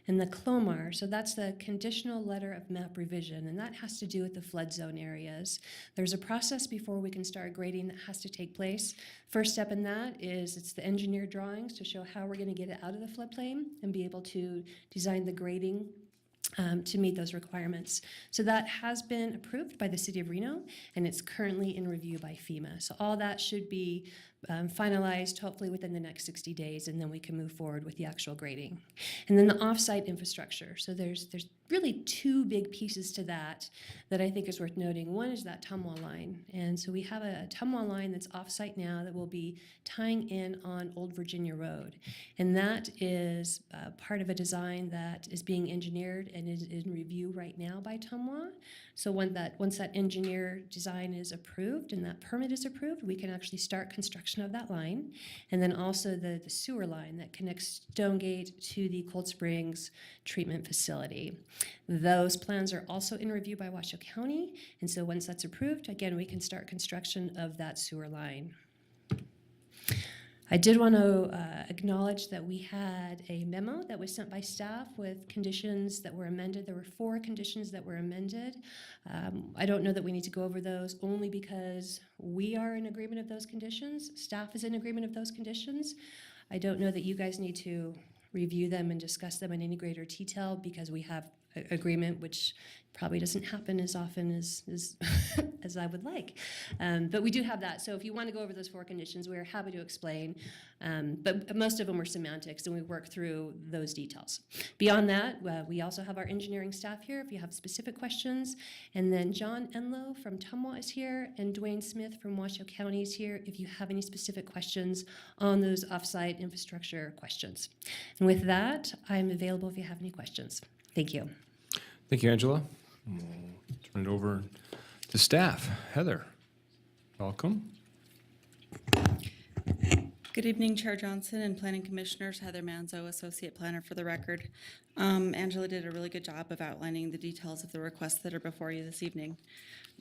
And the CLOMAR, so that's the conditional letter of map revision, and that has to do with the flood zone areas. There's a process before we can start grading that has to take place. First step in that is it's the engineered drawings to show how we're going to get it out of the floodplain and be able to design the grading to meet those requirements. So that has been approved by the City of Reno, and it's currently in review by FEMA. So all that should be finalized hopefully within the next 60 days, and then we can move forward with the actual grading. And then the offsite infrastructure. So there's really two big pieces to that I think is worth noting. One is that Tumwa line. And so we have a Tumwa line that's offsite now that will be tying in on Old Virginia Road. And that is part of a design that is being engineered and is in review right now by Tumwa. So once that engineer design is approved and that permit is approved, we can actually start construction of that line. And then also the sewer line that connects Stonegate to the Cold Springs treatment facility. Those plans are also in review by Washoe County. And so once that's approved, again, we can start construction of that sewer line. I did want to acknowledge that we had a memo that was sent by staff with conditions that were amended. There were 4 conditions that were amended. I don't know that we need to go over those only because we are in agreement of those conditions. Staff is in agreement of those conditions. I don't know that you guys need to review them and discuss them in any greater detail because we have agreement, which probably doesn't happen as often as as I would like. But we do have that. So if you want to go over those 4 conditions, we're happy to explain. But most of them were semantics, and we work through those details. Beyond that, we also have our engineering staff here if you have specific questions. And then John Enlow from Tumwa is here, and Dwayne Smith from Washoe County is here if you have any specific questions on those offsite infrastructure questions. And with that, I'm available if you have any questions. Thank you. Thank you, Angela. We'll turn it over to staff. Heather, welcome. Good evening, Chair Johnson and Planning Commissioners. Heather Manzo, Associate Planner for the record. Angela did a really good job of outlining the details of the requests that are before you this evening.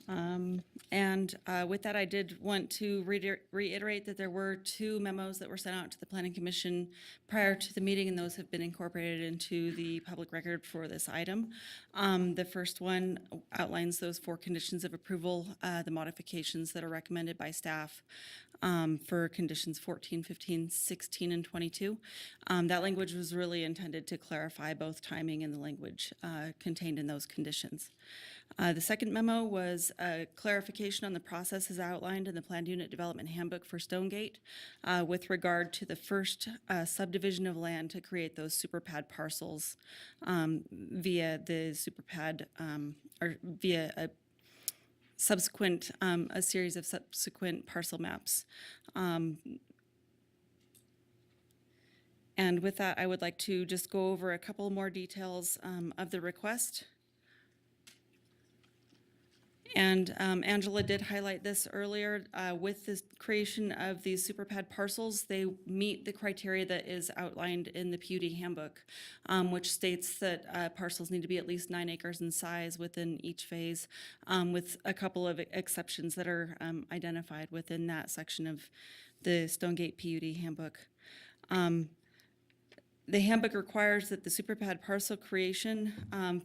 With that, I did want to reiterate that there were 2 memos that were sent out to the Planning Commission prior to the meeting, and those have been incorporated into the public record for this item. The first one outlines those 4 conditions of approval, the modifications that are recommended by staff for conditions 14, 15, 16, and 22. That language was really intended to clarify both timing and the language contained in those conditions. The second memo was a clarification on the process as outlined in the Planned Unit Development Handbook for Stonegate with regard to the first subdivision of land to create those super pad parcels via the super pad or via a subsequent, a series of subsequent parcel maps. And with that, I would like to just go over a couple more details of the request. And Angela did highlight this earlier. With the creation of these super pad parcels, they meet the criteria that is outlined in the PUD handbook, which states that parcels need to be at least 9 acres in size within each phase, with a couple of exceptions that are identified within that section of the Stonegate PUD handbook. The handbook requires that the superpad parcel creation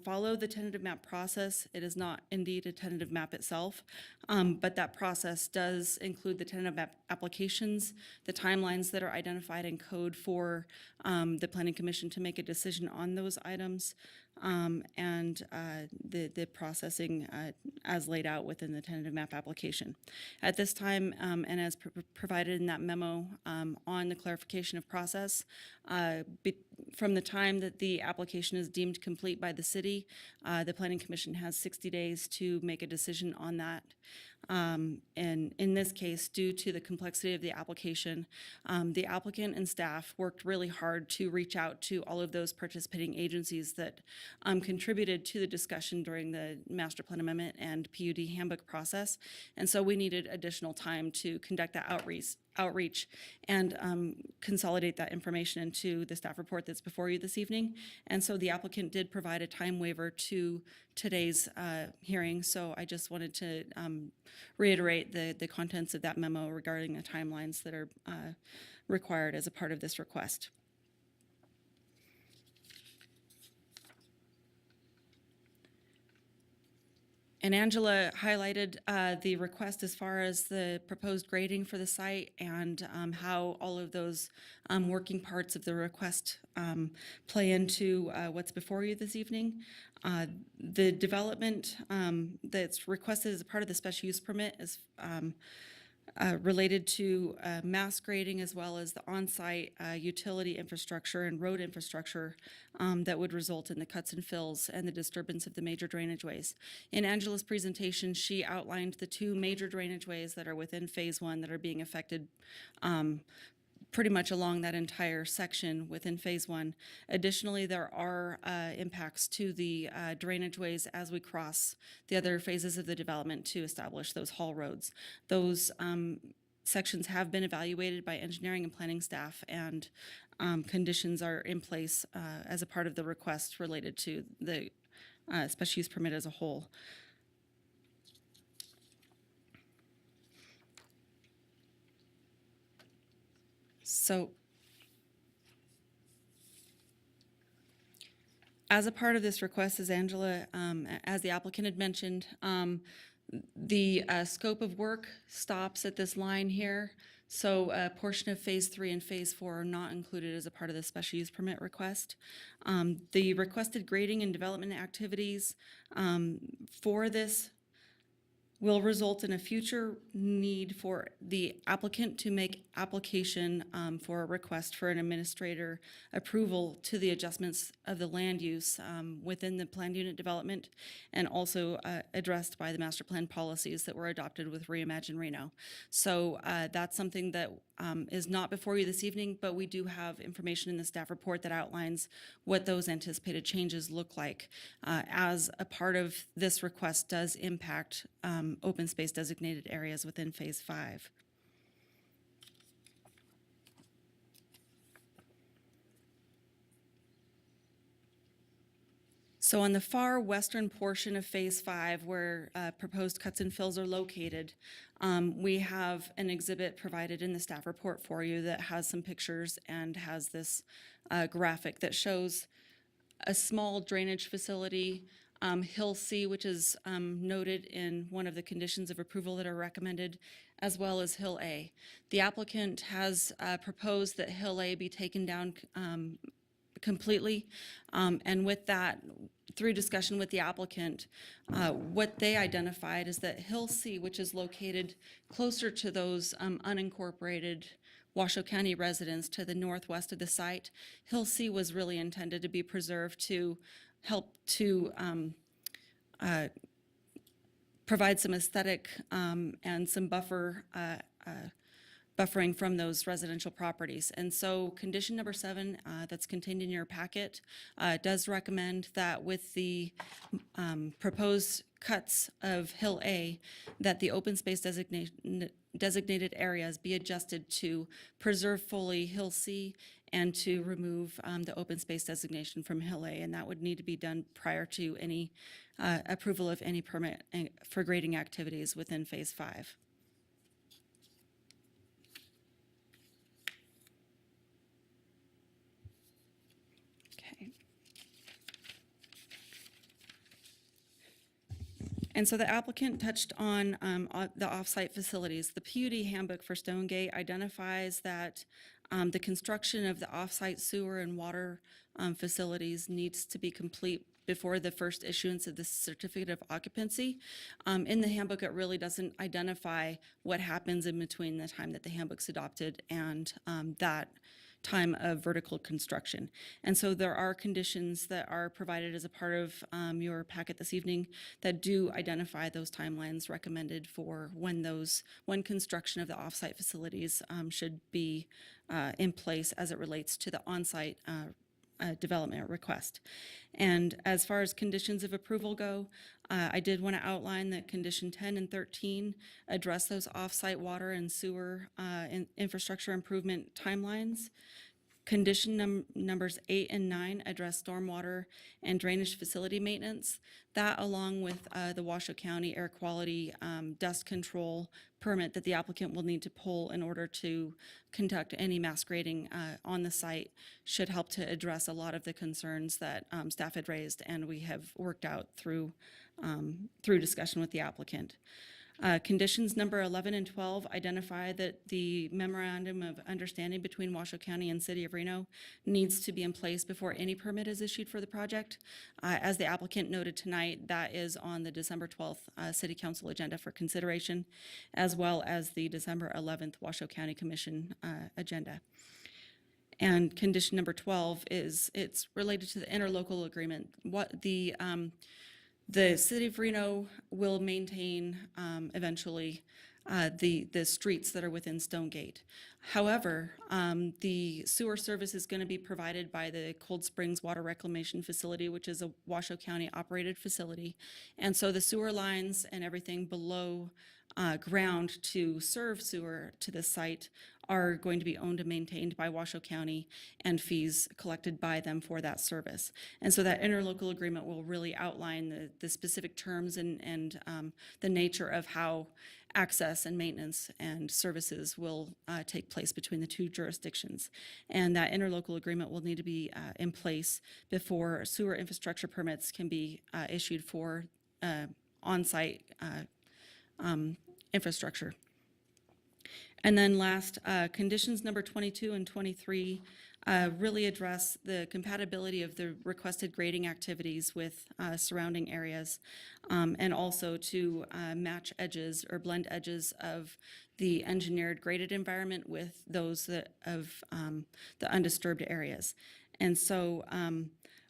follow the tentative map process. It is not indeed a tentative map itself, but that process does include the tentative map applications, the timelines that are identified in code for the Planning Commission to make a decision on those items, and the processing as laid out within the tentative map application. At this time, and as provided in that memo on the clarification of process, from the time that the application is deemed complete by the city, the Planning Commission has 60 days to make a decision on that. And in this case, due to the complexity of the application, the applicant and staff worked really hard to reach out to all of those participating agencies that contributed to the discussion during the Master Plan Amendment and PUD handbook process. And so we needed additional time to conduct that outreach and consolidate that information into the staff report that's before you this evening. And so the applicant did provide a time waiver to today's hearing. So I just wanted to reiterate the contents of that memo regarding the timelines that are required as a part of this request. And Angela highlighted the request as far as the proposed grading for the site and how all of those working parts of the request play into what's before you this evening. The development that's requested as a part of the special use permit is related to mass grading as well as the on-site utility infrastructure and road infrastructure that would result in the cuts and fills and the disturbance of the major drainage ways. In Angela's presentation, she outlined the 2 major drainage ways that are within phase 1 that are being affected pretty much along that entire section within phase 1. Additionally, there are impacts to the drainage ways as we cross the other phases of the development to establish those haul roads. Those sections have been evaluated by engineering and planning staff, and conditions are in place as a part of the request related to the special use permit as a whole. So as a part of this request, as Angela, as the applicant had mentioned, the scope of work stops at this line here. So a portion of phase 3 and phase 4 are not included as a part of the special use permit request. The requested grading and development activities for this will result in a future need for the applicant to make application for a request for an administrator approval to the adjustments of the land use within the planned unit development, and also addressed by the master plan policies that were adopted with Reimagine Reno. So that's something that is not before you this evening, but we do have information in the staff report that outlines what those anticipated changes look like as a part of this request does impact open space designated areas within phase 5. So on the far western portion of phase 5, where proposed cuts and fills are located, we have an exhibit provided in the staff report for you that has some pictures and has this graphic that shows a small drainage facility, Hill C, which is noted in one of the conditions of approval that are recommended, as well as Hill A. The applicant has proposed that Hill A be taken down completely. And with that, through discussion with the applicant, what they identified is that Hill C, which is located closer to those unincorporated Washoe County residents to the northwest of the site, Hill C was really intended to be preserved to help to provide some aesthetic and some buffering from those residential properties. And so condition number 7 that's contained in your packet does recommend that with the proposed cuts of Hill A, that the open space designated areas be adjusted to preserve fully Hill C and to remove the open space designation from Hill A. And that would need to be done prior to any approval of any permit for grading activities within Phase 5. And so the applicant touched on the off-site facilities. The PUD handbook for Stonegate identifies that the construction of the off-site sewer and water facilities needs to be complete before the first issuance of the certificate of occupancy. In the handbook, it really doesn't identify what happens in between the time that the handbook's adopted and that time of vertical construction. And so there are conditions that are provided as a part of your packet this evening that do identify those timelines recommended for when construction of the off-site facilities should be in place as it relates to the on-site development request. And as far as conditions of approval go, I did want to outline that condition 10 and 13 address those off-site water and sewer infrastructure improvement timelines. Condition numbers 8 and 9 address stormwater and drainage facility maintenance. That, along with the Washoe County air quality dust control permit that the applicant will need to pull in order to conduct any mass grading on the site, should help to address a lot of the concerns that staff had raised and we have worked out through discussion with the applicant. Conditions number 11 and 12 identify that the memorandum of understanding between Washoe County and City of Reno needs to be in place before any permit is issued for the project. As the applicant noted tonight, that is on the December 12th City Council agenda for consideration, as well as the December 11th Washoe County Commission agenda. And condition number 12 it's related to the interlocal agreement. The City of Reno will maintain eventually the streets that are within Stonegate. However, the sewer service is going to be provided by the Cold Springs Water Reclamation Facility, which is a Washoe County operated facility. And so the sewer lines and everything below ground to serve sewer to the site are going to be owned and maintained by Washoe County and fees collected by them for that service. And so that interlocal agreement will really outline the specific terms and the nature of how access and maintenance and services will take place between the two jurisdictions. And that interlocal agreement will need to be in place before sewer infrastructure permits can be issued for on-site infrastructure. And then last, conditions number 22 and 23 really address the compatibility of the requested grading activities with surrounding areas, and also to match edges or blend edges of the engineered graded environment with those of the undisturbed areas. And so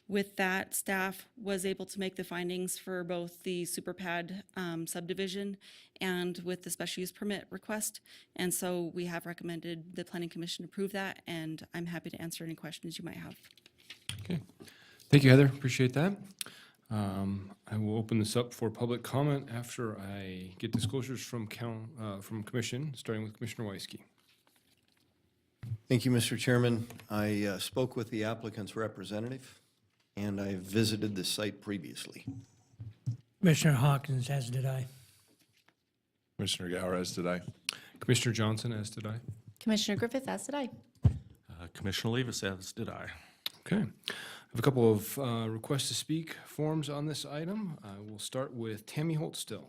with that, staff was able to make the findings for both the superpad subdivision and with the special use permit request. And so we have recommended the Planning Commission approve that, and I'm happy to answer any questions you might have. Okay. Thank you, Heather. Appreciate that. I will open this up for public comment after I get disclosures from Commission, starting with Commissioner Weisky. Thank you, Mr. Chairman. I spoke with the applicant's representative, and I visited the site previously. Commissioner Hawkins, as did I. Commissioner Gower, as did I. Commissioner Johnson, as did I. Commissioner Griffith, as did I. Commissioner Levis, as did I. Okay. I have a couple of requests to speak forms on this item. I will start with Tammy Holtstill.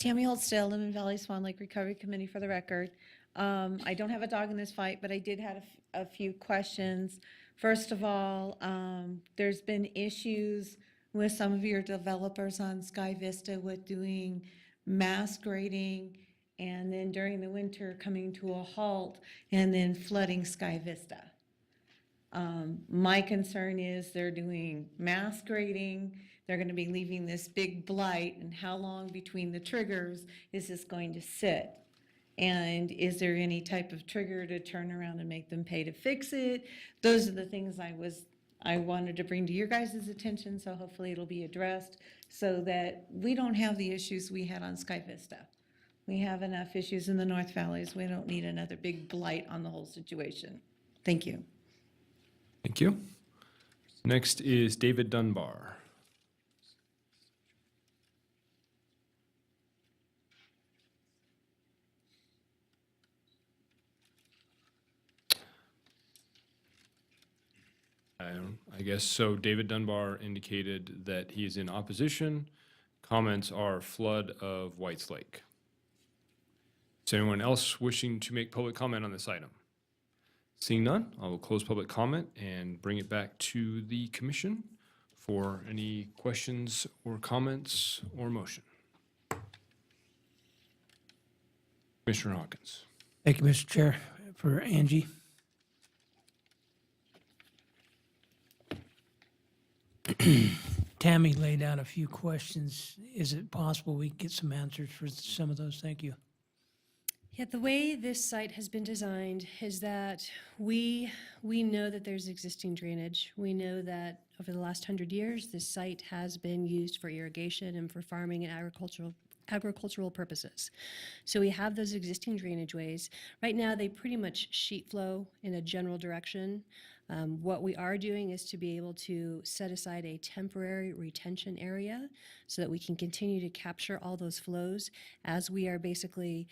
Tammy Holtstill, live in Valley Swan Lake Recovery Committee for the record. I don't have a dog in this fight, but I did have a few questions. First of all, there's been issues with some of your developers on Sky Vista with doing mass grading and then during the winter coming to a halt and then flooding Sky Vista. My concern is they're doing mass grading, they're gonna be leaving this big blight, and how long between the triggers is this going to sit? And is there any type of trigger to turn around and make them pay to fix it? Those are the things I wanted to bring to your guys' attention, so hopefully it'll be addressed so that we don't have the issues we had on Sky Vista. We have enough issues in the North Valleys. We don't need another big blight on the whole situation. Thank you. Thank you. Next is David Dunbar. I guess so. David Dunbar indicated that he is in opposition. Comments are flood of Whites Lake. Is anyone else wishing to make public comment on this item? Seeing none, I will close public comment and bring it back to the commission for any questions or comments or motion. Commissioner Hawkins. Thank you, Mr. Chair. For Angie. Tammy laid out a few questions. Is it possible we get some answers for some of those? Thank you. Yeah, the way this site has been designed is that we know that there's existing drainage. We know that over the last 100 years, this site has been used for irrigation and for farming and agricultural purposes. So we have those existing drainage ways. Right now, they pretty much sheet flow in a general direction. What we are doing is to be able to set aside a temporary retention area so that we can continue to capture all those flows as we are basically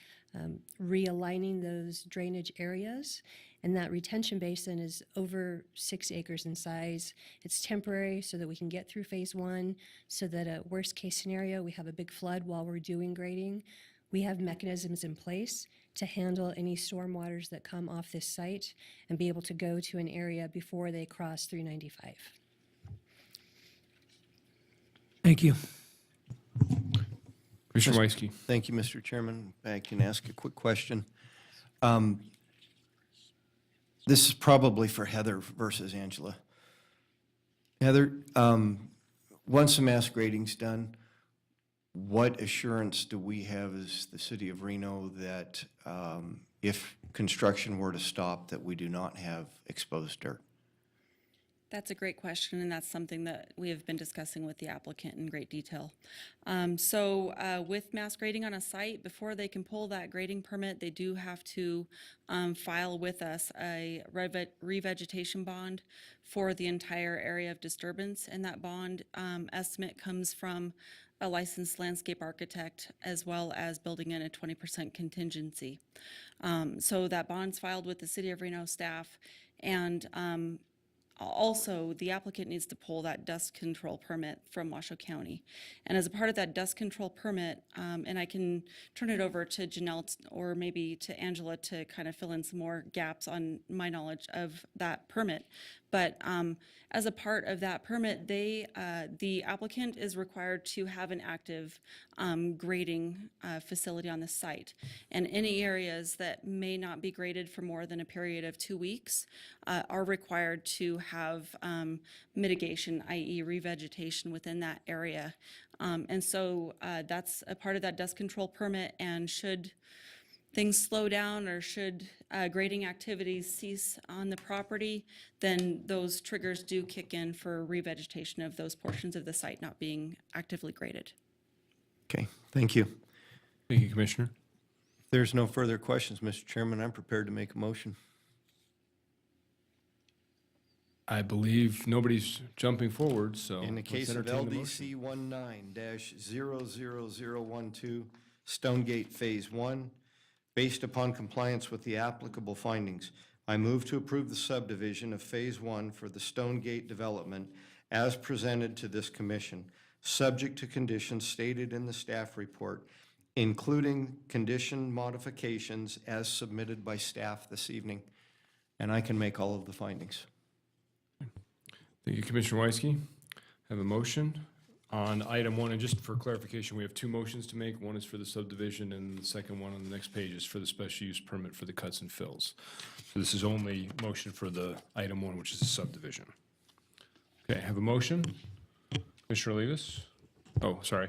realigning those drainage areas. And that retention basin is over 6 acres in size. It's temporary so that we can get through phase 1, so that a worst case scenario, we have a big flood while we're doing grading. We have mechanisms in place to handle any storm waters that come off this site and be able to go to an area before they cross 395. Thank you. Commissioner Weisky. Thank you, Mr. Chairman. I can ask a quick question. This is probably for Heather versus Angela. Heather, once the mass grading's done, what assurance do we have as the city of Reno that if construction were to stop, that we do not have exposed dirt? That's a great question, and that's something that we have been discussing with the applicant in great detail. With mass grading on a site, before they can pull that grading permit, they do have to file with us a revegetation bond for the entire area of disturbance, and that bond estimate comes from a licensed landscape architect, as well as building in a 20% contingency. So that bond's filed with the City of Reno staff, and also, the applicant needs to pull that dust control permit from Washoe County. And as a part of that dust control permit, and I can turn it over to Janelle or maybe to Angela to kind of fill in some more gaps on my knowledge of that permit. But as a part of that permit, the applicant is required to have an active grading facility on the site. And any areas that may not be graded for more than a period of 2 weeks are required to have mitigation, i.e. revegetation within that area. And so that's a part of that dust control permit, and should things slow down or should grading activities cease on the property, then those triggers do kick in for revegetation of those portions of the site not being actively graded. Okay, thank you. Thank you, Commissioner. If there's no further questions, Mr. Chairman, I'm prepared to make a motion. I believe nobody's jumping forward, so. In the let's case of entertain the motion. LDC 19-00012, Stonegate Phase 1, based upon compliance with the applicable findings, I move to approve the subdivision of Phase 1 for the Stonegate development as presented to this commission, subject to conditions stated in the staff report including condition modifications as submitted by staff this evening. And I can make all of the findings. Thank you, Commissioner Weisky. Have a motion on item 1, and just for clarification, we have 2 motions to make. One is for the subdivision, and the second one on the next page is for the special use permit for the cuts and fills. So this is only motion for the item 1, which is the subdivision. Okay, have a motion. Commissioner Olivas? Oh, sorry.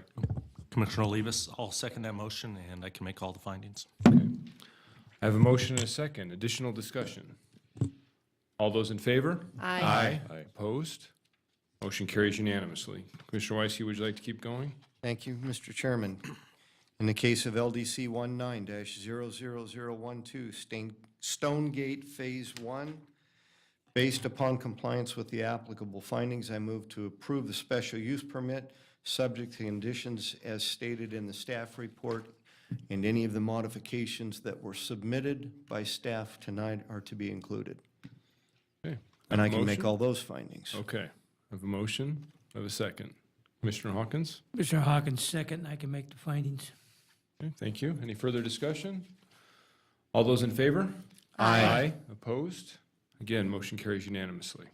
Commissioner Olivas, I'll second that motion, and I can make all the findings. I have a motion and a second. Additional discussion. All those in favor? Aye. Aye. Opposed? Motion carries unanimously. Commissioner Weisky, would you like to keep going? Thank you, Mr. Chairman. In the case of LDC 19-00012, Stonegate Phase 1, based upon compliance with the applicable findings, I move to approve the special use permit, subject to conditions as stated in the staff report, and any of the modifications that were submitted by staff tonight are to be included. Okay. And Have I a can make motion? all those findings. Okay. I have a motion. I have a second. Commissioner Hawkins? Mr. Hawkins, second, I can make the findings. Okay, thank you. Any further discussion? All those in favor? Aye. Opposed? Again, motion carries unanimously.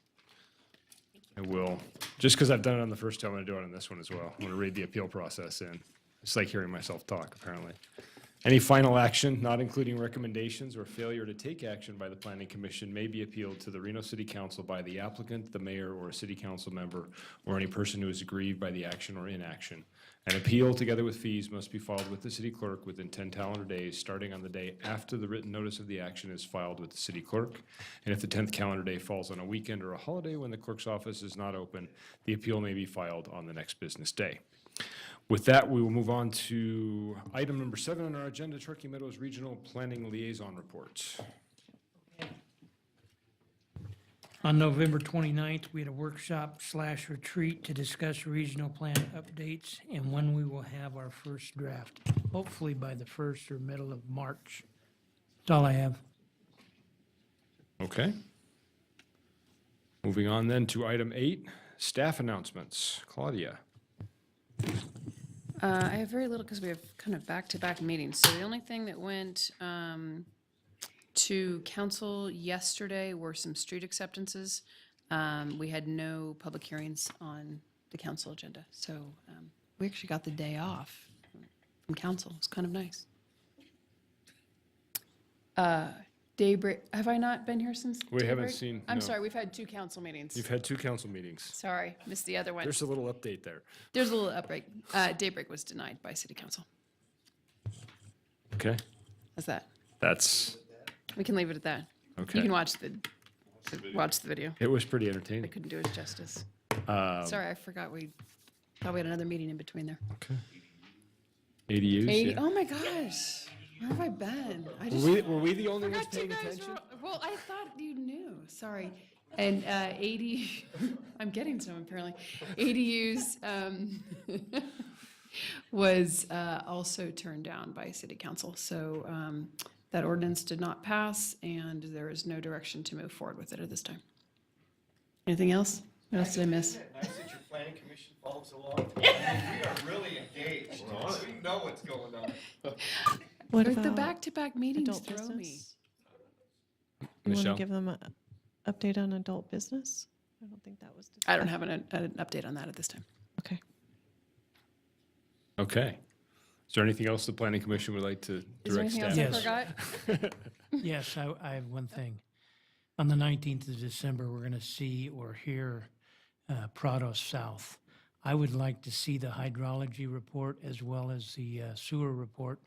I will, just because I've done it on the first time, I'm going to do it on this one as well. I'm going to read the appeal process in. It's like hearing myself talk, apparently. Any final action, not including recommendations or failure to take action by the Planning Commission, may be appealed to the Reno City Council by the applicant, the mayor, or a city council member, or any person who is aggrieved by the action or inaction. An appeal, together with fees, must be filed with the city clerk within 10 calendar days, starting on the day after the written notice of the action is filed with the city clerk. And if the 10th calendar day falls on a weekend or a holiday when the clerk's office is not open, the appeal may be filed on the next business day. With that, we will move on to item number 7 on our agenda, Truckee Meadows Regional Planning Liaison Report. On November 29th, we had a workshop/retreat to discuss regional plan updates and when we will have our first draft, hopefully by the 1st or middle of March. That's all I have. Okay. Moving on then to item 8, staff announcements. Claudia. I have very little because we have kind of back-to-back meetings. So the only thing that went to council yesterday were some street acceptances. We had no public hearings on the council agenda. So we actually got the day off from council. It's kind of nice. Daybreak, have I not been here since We haven't daybreak? seen- I'm no. sorry, we've had 2 council meetings. You've had 2 council meetings. Sorry, missed the other one. There's a little update there. There's a little outbreak. Daybreak was denied by city council. Okay. How's that? That's, We can leave it at that. Okay. You can watch the video. it was pretty I entertaining. couldn't do it justice. Um, Sorry, I forgot we thought we had another meeting in between there. Okay. ADUs, 80, yeah. oh my gosh, where have I been? I Were just were we the only ones forgot you paying guys attention? well, I thought you knew, sorry. And 80, I'm getting some apparently. ADUs was also turned down by city council. So that ordinance did not pass and there is no direction to move forward with it at this time. Anything else? What else did I miss? Nice that your planning commission follows along. We are really engaged. We know what's going on. What Like the about back-to-back meetings adult throw me. business? You want Michelle? to give them an update on adult business? I don't think that was. I don't have an update on that at this time. Okay. Okay. Is there anything else the planning commission would like to Is there direct anything else staff? I forgot? Yes, I have one thing. On the 19th of December, we're going to see or hear Prado South. I would like to see the hydrology report as well as the sewer report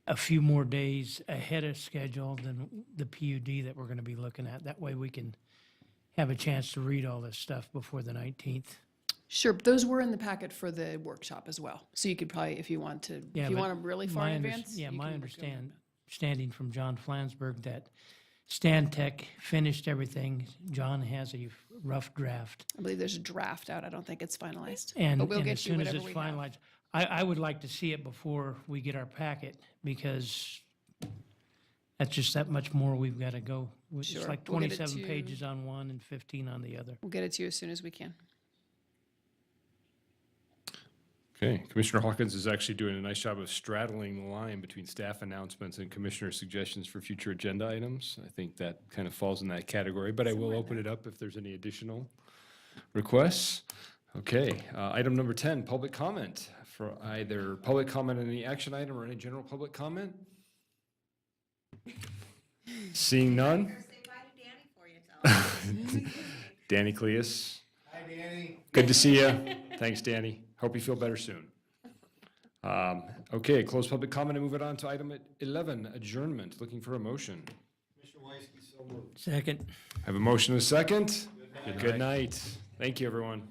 a few more days ahead of schedule than the PUD that we're going to be looking at. That way we can have a chance to read all this stuff before the 19th. Sure, but those were in the packet for the workshop as well. So you could probably, if you want to, Yeah, if you but want them really far my in under- advance. Yeah, you my can look them up. understanding from John Flansburgh that Stan Tech finished everything. John has a rough draft. I believe there's a draft out. I don't think it's finalized. And, But we'll and get as you soon as whatever it's we have. finalized, I would like to see it before we get our packet because that's just that much more we've got to go. It's Sure, like we'll get it 27 to- pages on one and 15 on the other. We'll get it to you as soon as we can. Okay, Commissioner Hawkins is actually doing a nice job of straddling the line between staff announcements and commissioner suggestions for future agenda items. I think that kind of falls in that category, but I will open it up if there's any additional requests. Okay, item number 10, public comment for either public comment on any action item or any general public comment. Seeing none? Danny Cleus. Hi, Danny. Good to see you. Thanks, Danny. Hope you feel better soon. Okay, close public comment and move it on to item 11, adjournment. Looking for a motion. Commissioner Weisky, so moved. Second. Have a motion and a second? Good night. Thank you, everyone.